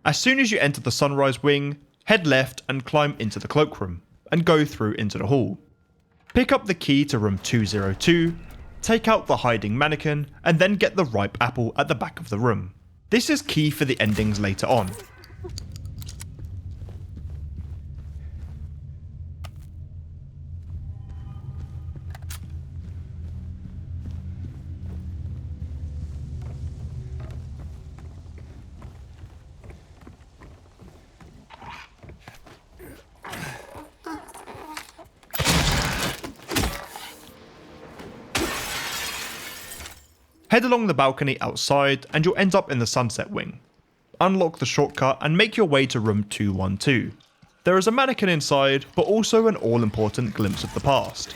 As soon as you enter the sunrise wing, head left and climb into the cloakroom, and go through into the hall. Pick up the key to room 202, take out the hiding mannequin, and then get the ripe apple at the back of the room. This is key for the endings later on. Head along the balcony outside and you'll end up in the sunset wing. Unlock the shortcut and make your way to room 212. There is a mannequin inside, but also an all-important glimpse of the past.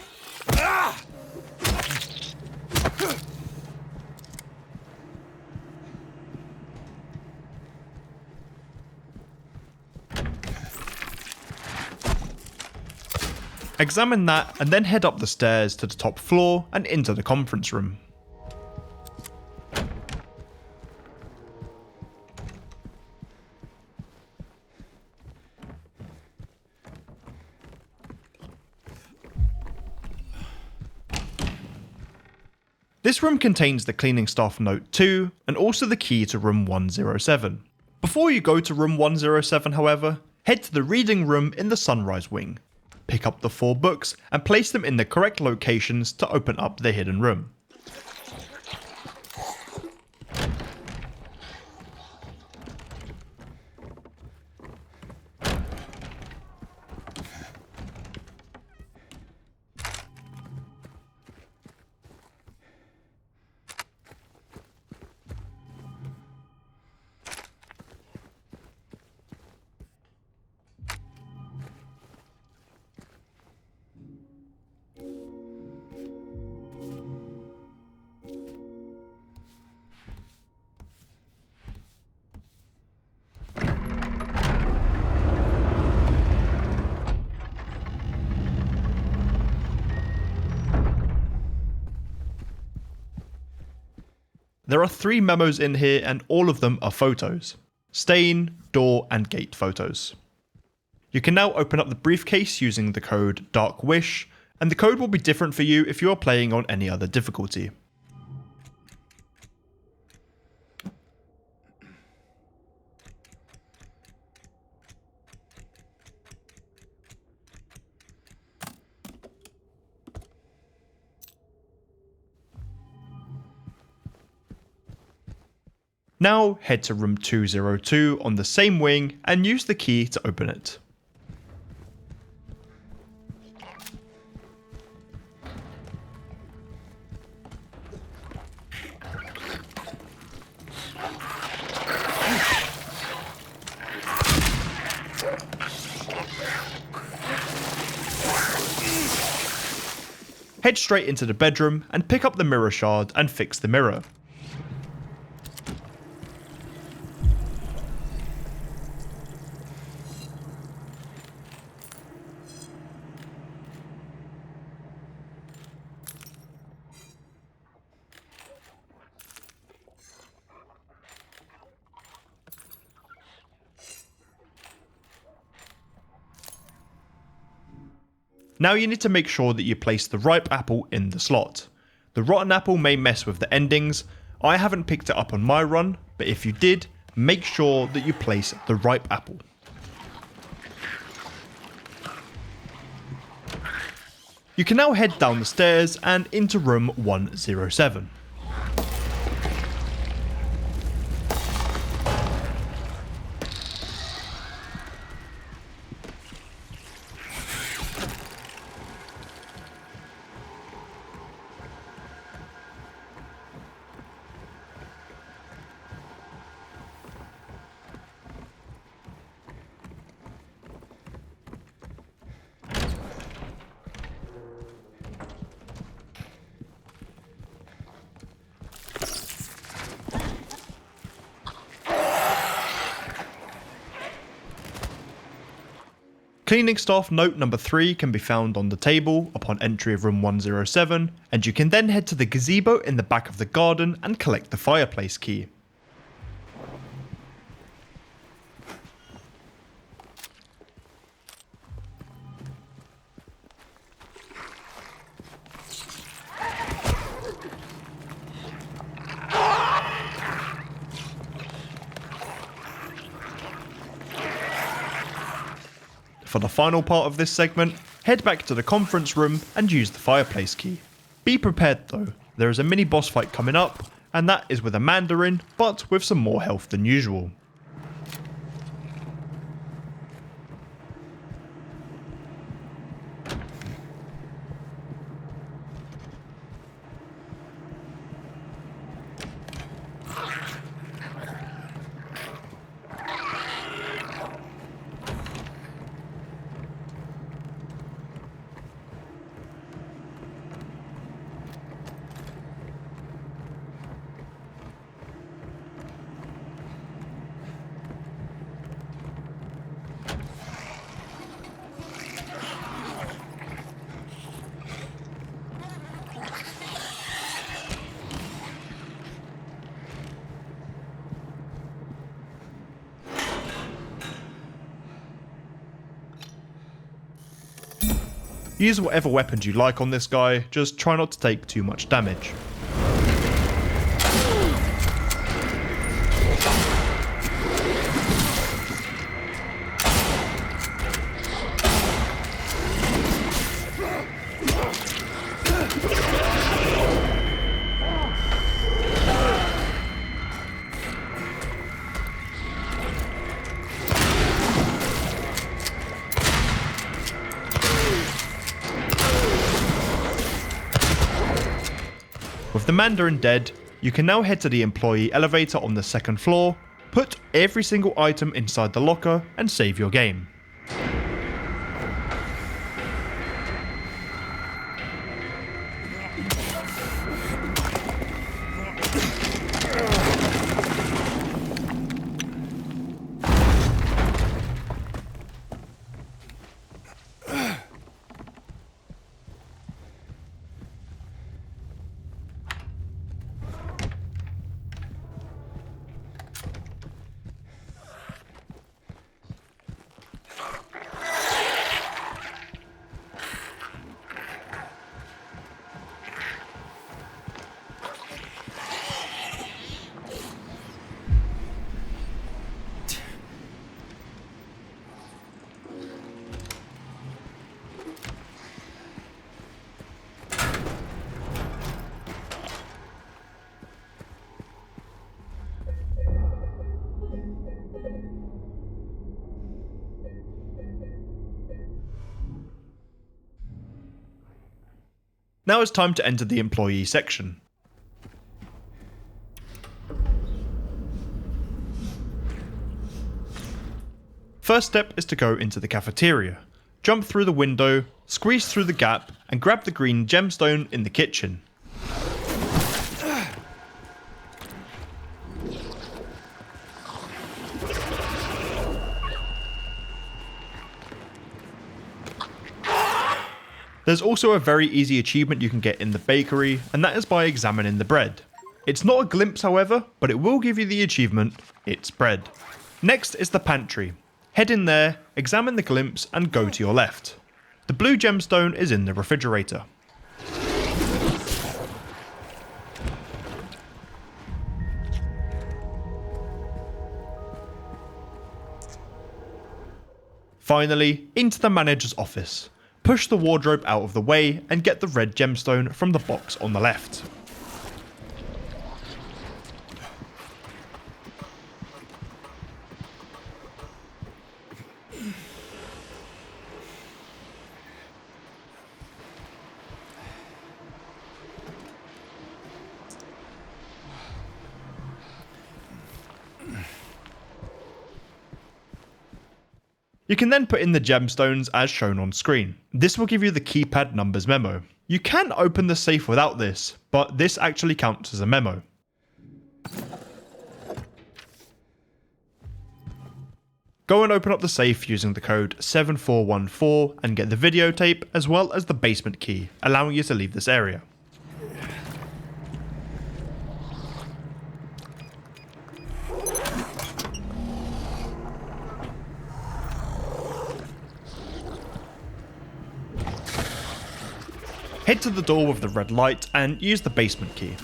Examine that and then head up the stairs to the top floor and into the conference room. This room contains the cleaning staff note 2 and also the key to room 107. Before you go to room 107 however, head to the reading room in the sunrise wing. Pick up the 4 books and place them in the correct locations to open up the hidden room. There are 3 memos in here and all of them are photos. Stain, door and gate photos. You can now open up the briefcase using the code DARKWISH, and the code will be different for you if you are playing on any other difficulty. Now head to room 202 on the same wing and use the key to open it. Head straight into the bedroom and pick up the mirror shard and fix the mirror. Now you need to make sure that you place the ripe apple in the slot. The rotten apple may mess with the endings. I haven't picked it up on my run, but if you did, make sure that you place the ripe apple. You can now head down the stairs and into room 107. Cleaning staff note number 3 can be found on the table upon entry of room 107, and you can then head to the gazebo in the back of the garden and collect the fireplace key. For the final part of this segment, head back to the conference room and use the fireplace key. Be prepared though, there is a mini boss fight coming up, and that is with a Mandarin, but with some more health than usual. Use whatever weapons you like on this guy, just try not to take too much damage. With the Mandarin dead, you can now head to the employee elevator on the second floor, put every single item inside the locker and save your game. Now it's time to enter the employee section. First step is to go into the cafeteria. Jump through the window, squeeze through the gap, and grab the green gemstone in the kitchen. There's also a very easy achievement you can get in the bakery, and that is by examining the bread. It's not a glimpse however, but it will give you the achievement, it's bread. Next is the pantry. Head in there, examine the glimpse and go to your left. The blue gemstone is in the refrigerator. Finally, into the manager's office. Push the wardrobe out of the way and get the red gemstone from the box on the left. You can then put in the gemstones as shown on screen. This will give you the keypad numbers memo. You can open the safe without this, but this actually counts as a memo. Go and open up the safe using the code 7414 and get the videotape as well as the basement key, allowing you to leave this area. Head to the door with the red light and use the basement key.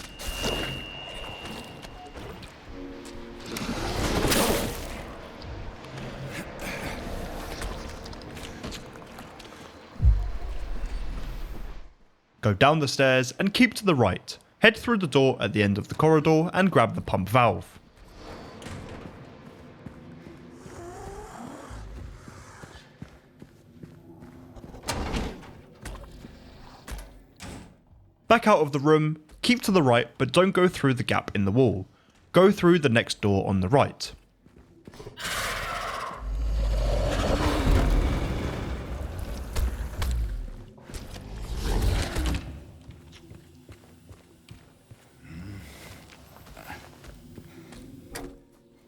Go down the stairs and keep to the right. Head through the door at the end of the corridor and grab the pump valve. Back out of the room, keep to the right but don't go through the gap in the wall. Go through the next door on the right.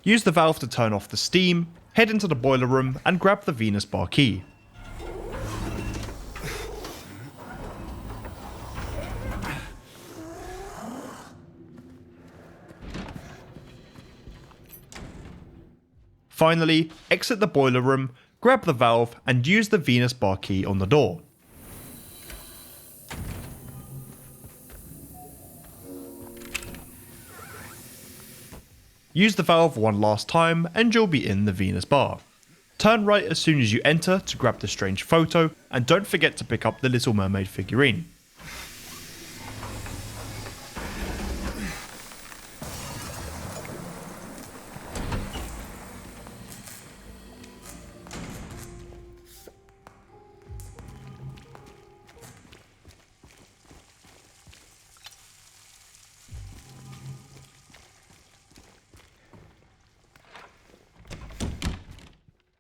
Use the valve to turn off the steam, head into the boiler room and grab the Venus bar key. Finally, exit the boiler room, grab the valve and use the Venus bar key on the door. Use the valve one last time and you'll be in the Venus bar. Turn right as soon as you enter to grab the strange photo and don't forget to pick up the Little Mermaid figurine.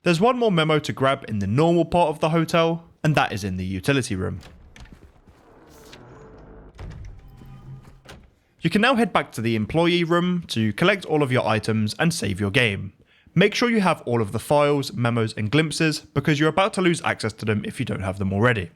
There's one more memo to grab in the normal part of the hotel, and that is in the utility room. You can now head back to the employee room to collect all of your items and save your game. Make sure you have all of the files, memos and glimpses because you're about to lose access to them if you don't have them already.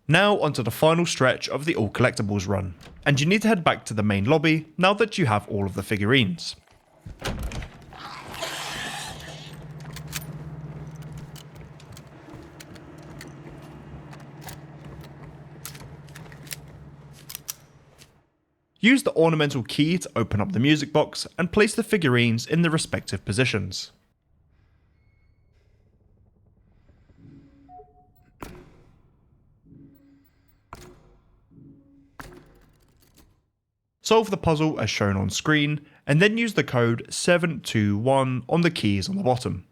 Now onto the final stretch of the all collectibles run, and you need to head back to the main lobby now that you have all of the figurines. Use the ornamental key to open up the music box and place the figurines in the respective positions. Solve the puzzle as shown on screen, and then use the code 721 on the keys on the bottom.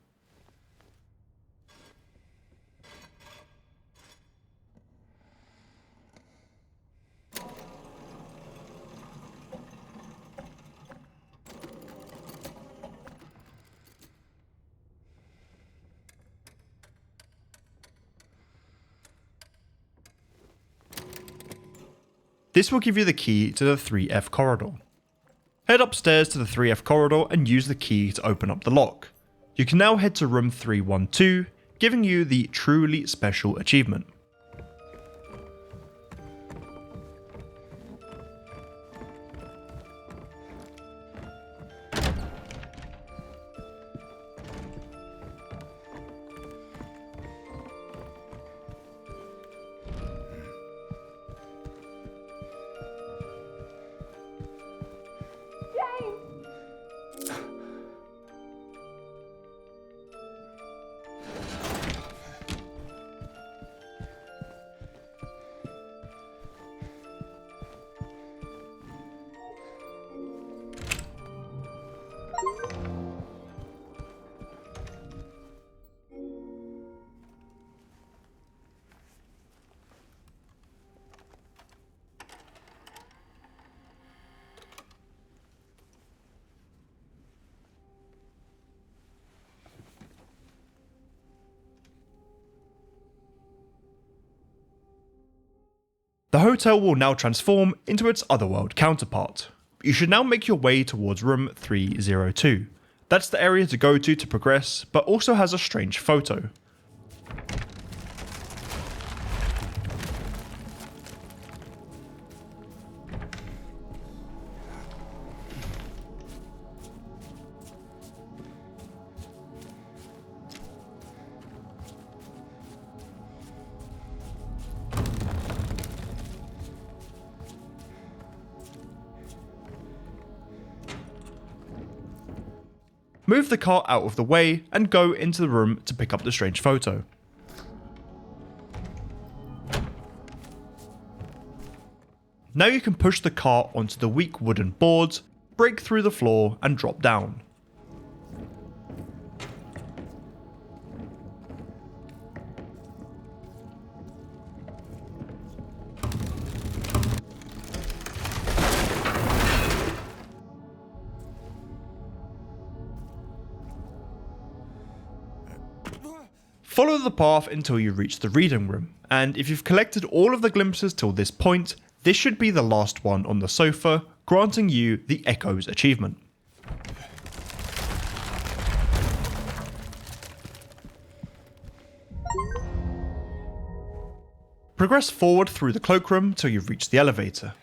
This will give you the key to the 3F corridor. Head upstairs to the 3F corridor and use the key to open up the lock. You can now head to room 312, giving you the truly special achievement. The hotel will now transform into its otherworld counterpart. You should now make your way towards room 302. That's the area to go to progress, but also has a strange photo. Move the car out of the way and go into the room to pick up the strange photo. Now you can push the car onto the weak wooden boards, break through the floor and drop down. Follow the path until you reach the reading room, and if you've collected all of the glimpses till this point, this should be the last one on the sofa, granting you the Echoes achievement. Progress forward through the cloakroom till you reach the elevator.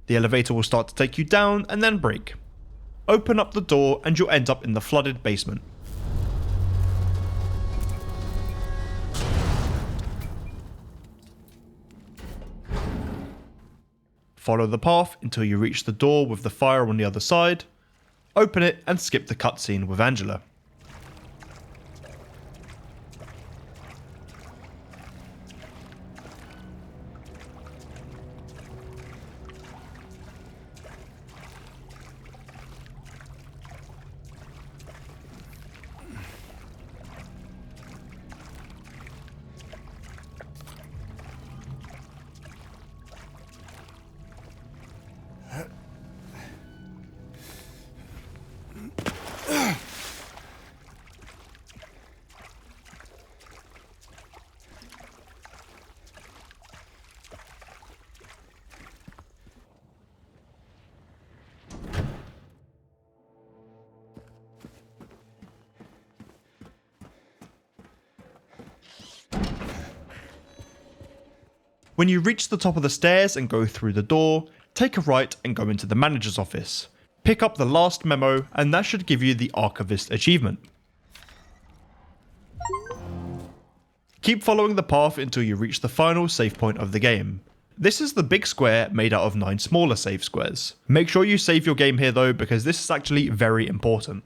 The elevator will start to take you down and then brake. Open up the door and you'll end up in the flooded basement. Follow the path until you reach the door with the fire on the other side. Open it and skip the cutscene with Angela. When you reach the top of the stairs and go through the door, take a right and go into the manager's office. Pick up the last memo and that should give you the Archivist achievement. Keep following the path until you reach the final save point of the game. This is the big square made out of 9 smaller save squares. Make sure you save your game here though, because this is actually very important.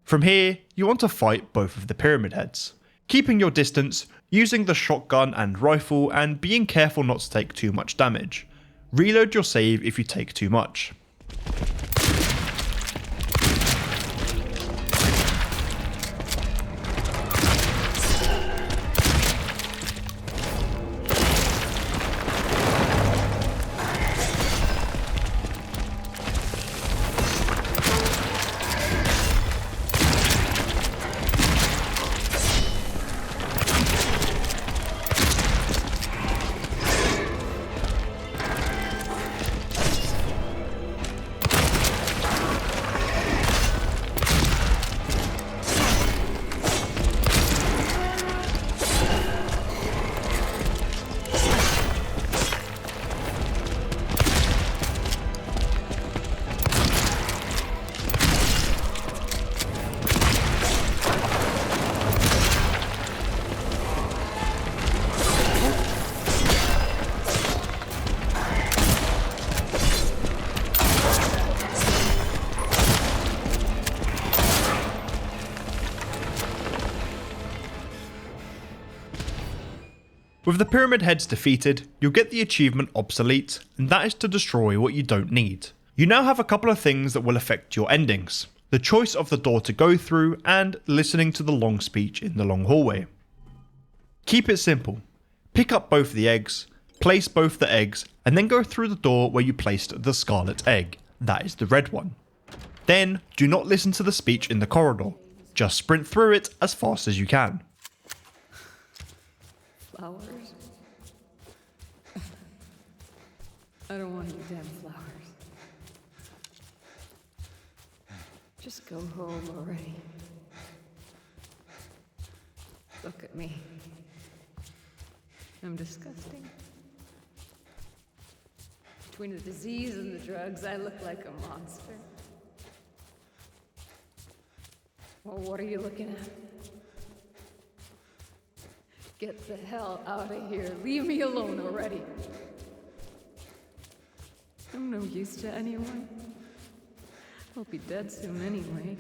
From here, you want to fight both of the pyramid heads, keeping your distance, using the shotgun and rifle, and being careful not to take too much damage. Reload your save if you take too much. With the pyramid heads defeated, you'll get the achievement Obsolete, and that is to destroy what you don't need. You now have a couple of things that will affect your endings: the choice of the door to go through, and listening to the long speech in the long hallway. Keep it simple. Pick up both the eggs, place both the eggs, and then go through the door where you placed the scarlet egg. That is the red one. Then, do not listen to the speech in the corridor. Just sprint through it as fast as you can.
Flowers? I don't want any damn flowers. Just go home already. Look at me. I'm disgusting. Between the disease and the drugs, I look like a monster. Well, what are you looking at? Get the hell out of here. Leave me alone already. I'm no use to anyone. I'll be dead soon anyway.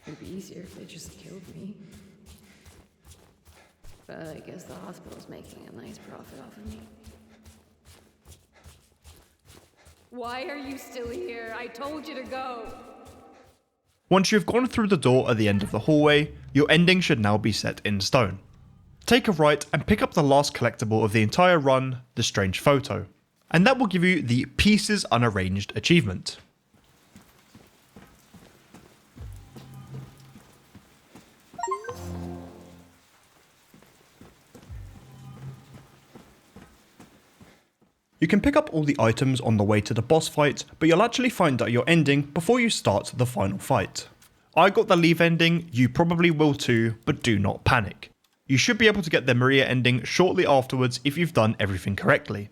It'd be easier if they just killed me. But I guess the hospital's making a nice profit off of me. Why are you still here? I told you to go!
Once you've gone through the door at the end of the hallway, your ending should now be set in stone. Take a right and pick up the last collectible of the entire run, the strange photo, and that will give you the Pieces Unarranged achievement. You can pick up all the items on the way to the boss fight, but you'll actually find out your ending before you start the final fight. I got the Leave ending, you probably will too, but do not panic. You should be able to get the Maria ending shortly afterwards if you've done everything correctly.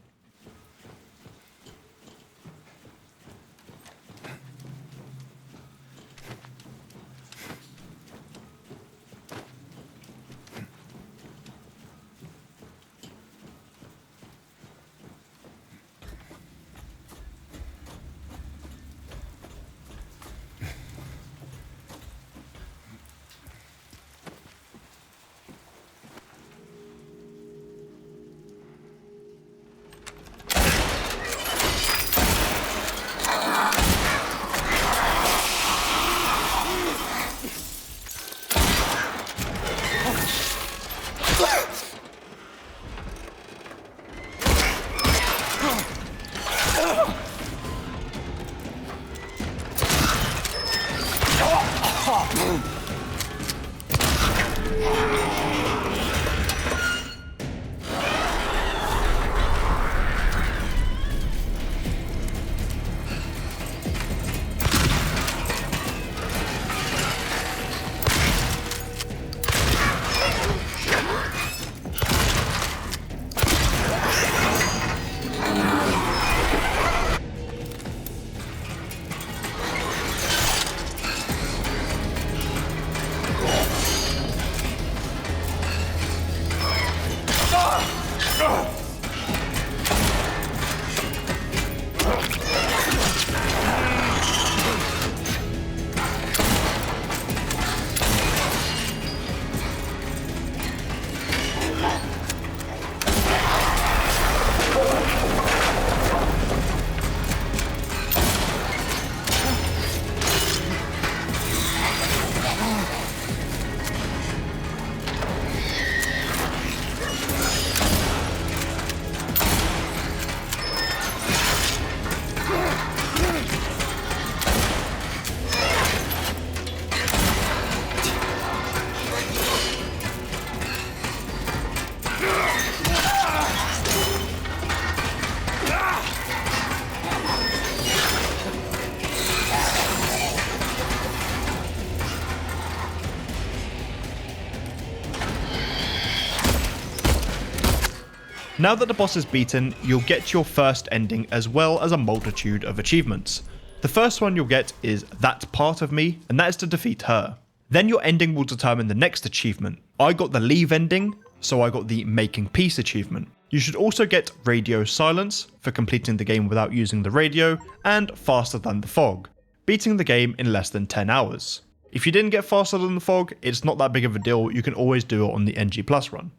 Now that the boss is beaten, you'll get your first ending as well as a multitude of achievements. The first one you'll get is That Part of Me, and that is to defeat her. Then your ending will determine the next achievement. I got the Leave ending, so I got the Making Peace achievement. You should also get Radio Silence for completing the game without using the radio, and Faster Than the Fog, beating the game in less than 10 hours. If you didn't get Faster Than the Fog, it's not that big of a deal, you can always do it on the NG Plus run.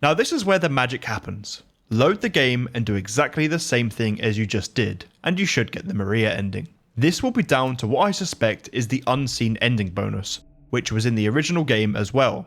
Now this is where the magic happens. Load the game and do exactly the same thing as you just did, and you should get the Maria ending. This will be down to what I suspect is the unseen ending bonus, which was in the original game as well.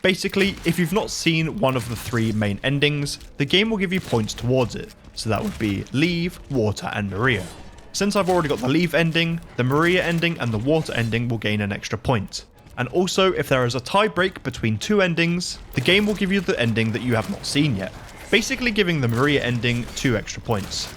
Basically, if you've not seen one of the 3 main endings, the game will give you points towards it, so that would be Leave, Water and Maria. Since I've already got the Leave ending, the Maria ending and the Water ending will gain an extra point. And also, if there is a tie break between 2 endings, the game will give you the ending that you have not seen yet, basically giving the Maria ending 2 extra points.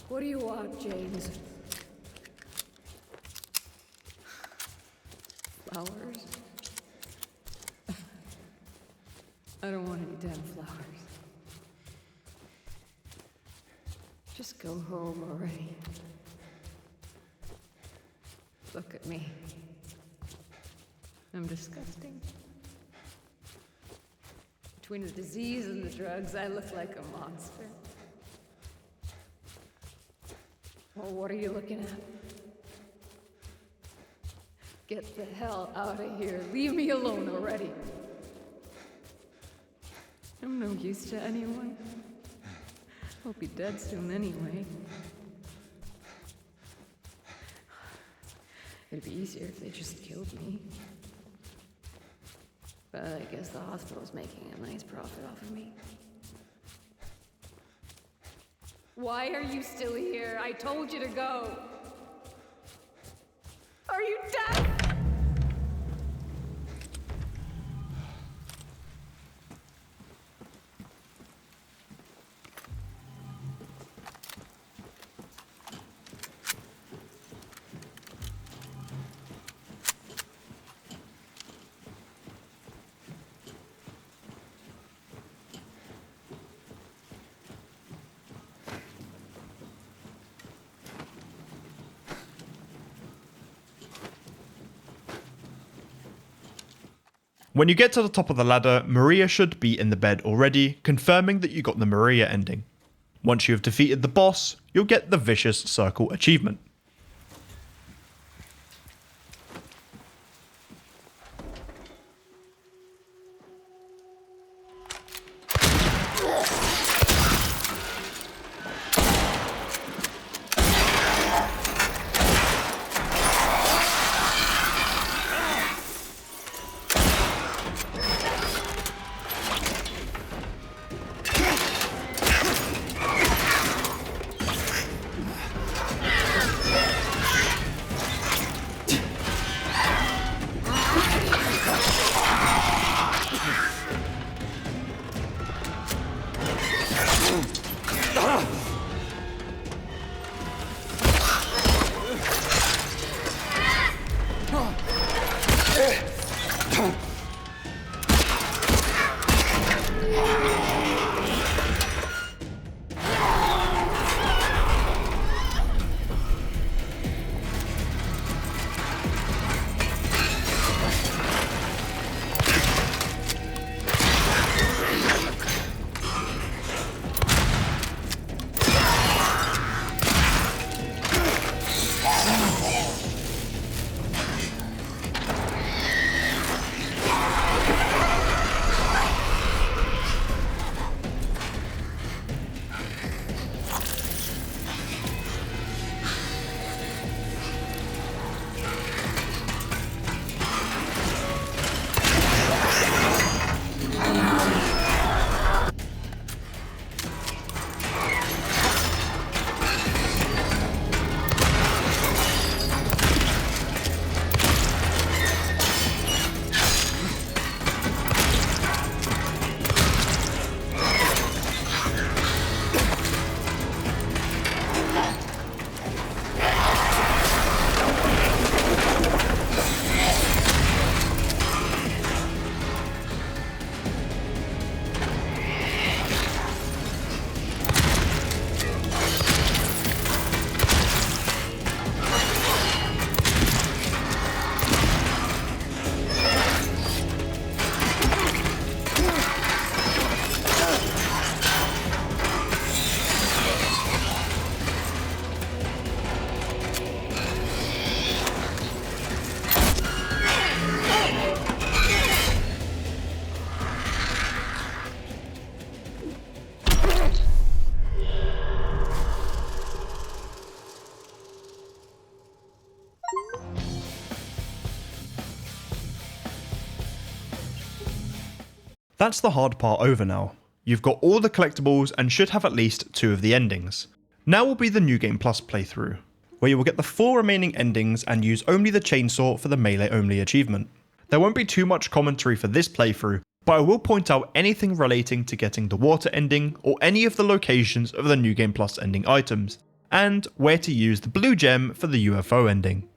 What do you want, James? Flowers? I don't want any damn flowers. Just go home already. Look at me. I'm disgusting. Between the disease and the drugs, I look like a monster. Well, what are you looking at? Get the hell out of here. Leave me alone already. I'm no use to anyone. I'll be dead soon anyway. It'd be easier if they just killed me. But I guess the hospital's making a nice profit off of me. Why are you still here? I told you to go. Are you deaf?
When you get to the top of the ladder, Maria should be in the bed already, confirming that you got the Maria ending. Once you have defeated the boss, you'll get the Vicious Circle achievement. That's the hard part over now. You've got all the collectibles and should have at least 2 of the endings. Now will be the New Game Plus playthrough, where you will get the 4 remaining endings and use only the chainsaw for the melee only achievement. There won't be too much commentary for this playthrough, but I will point out anything relating to getting the water ending or any of the locations of the New Game Plus ending items, and where to use the blue gem for the UFO ending.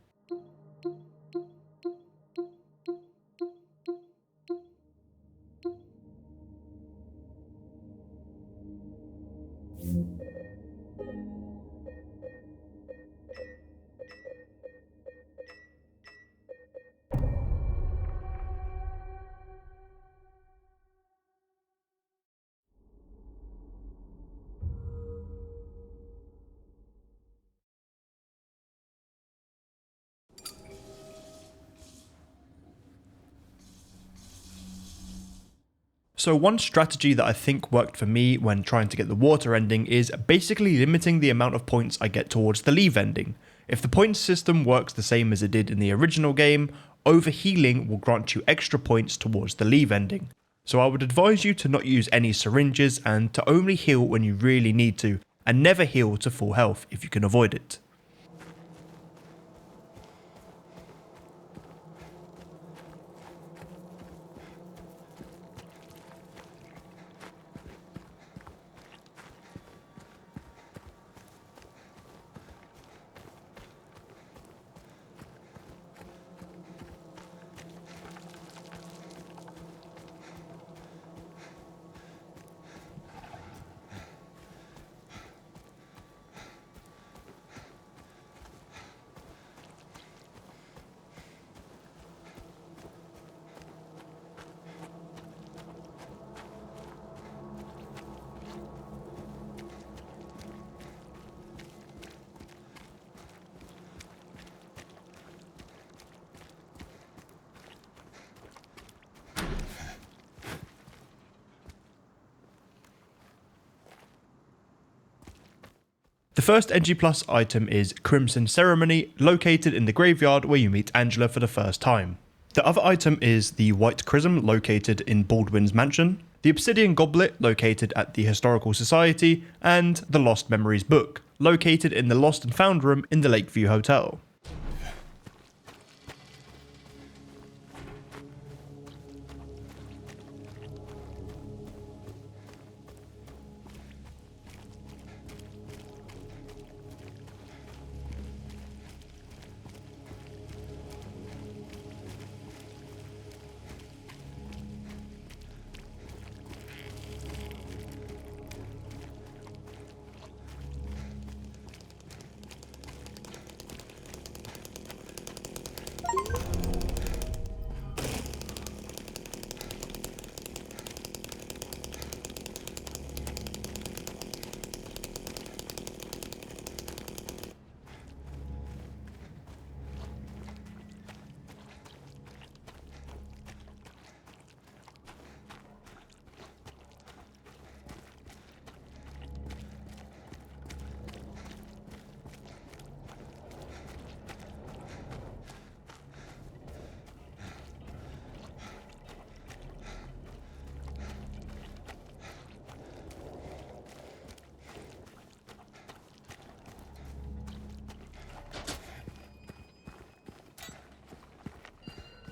So one strategy that I think worked for me when trying to get the water ending is basically limiting the amount of points I get towards the leave ending. If the points system works the same as it did in the original game, overhealing will grant you extra points towards the leave ending. So I would advise you to not use any syringes and to only heal when you really need to, and never heal to full health if you can avoid it. The first NG Plus item is Crimson Ceremony, located in the graveyard where you meet Angela for the first time. The other item is the White Chrism, located in Baldwin's mansion, the Obsidian Goblet, located at the Historical Society, and the Lost Memories book, located in the Lost and Found room in the Lakeview Hotel.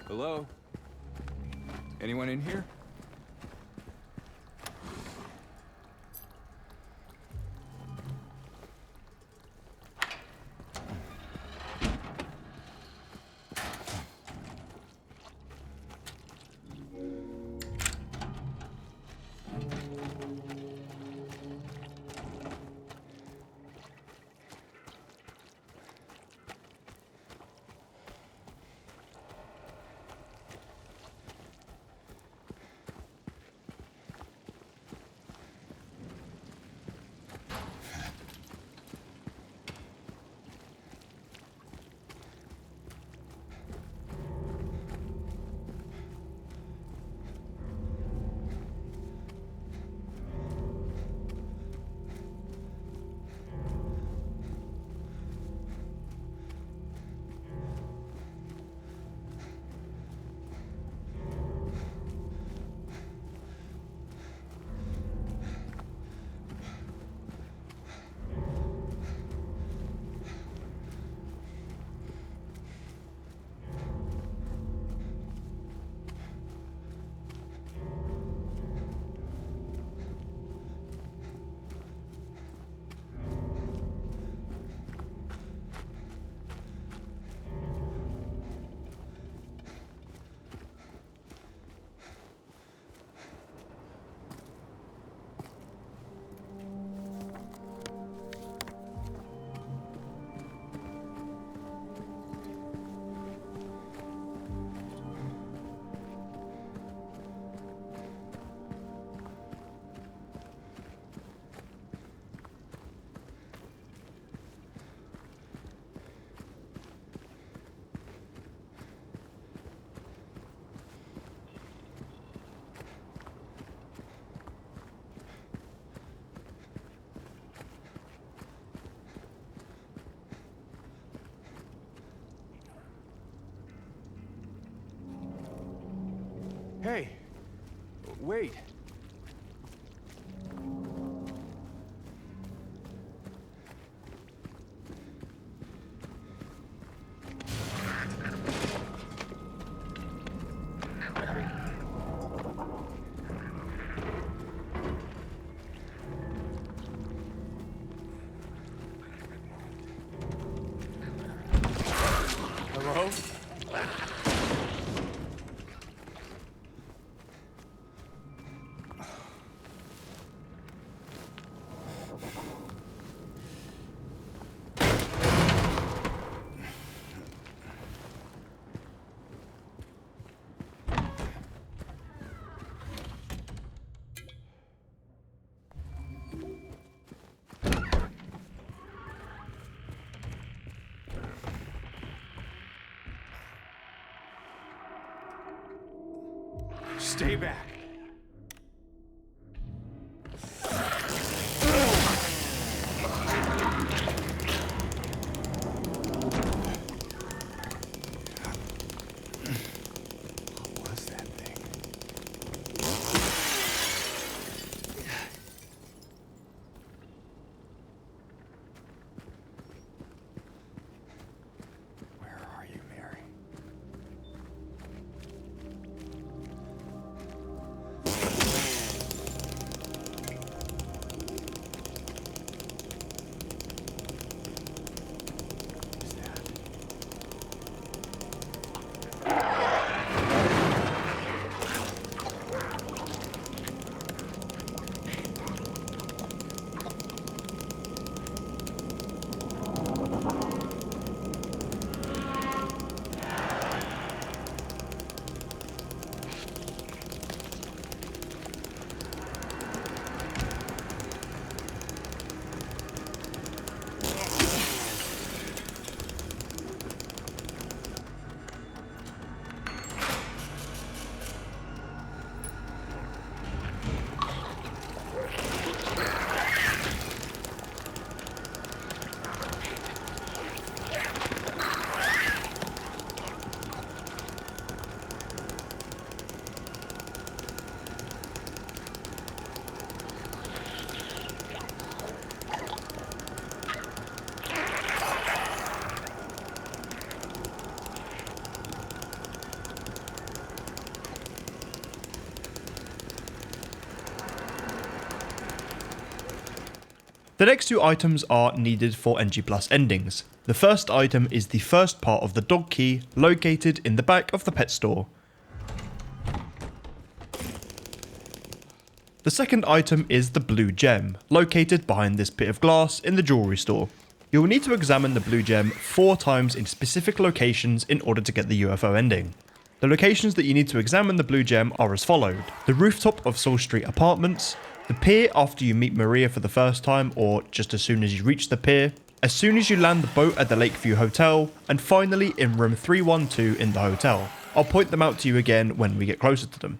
Hello? Anyone in here? Hey, wait. Hello? Stay back. What was that thing? Where are you, Mary? Is that?
The next two items are needed for NG Plus endings. The first item is the first part of the dog key located in the back of the pet store. The second item is the blue gem, located behind this bit of glass in the jewelry store. You will need to examine the blue gem 4 times in specific locations in order to get the UFO ending. The locations that you need to examine the blue gem are as followed: the rooftop of Saul Street Apartments, the pier after you meet Maria for the first time or just as soon as you reach the pier, as soon as you land the boat at the Lakeview Hotel, and finally in room 312 in the hotel. I'll point them out to you again when we get closer to them.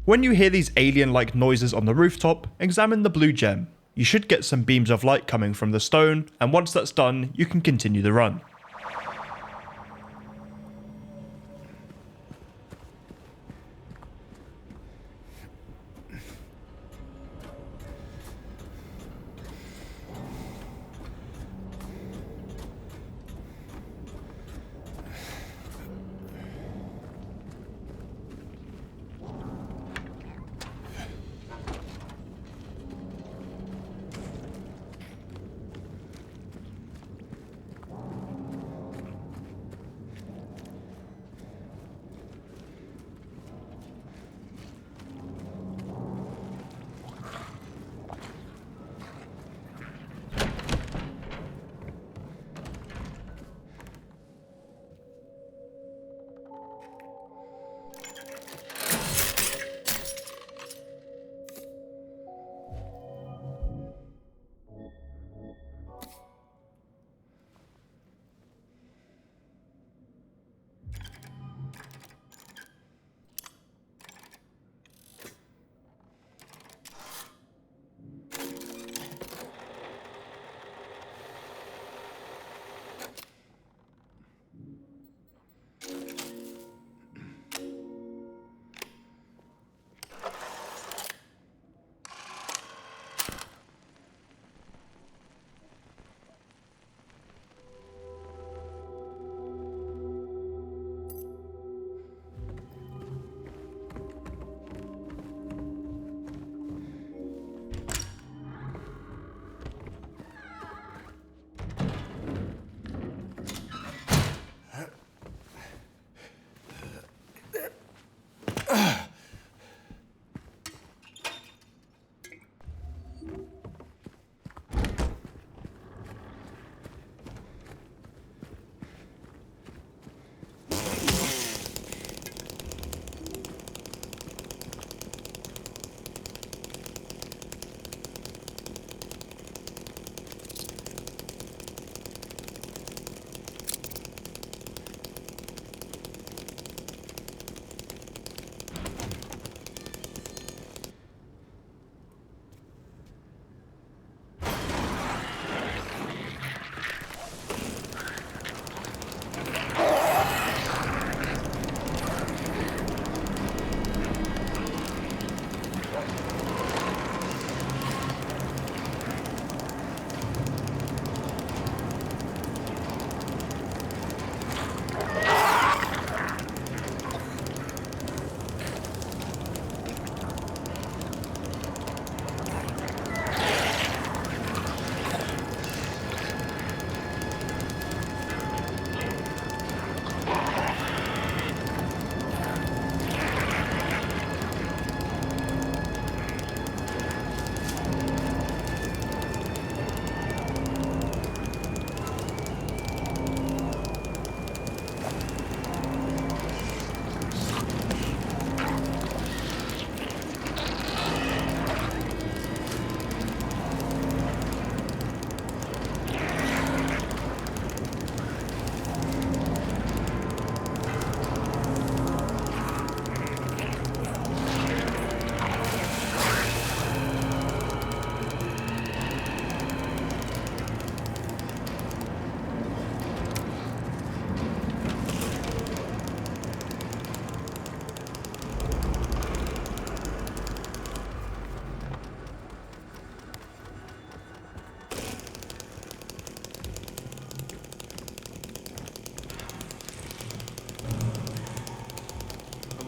When you hear these alien-like noises on the rooftop, examine the blue gem. You should get some beams of light coming from the stone, and once that's done, you can continue the run.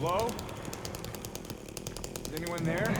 Hello? Is anyone there?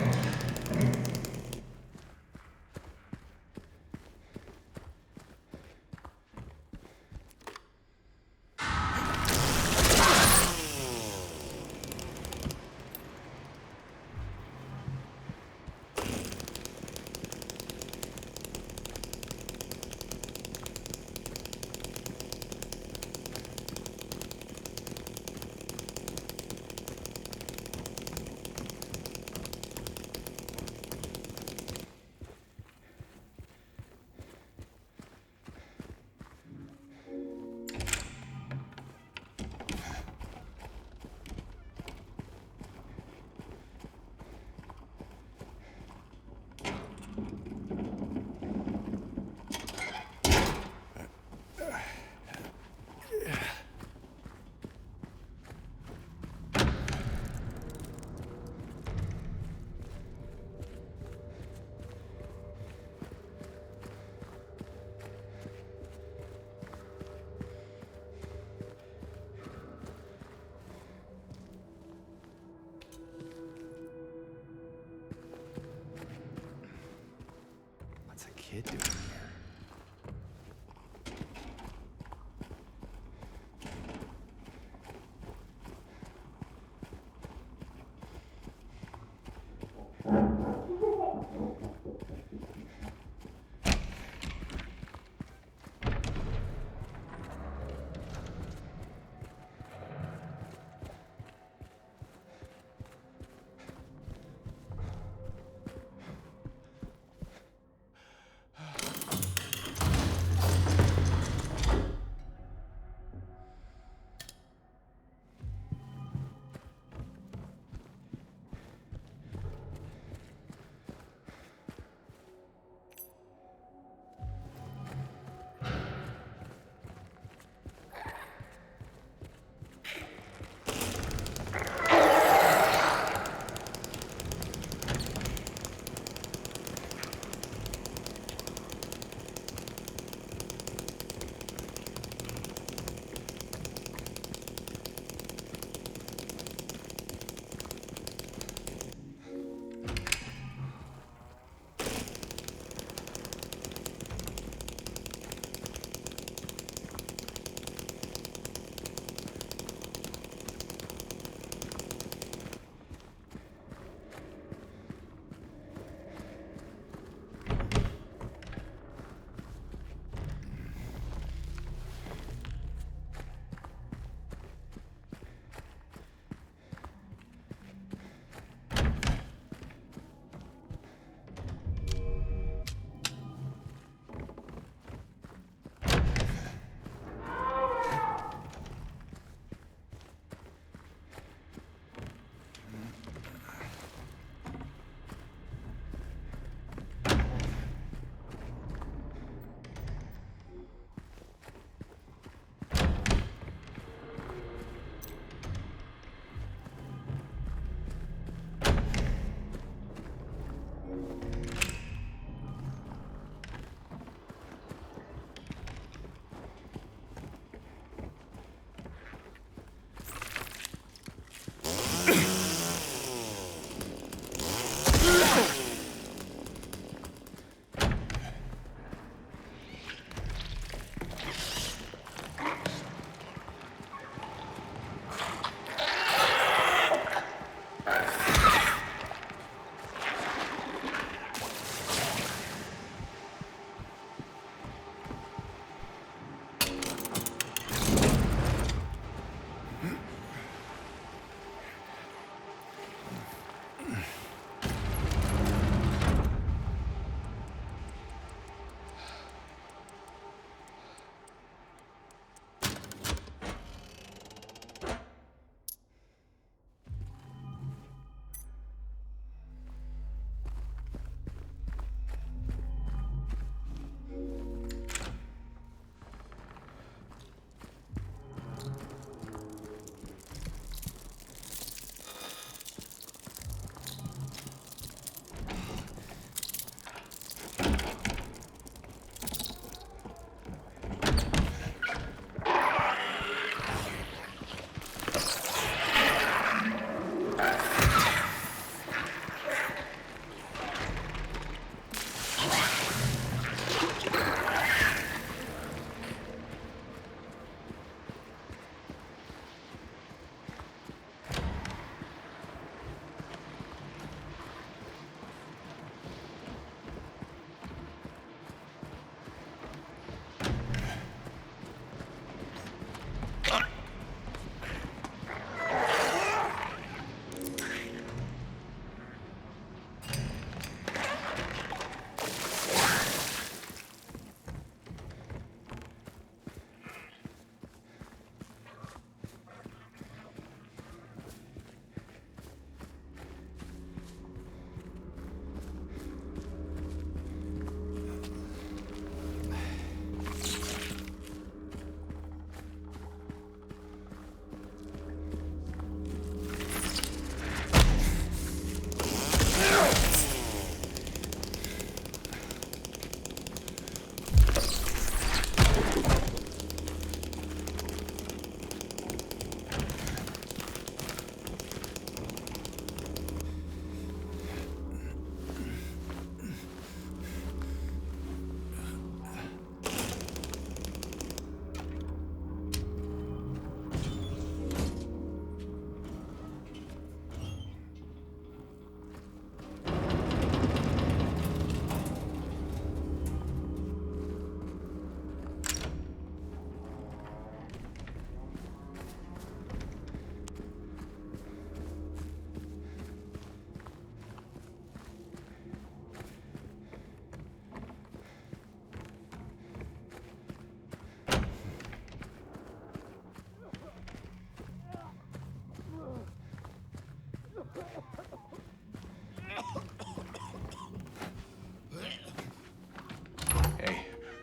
kid doing here?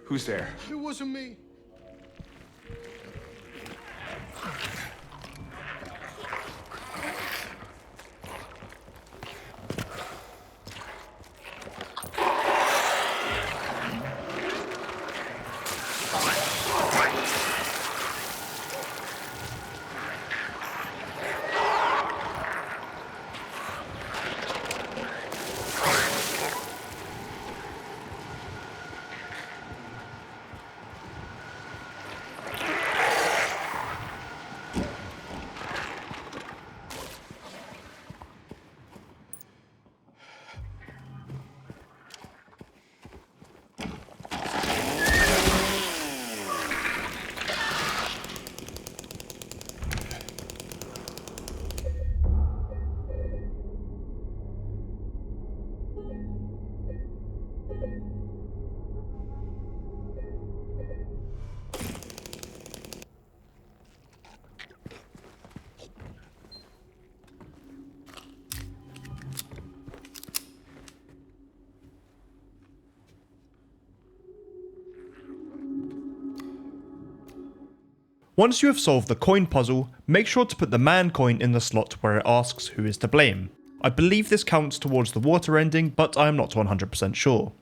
Who's there?
It wasn't me.
Once you have solved the coin puzzle, make sure to put the man coin in the slot where it asks who is to blame. I believe this counts towards the water ending, but I am not 100% sure.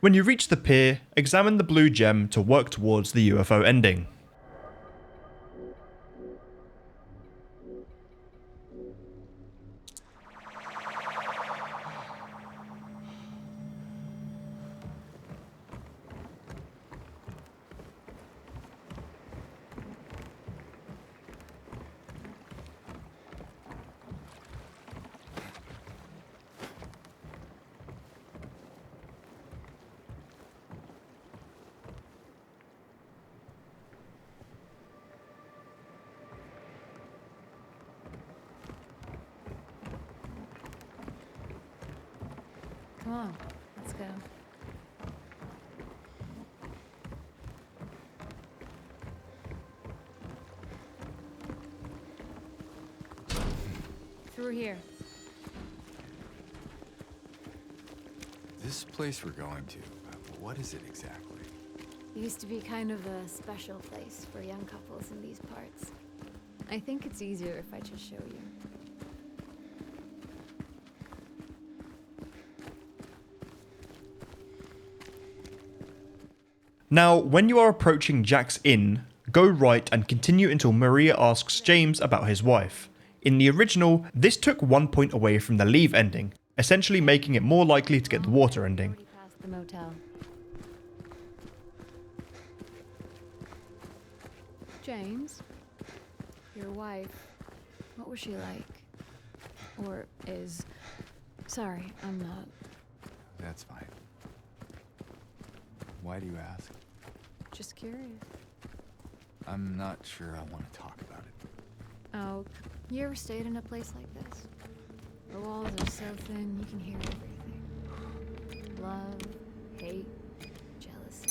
When you reach the pier, examine the blue gem to work towards the UFO ending.
Come on, let's go. Through here.
This place we're going to, what is it exactly?
Used to be kind of a special place for young couples in these parts. I think it's easier if I just show you.
Now, when you are approaching Jack's inn, go right and continue until Maria asks James about his wife. In the original, this took 1 point away from the leave ending, essentially making it more likely to get the water ending.
Already past the motel. James, your wife, what was she like? Or is... Sorry, I'm not.
That's fine. Why do you ask?
Just curious.
I'm not sure I want to talk about it.
Oh, you ever stayed in a place like this? The walls are so thin, you can hear everything. Love, hate, jealousy.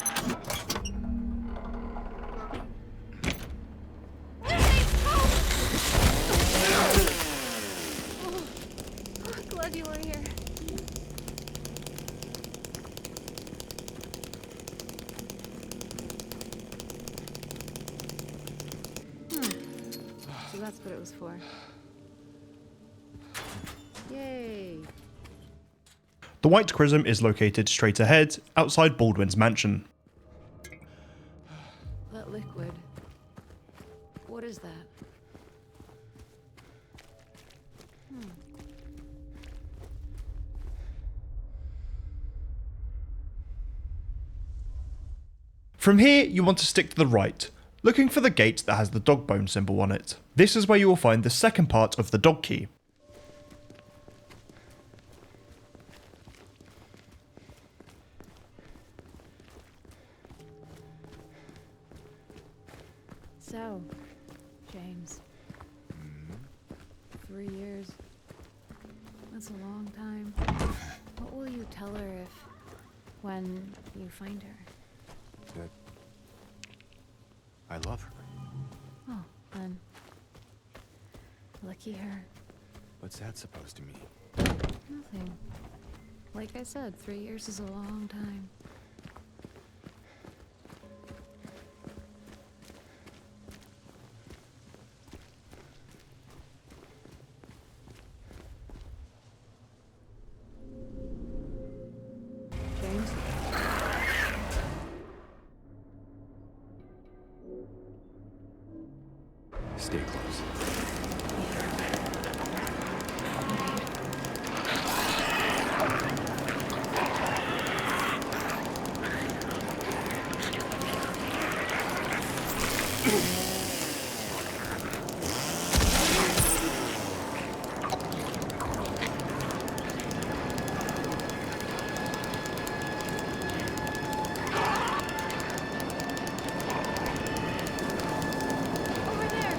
Oh, glad you were here. So that's what it was for. Yay!
The White Chrism is located straight ahead, outside Baldwin's mansion.
That liquid. What is that?
From here, you want to stick to the right, looking for the gate that has the dog bone symbol on it. This is where you will find the second part of the dog key.
So, James. 3 years. That's a long time. What will you tell her when you find her?
That I love her.
Oh, then. Lucky her.
What's that supposed to mean?
Nothing. Like I said, 3 years is a long time. James?
Stay close.
Over there!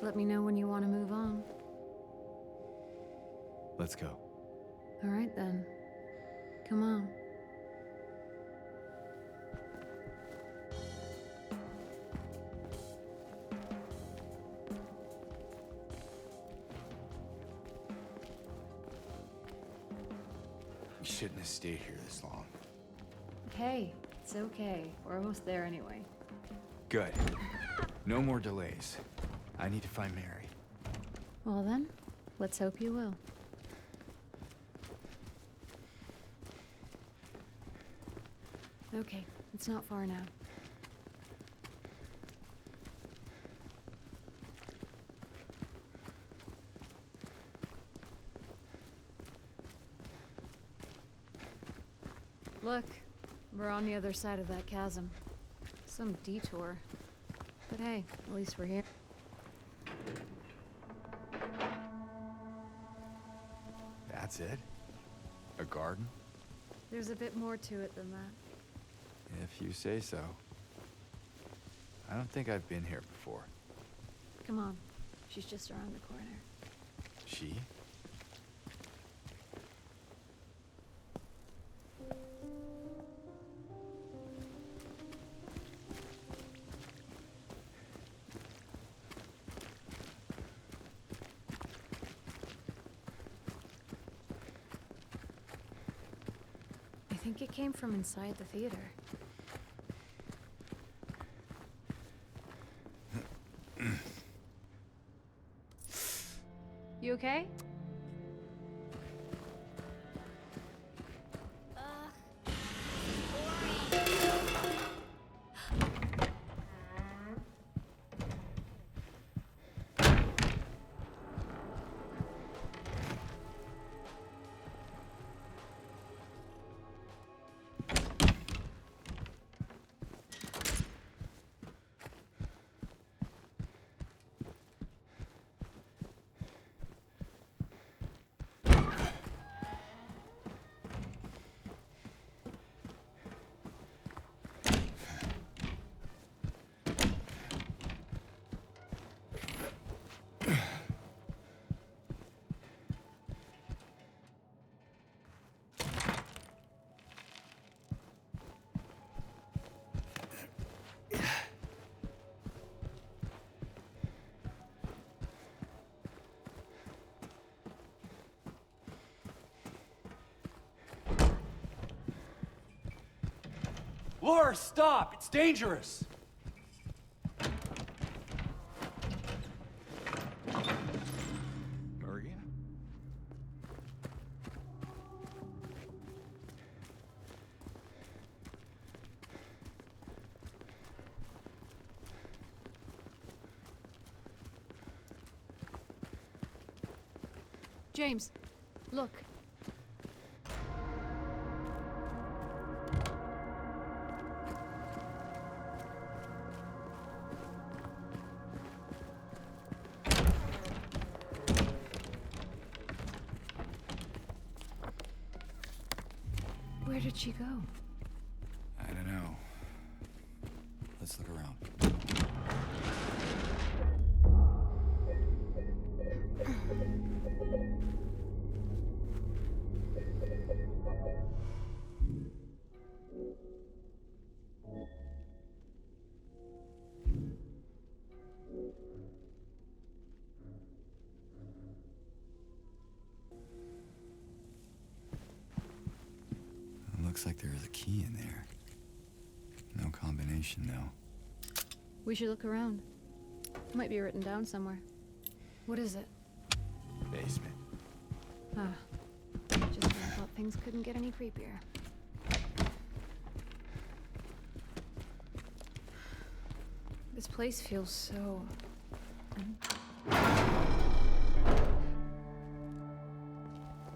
let me know when you want to move on.
Let's go.
All right then. Come on.
We shouldn't have stayed here this long.
Hey, it's okay. We're almost there anyway.
Good. No more delays. I need to find Mary.
Well then, let's hope you will. Okay, it's not far now. Look, we're on the other side of that chasm. Some detour. But hey, at least we're here.
That's it? A garden?
There's a bit more to it than that.
If you say so. I don't think I've been here before.
Come on, she's just around the corner.
She?
I think it came from inside the theater. You okay?
Laura, stop! It's dangerous!
Maria?
James, look. Where did she go?
I don't know. Let's look around. Looks like there is a key in there. No combination, though.
We should look around. It might be written down somewhere. What is it?
Basement.
Ah, just when I thought things couldn't get any creepier. This place feels so...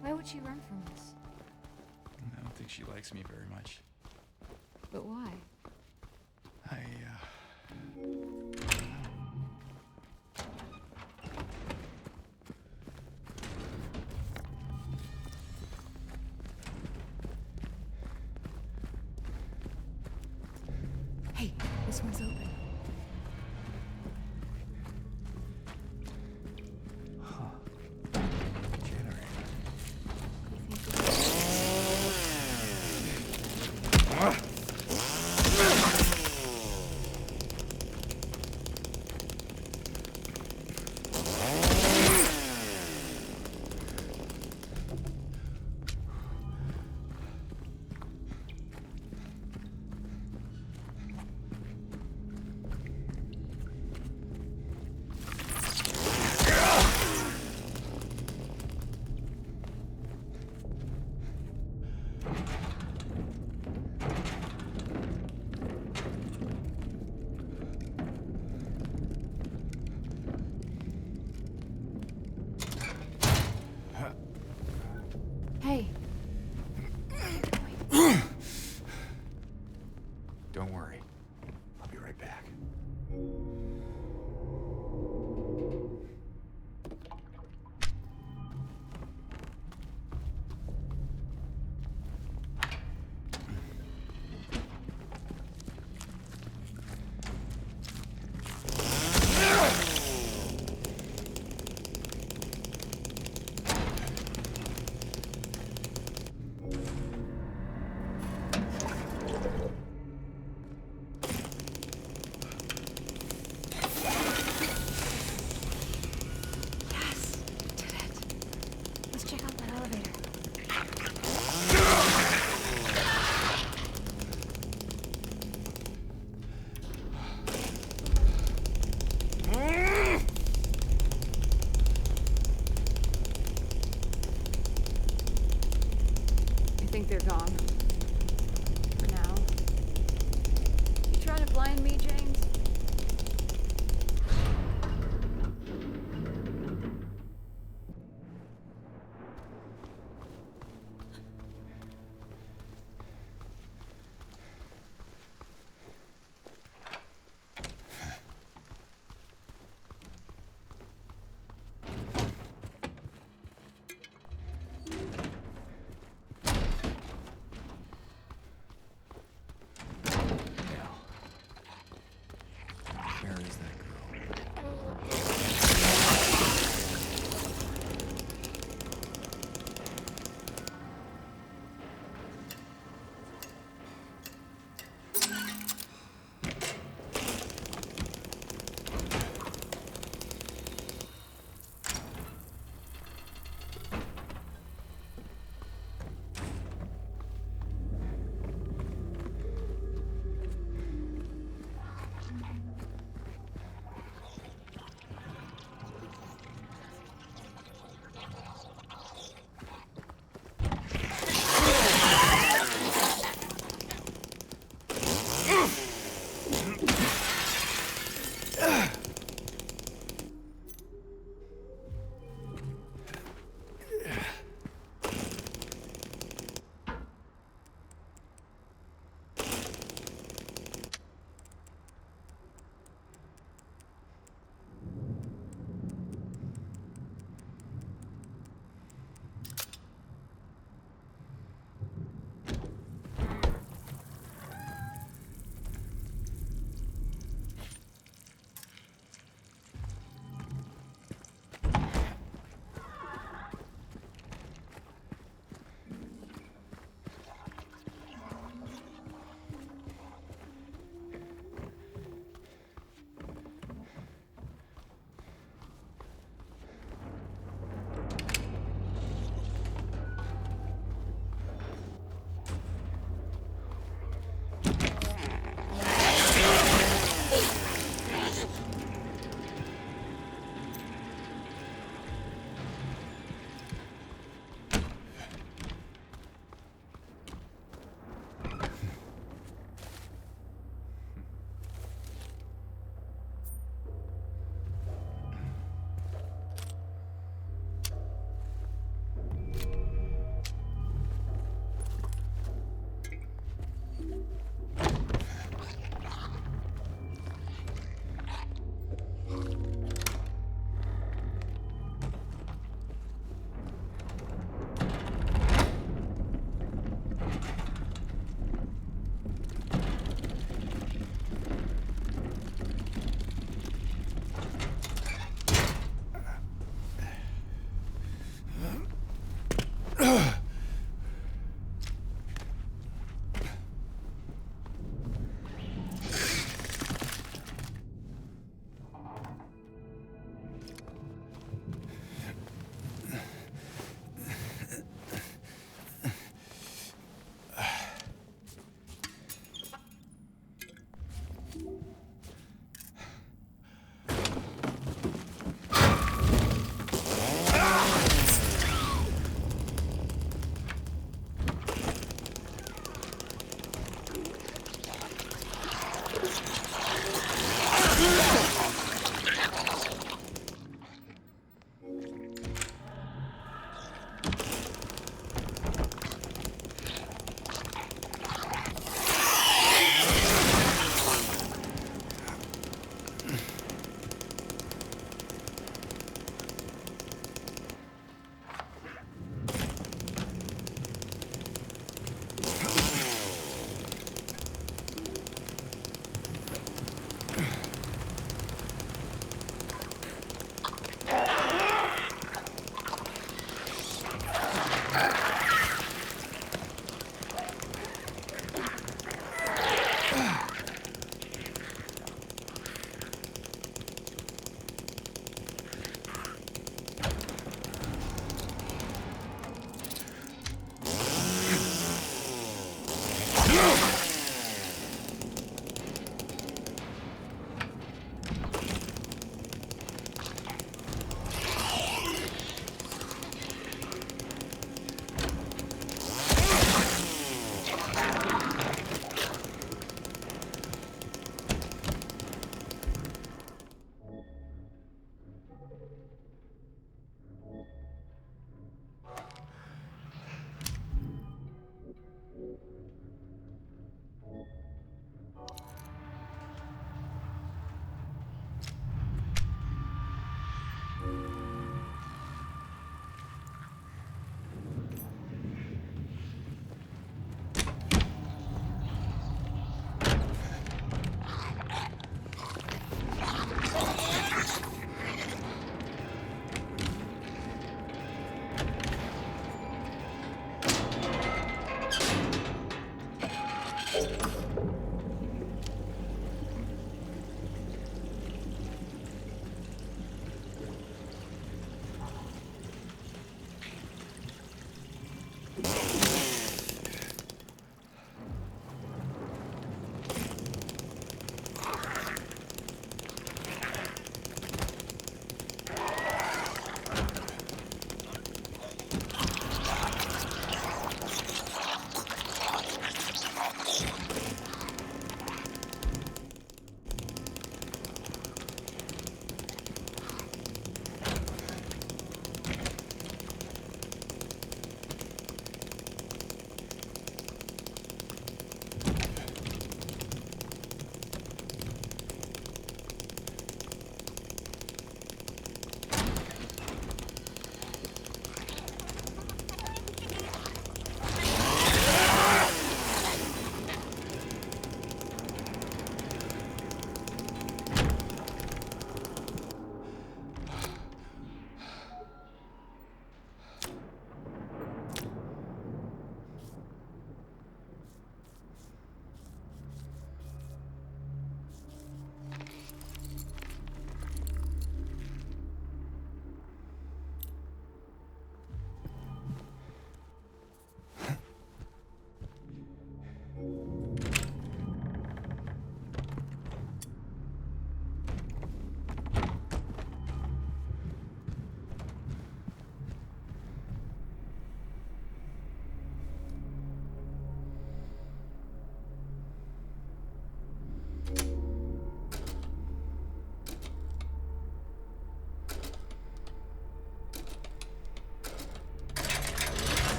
Why would she run from us?
I don't think she likes me very much.
But why? Hey, this one's open.
Don't worry. I'll be right back.
Yes, did it. Let's check out that elevator. I think they're gone. For now. You trying to blind me, James?
Where is that girl?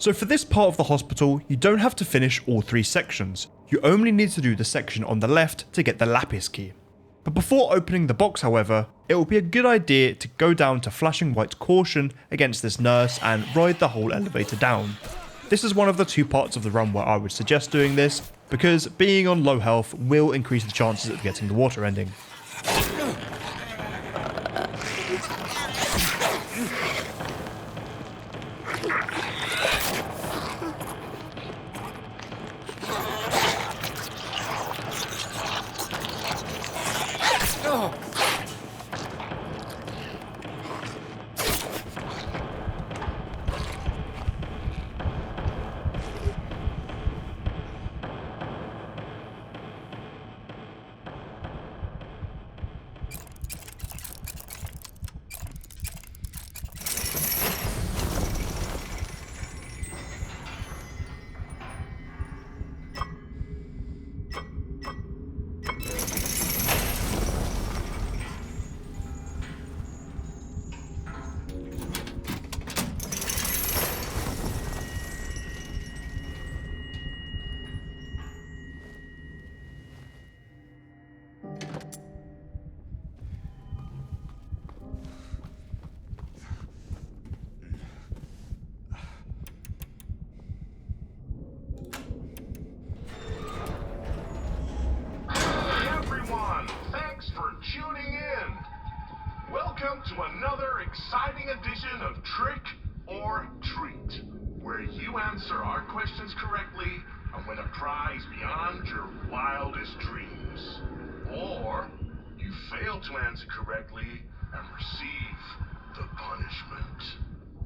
So for this part of the hospital, you don't have to finish all 3 sections. You only need to do the section on the left to get the lapis key. But before opening the box, however, it will be a good idea to go down to flashing white caution against this nurse and ride the whole elevator down. This is one of the 2 parts of the run where I would suggest doing this, because being on low health will increase the chances of getting the water ending.
Tuning in. Welcome to another exciting edition of Trick or Treat, where you answer our questions correctly and win a prize beyond your wildest dreams. Or you fail to answer correctly and receive the punishment.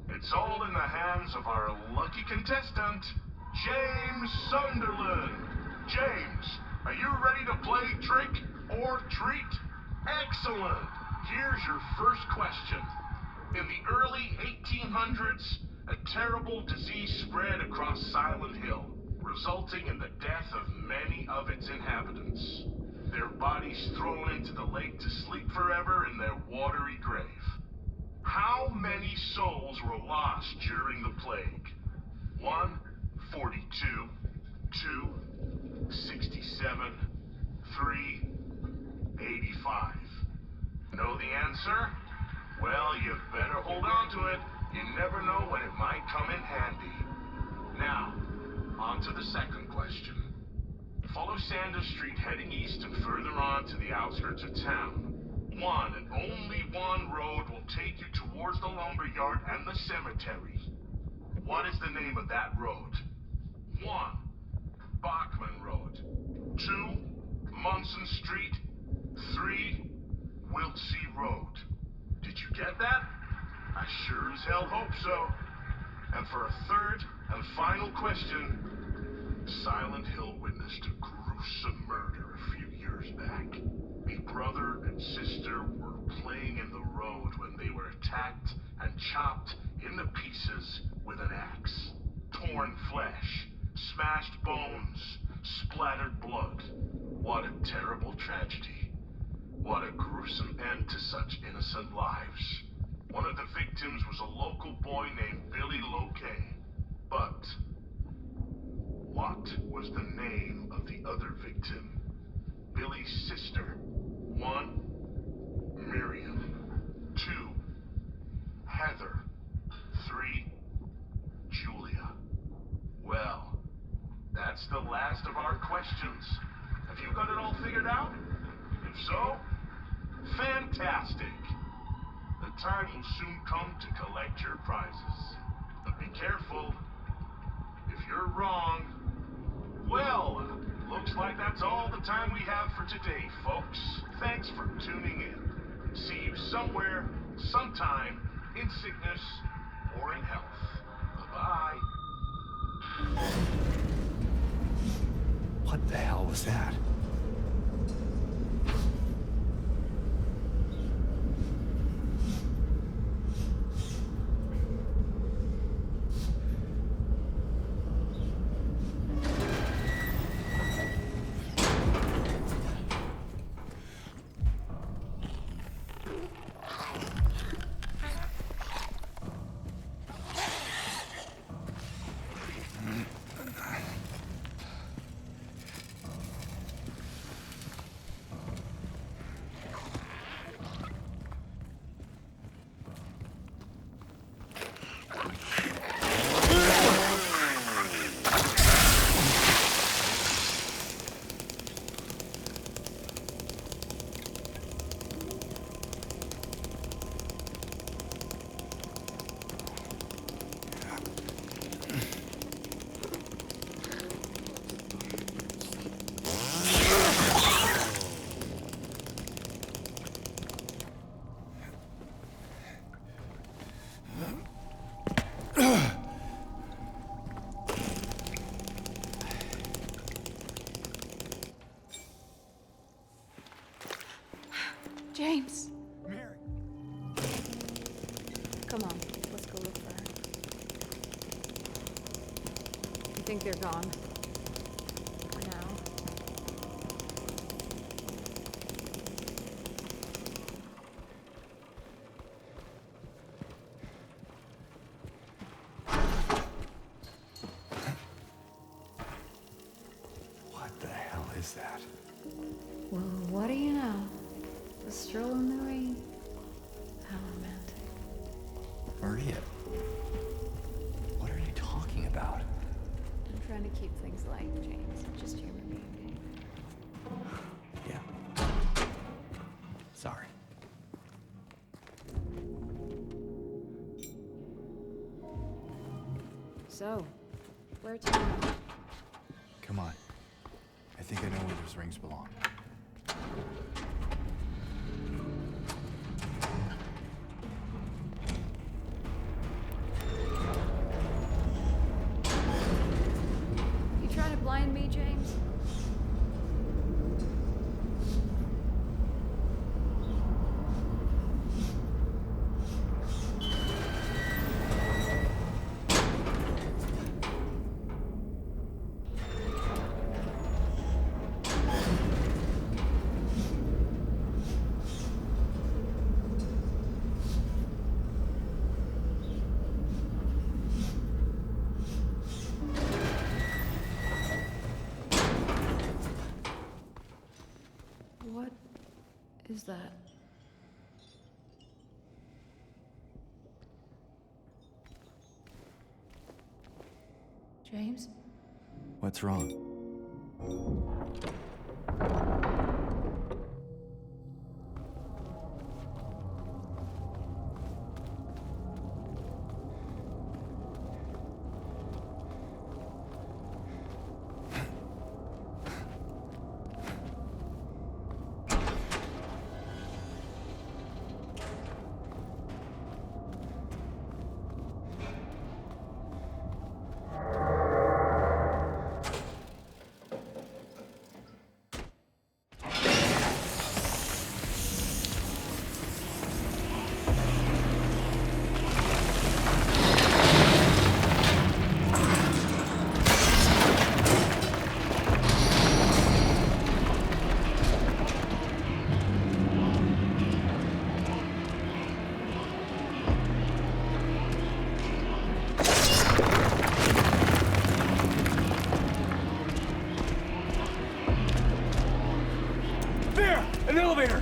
It's all in the hands of our lucky contestant, James Sunderland. James, are you ready to play Trick or Treat? Excellent! Here's your first question. In the early 1800s, a terrible disease spread across Silent Hill, resulting in the death of many of its inhabitants. Their bodies thrown into the lake to sleep forever in their watery grave. How many souls were lost during the plague? 1, 42, 2, 67, 3, 85. Know the answer? Well, you better hold on to it. You never know when it might come in handy. Now, on to the second question. Follow Sanders Street heading east and further on to the outskirts of town. One and only one road will take you towards the lumberyard and the cemetery. What is the name of that road? 1. Bachman Road. 2. Munson Street. 3. Wiltsea Road. Did you get that? I sure as hell hope so. And for a third and final question, Silent Hill witnessed a gruesome murder a few years back. A brother and sister were playing in the road when they were attacked and chopped into pieces with an axe. Torn flesh, smashed bones, splattered blood. What a terrible tragedy. What a gruesome end to such innocent lives. One of the victims was a local boy named Billy Locay. But what was the name of the other victim? Billy's sister. 1. Miriam. 2. Heather. 3. Julia. Well, that's the last of our questions. Have you got it all figured out? If so, fantastic. The time will soon come to collect your prizes. But be careful. If you're wrong, well, looks like that's all the time we have for today, folks. Thanks for tuning in. See you somewhere, sometime, in sickness or in health. Bye-bye.
What the hell was that?
James!
Mary!
Come on, let's go look for her. You think they're gone? For now.
What the hell is that?
Well, what do you know? A stroll in the rain. How romantic.
Maria. What are you talking about?
I'm trying to keep things light, James. Just humor me, okay?
Yeah. Sorry.
So, where to now?
Come on. I think I know where those rings belong.
You trying to blind me, James? What is that? James?
What's wrong?
There! An elevator!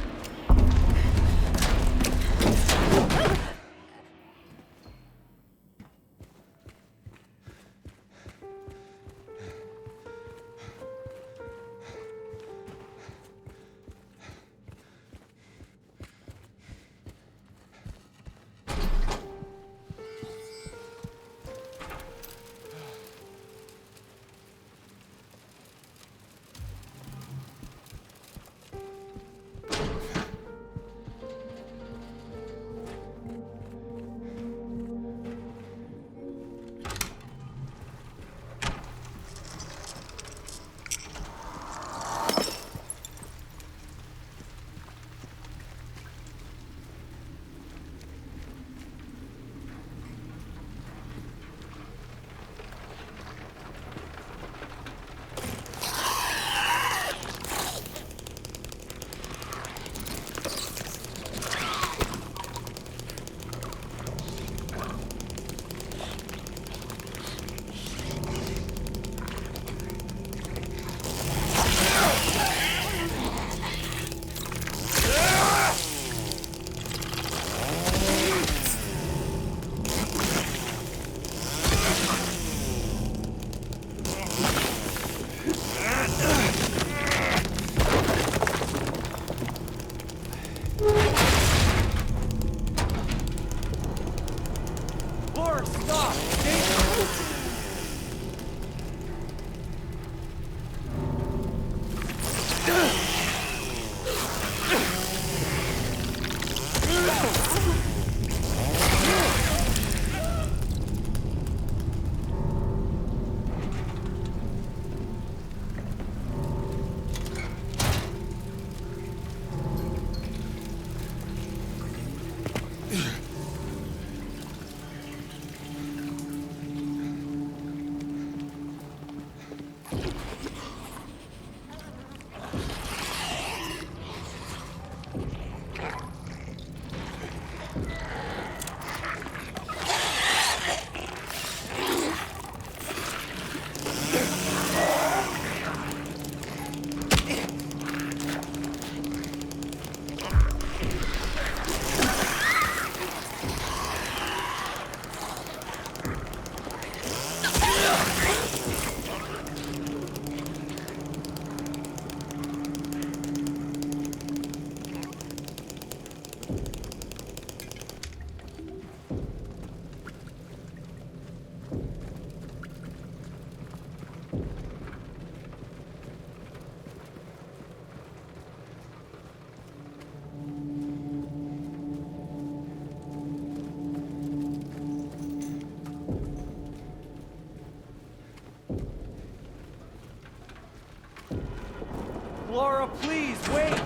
Laura, please, wait!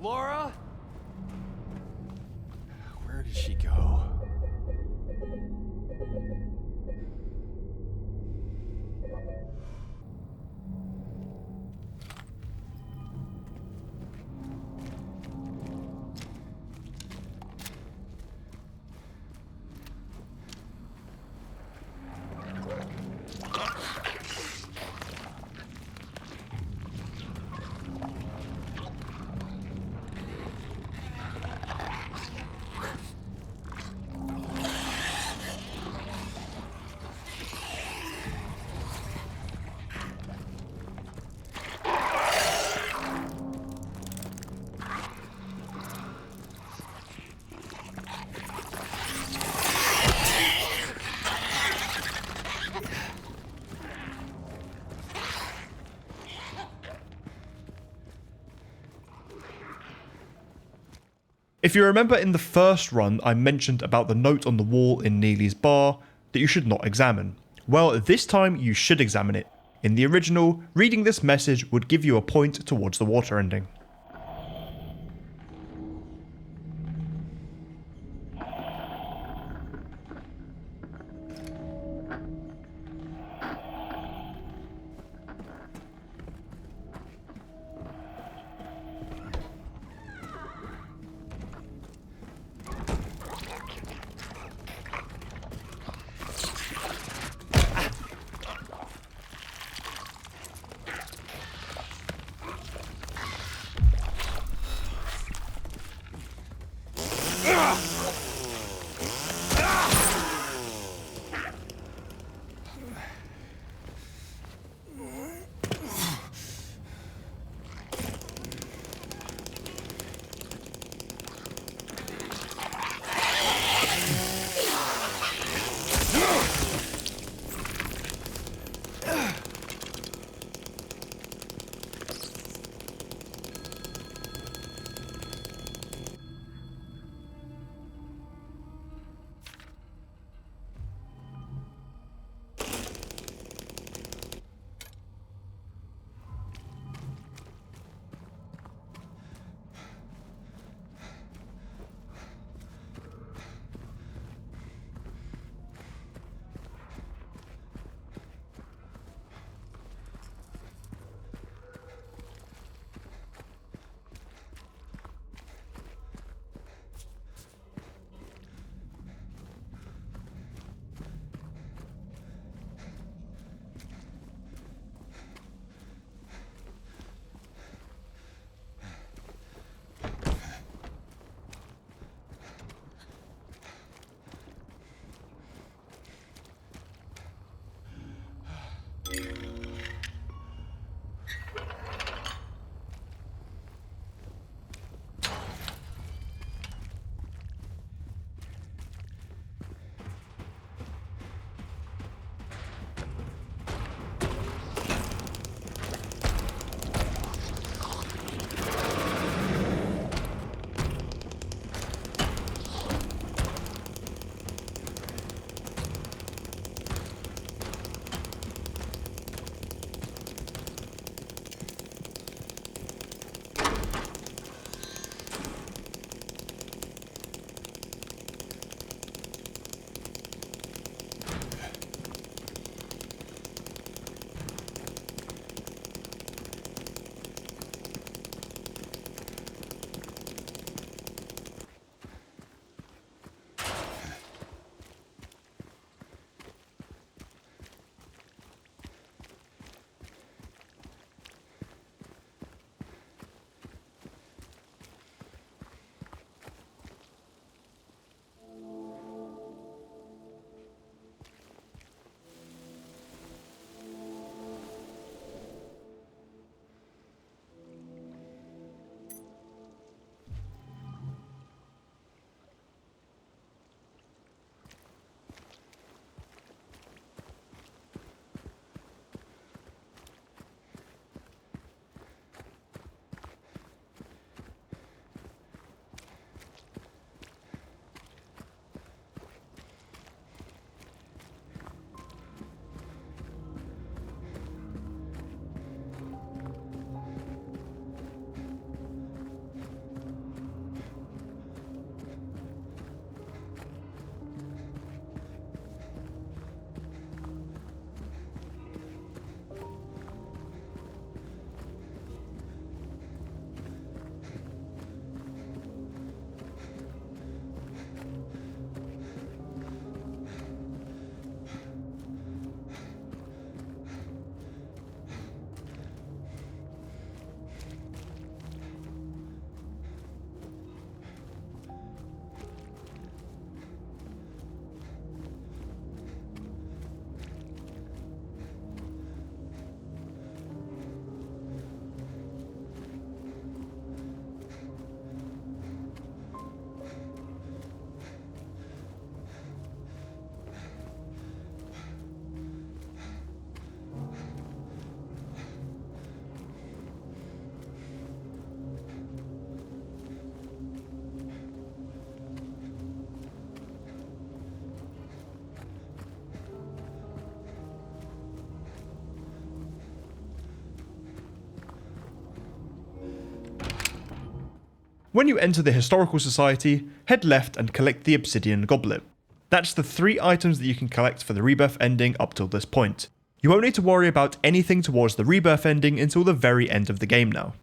Laura? Where did she go?
If you remember in the first run, I mentioned about the note on the wall in Neely's bar that you should not examine. Well, this time you should examine it. In the original, reading this message would give you a point towards the water ending. When you enter the Historical Society, head left and collect the Obsidian Goblet. That's the 3 items that you can collect for the Rebirth ending up till this point. You won't need to worry about anything towards the Rebirth ending until the very end of the game now.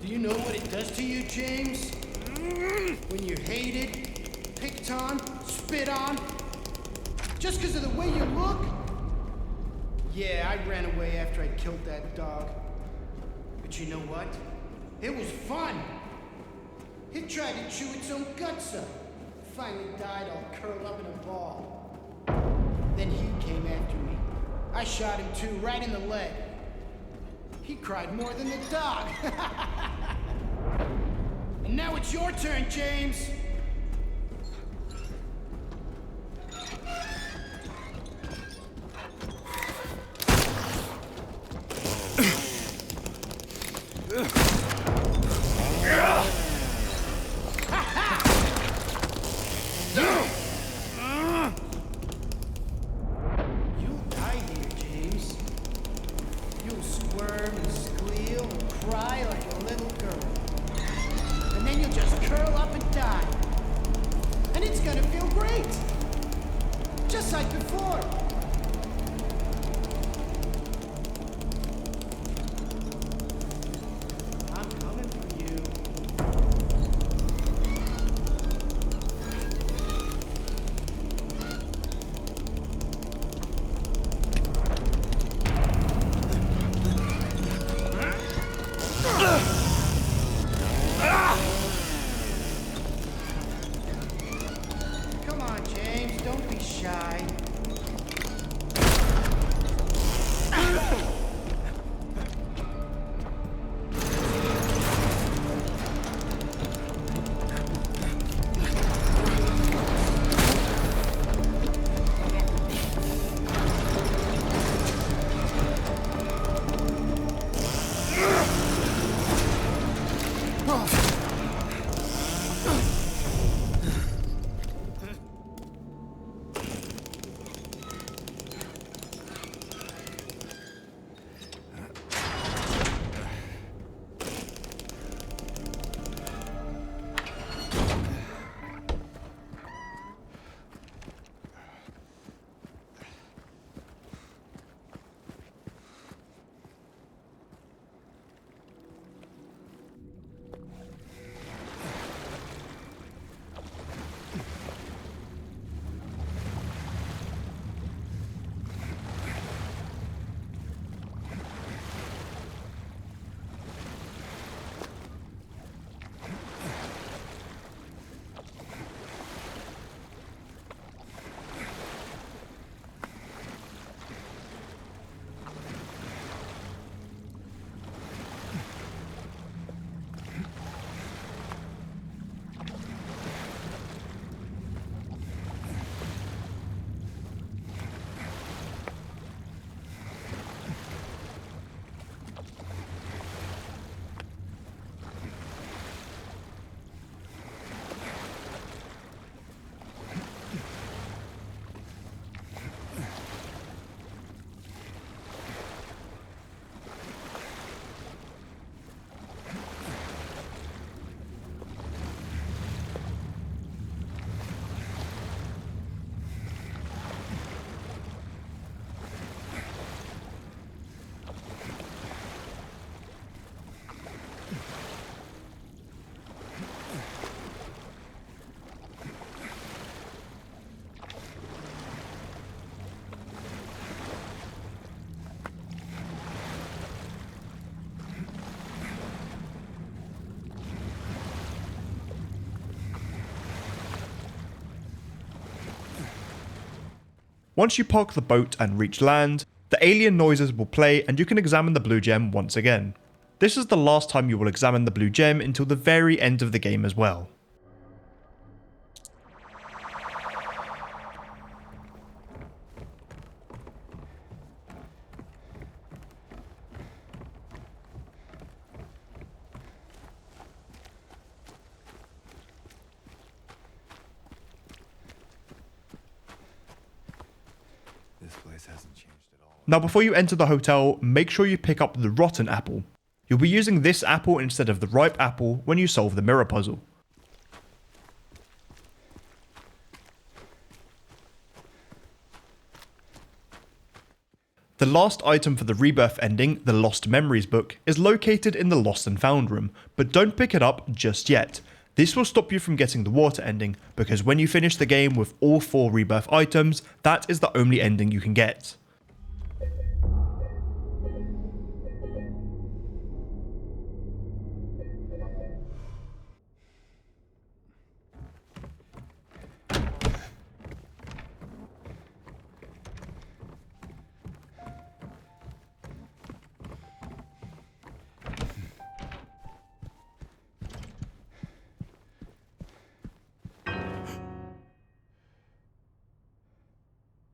Do you know what it does to you, James? When you're hated, picked on, spit on, just because of the way you look? Yeah, I ran away after I killed that dog. But you know what? It was fun. It tried to chew its own guts up. Finally died all curled up in a ball. Then Hugh came after me. I shot him too, right in the leg. He cried more than the dog. And now it's your turn, James. You'll die here, James. You'll squirm and squeal and cry like a little girl. And then you'll just curl up and die. And it's gonna feel great. Just like before. I'm coming for you. Come on, James, don't be shy.
Once you park the boat and reach land, the alien noises will play and you can examine the blue gem once again. This is the last time you will examine the blue gem until the very end of the game as well.
This place hasn't changed at all.
Now before you enter the hotel, make sure you pick up the rotten apple. You'll be using this apple instead of the ripe apple when you solve the mirror puzzle. The last item for the Rebirth ending, the Lost Memories book, is located in the Lost and Found room, but don't pick it up just yet. This will stop you from getting the water ending, because when you finish the game with all 4 Rebirth items, that is the only ending you can get.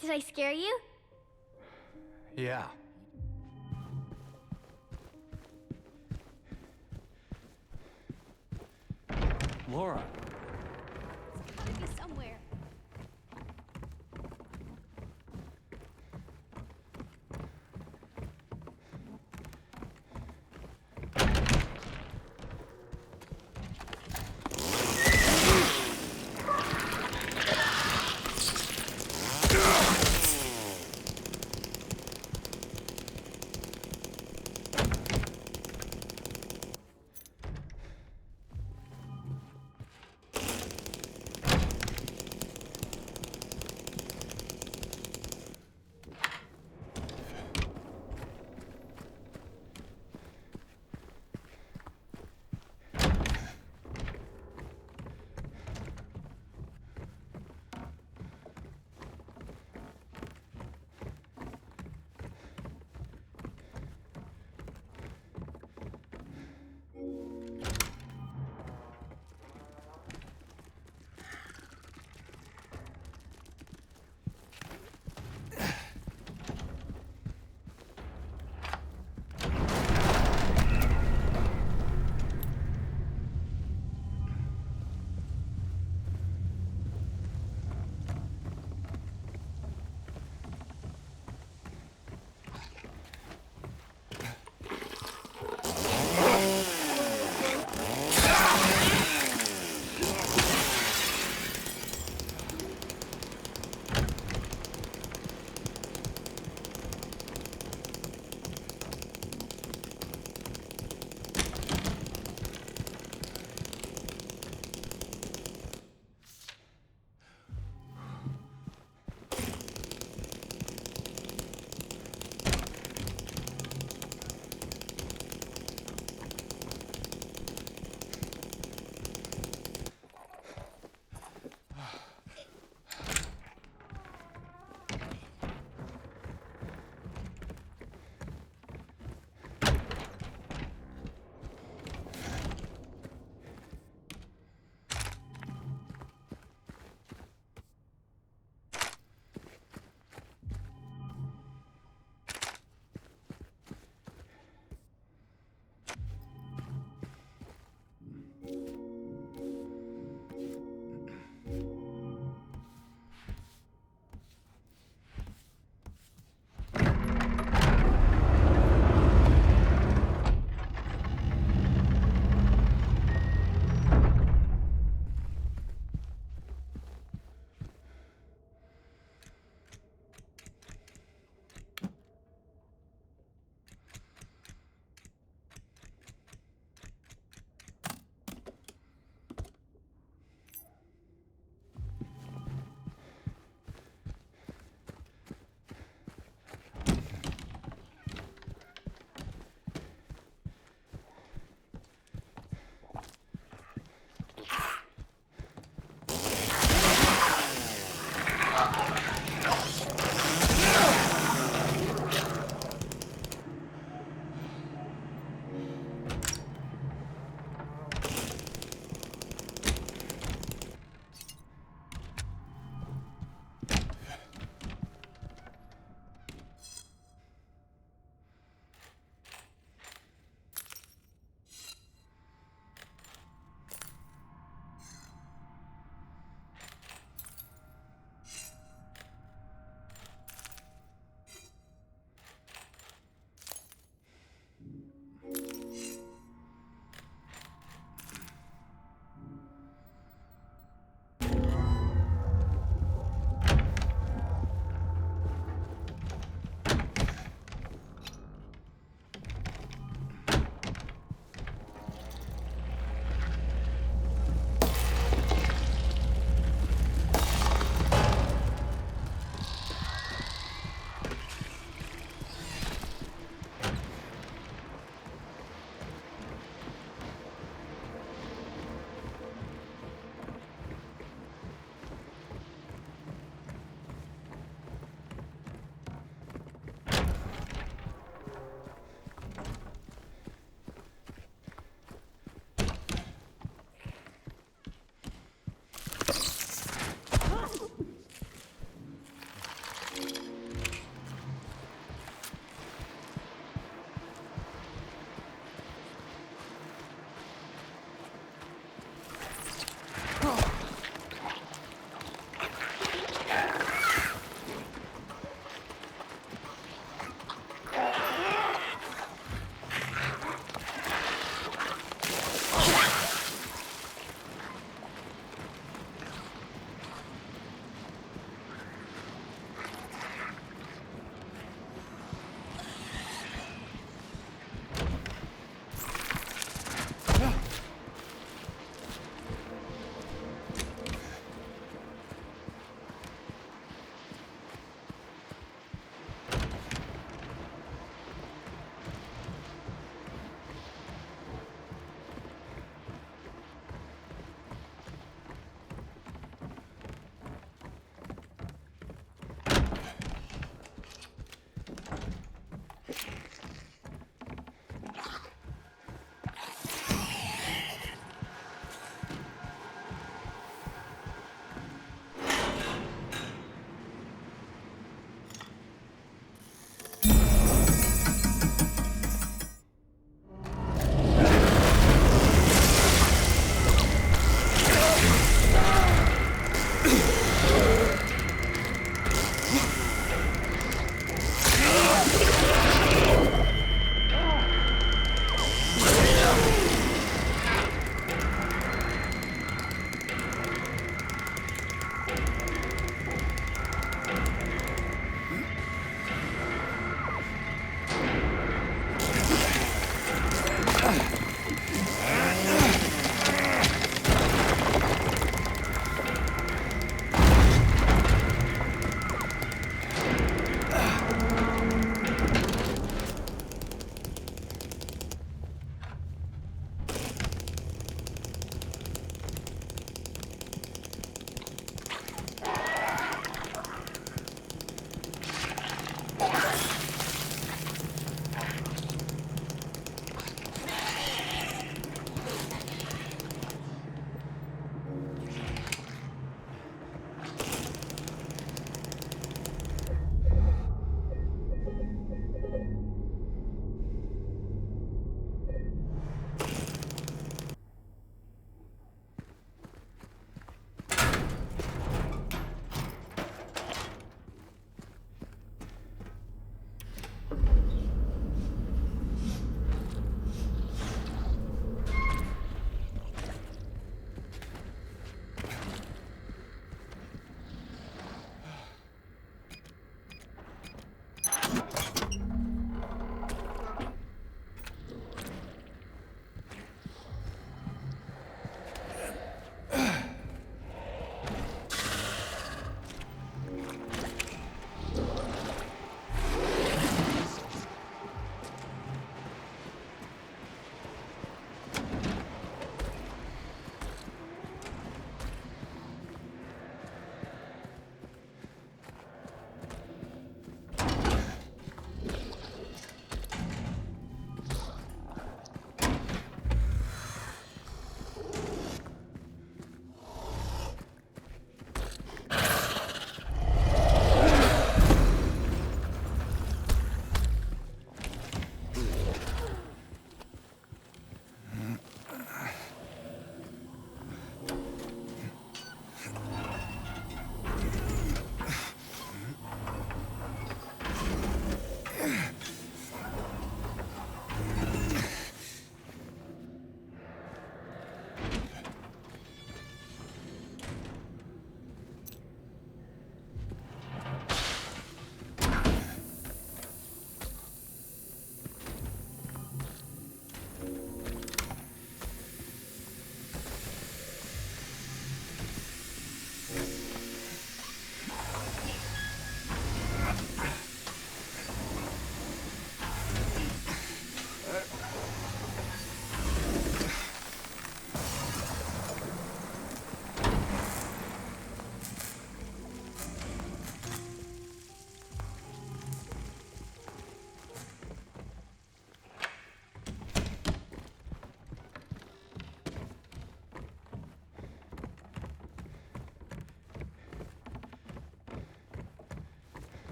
Did I scare you?
Yeah. Laura.
It's gotta be somewhere.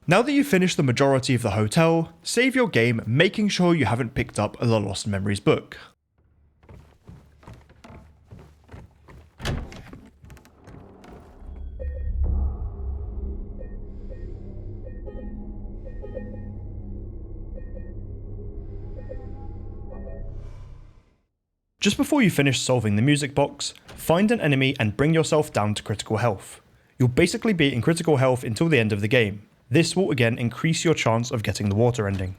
Now that you've finished the majority of the hotel, save your game, making sure you haven't picked up the Lost Memories book. Just before you finish solving the music box, find an enemy and bring yourself down to critical health. You'll basically be in critical health until the end of the game. This will again increase your chance of getting the water ending.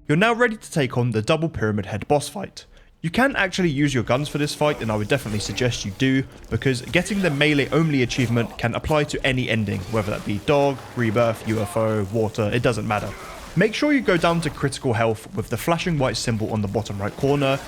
You're now ready to take on the double pyramid head boss fight. You can actually use your guns for this fight, and I would definitely suggest you do, because getting the melee only achievement can apply to any ending, whether that be dog, rebirth, UFO, water, it doesn't matter. Make sure you go down to critical health with the flashing white symbol on the bottom right corner.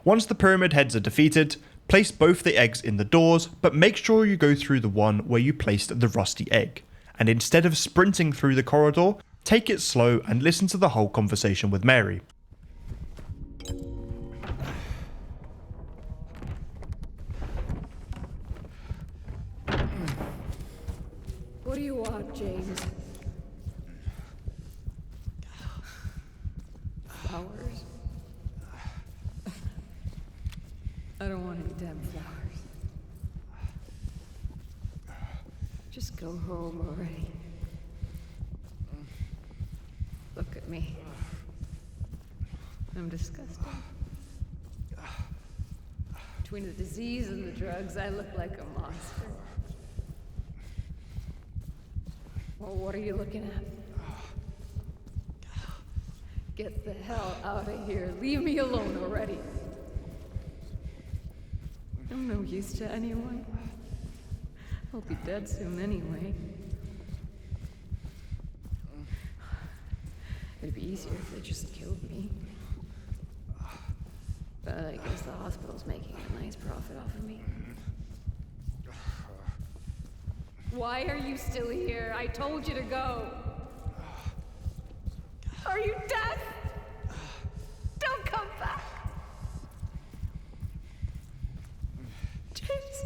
Once the pyramid heads are defeated, place both the eggs in the doors, but make sure you go through the one where you placed the rusty egg. And instead of sprinting through the corridor, take it slow and listen to the whole conversation with Mary.
What do you want, James? Flowers? I don't want any damn flowers. Just go home already. Look at me. I'm disgusting. Between the disease and the drugs, I look like a monster. Well, what are you looking at? Get the hell out of here. Leave me alone already. I'm no use to anyone. I'll be dead soon anyway. It'd be easier if they just killed me. But I guess the hospital's making a nice profit off of me. Why are you still here? I told you to go. Are you deaf? Don't come back. James.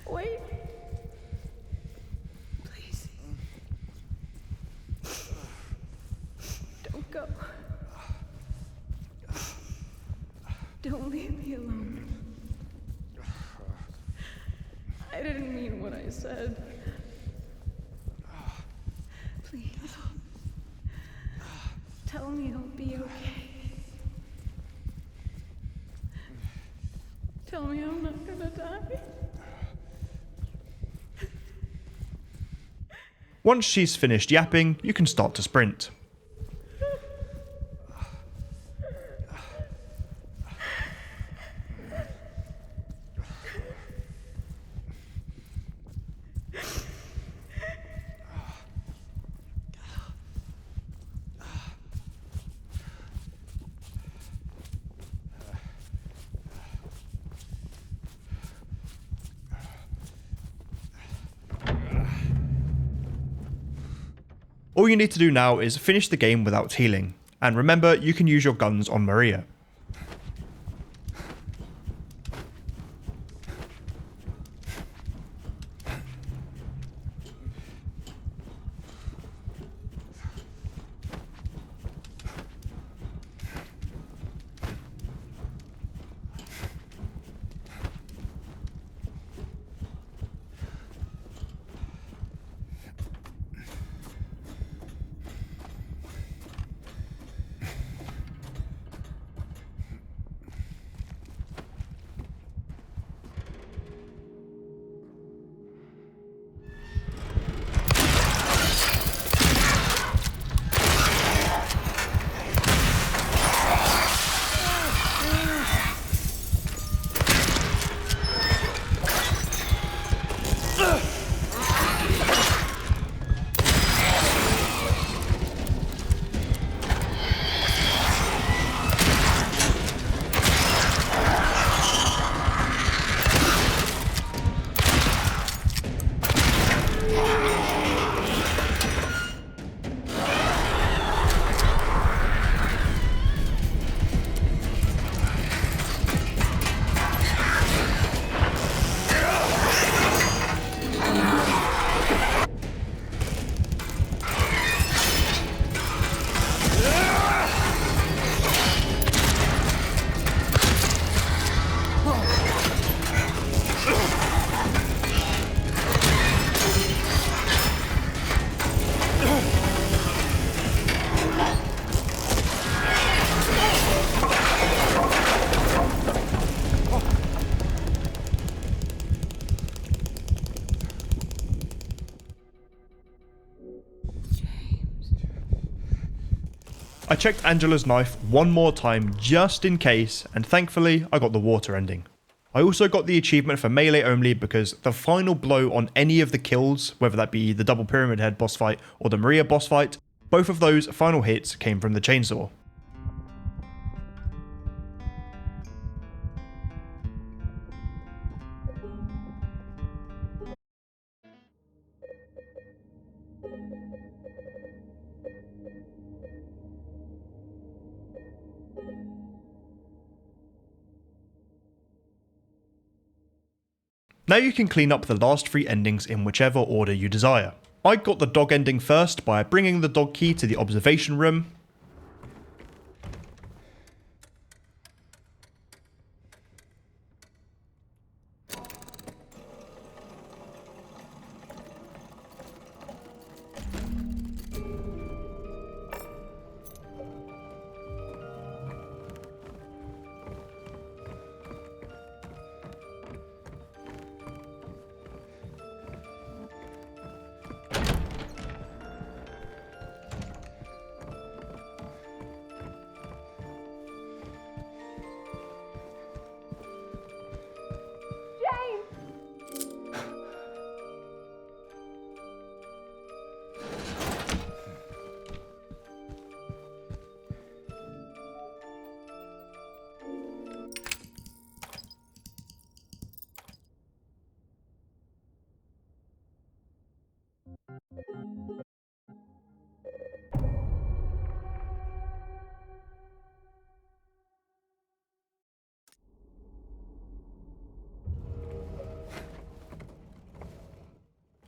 Wait. Please. Don't go. Don't leave me alone. I didn't mean what I said. Please. Tell me I'll be okay. Tell me I'm not gonna die.
Once she's finished yapping, you can start to sprint. All you need to do now is finish the game without healing, and remember you can use your guns on Maria. I checked Angela's knife one more time just in case, and thankfully I got the water ending. I also got the achievement for melee only because the final blow on any of the kills, whether that be the double pyramid head boss fight or the Maria boss fight, both of those final hits came from the chainsaw. Now you can clean up the last 3 endings in whichever order you desire. I got the dog ending first by bringing the dog key to the observation room.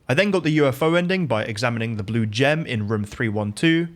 I then got the UFO ending by examining the blue gem in room 312.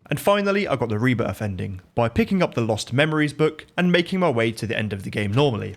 And finally, I got the Rebirth ending by picking up the Lost Memories book and making my way to the end of the game normally.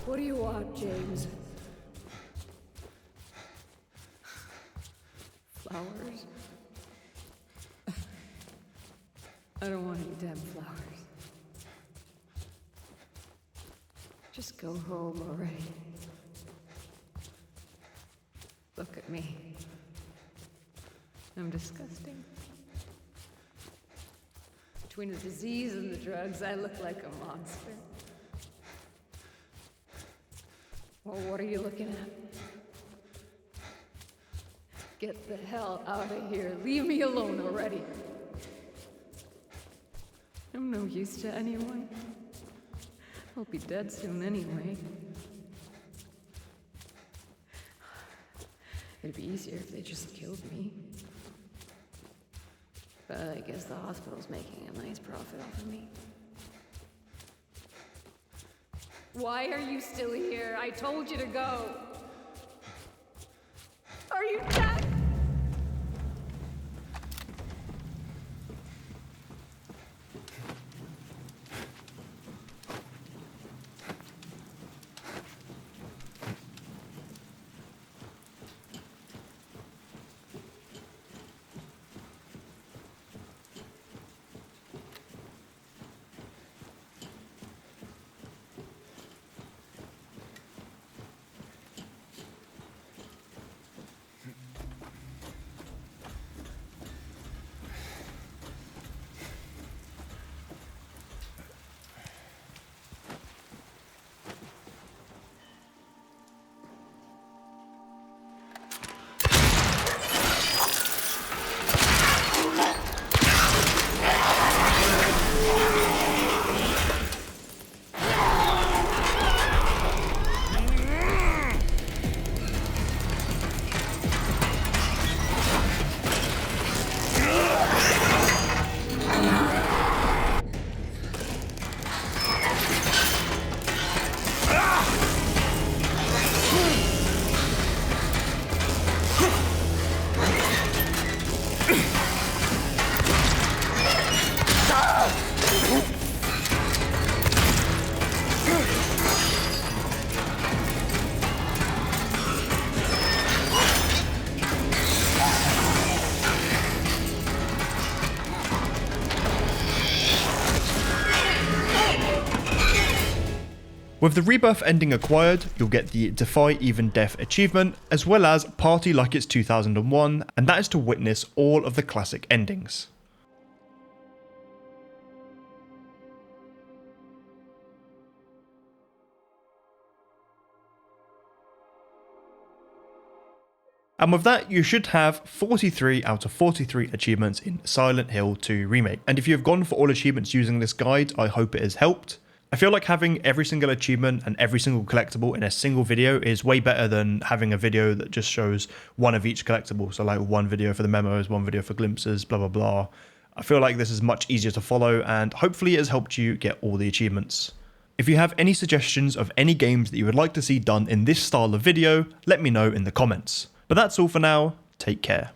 What do you want, James? Flowers? I don't want any damn flowers. Just go home already. Look at me. I'm disgusting. Between the disease and the drugs, I look like a monster. Well, what are you looking at? Get the hell out of here. Leave me alone already. I'm no use to anyone. I'll be dead soon anyway. It'd be easier if they just killed me. But I guess the hospital's making a nice profit off of me. Why are you still here? I told you to go. Are you dead?
With the Rebirth ending acquired, you'll get the Defy Even Death achievement, as well as Party Like It's 2001, and that is to witness all of the classic endings. And with that, you should have 43 out of 43 achievements in Silent Hill 2 Remake. And if you have gone for all achievements using this guide, I hope it has helped. I feel like having every single achievement and every single collectible in a single video is way better than having a video that just shows one of each collectible. So like one video for the memos, one video for glimpses, blah, blah, blah. I feel like this is much easier to follow, and hopefully it has helped you get all the achievements. If you have any suggestions of any games that you would like to see done in this style of video, let me know in the comments. But that's all for now. Take care.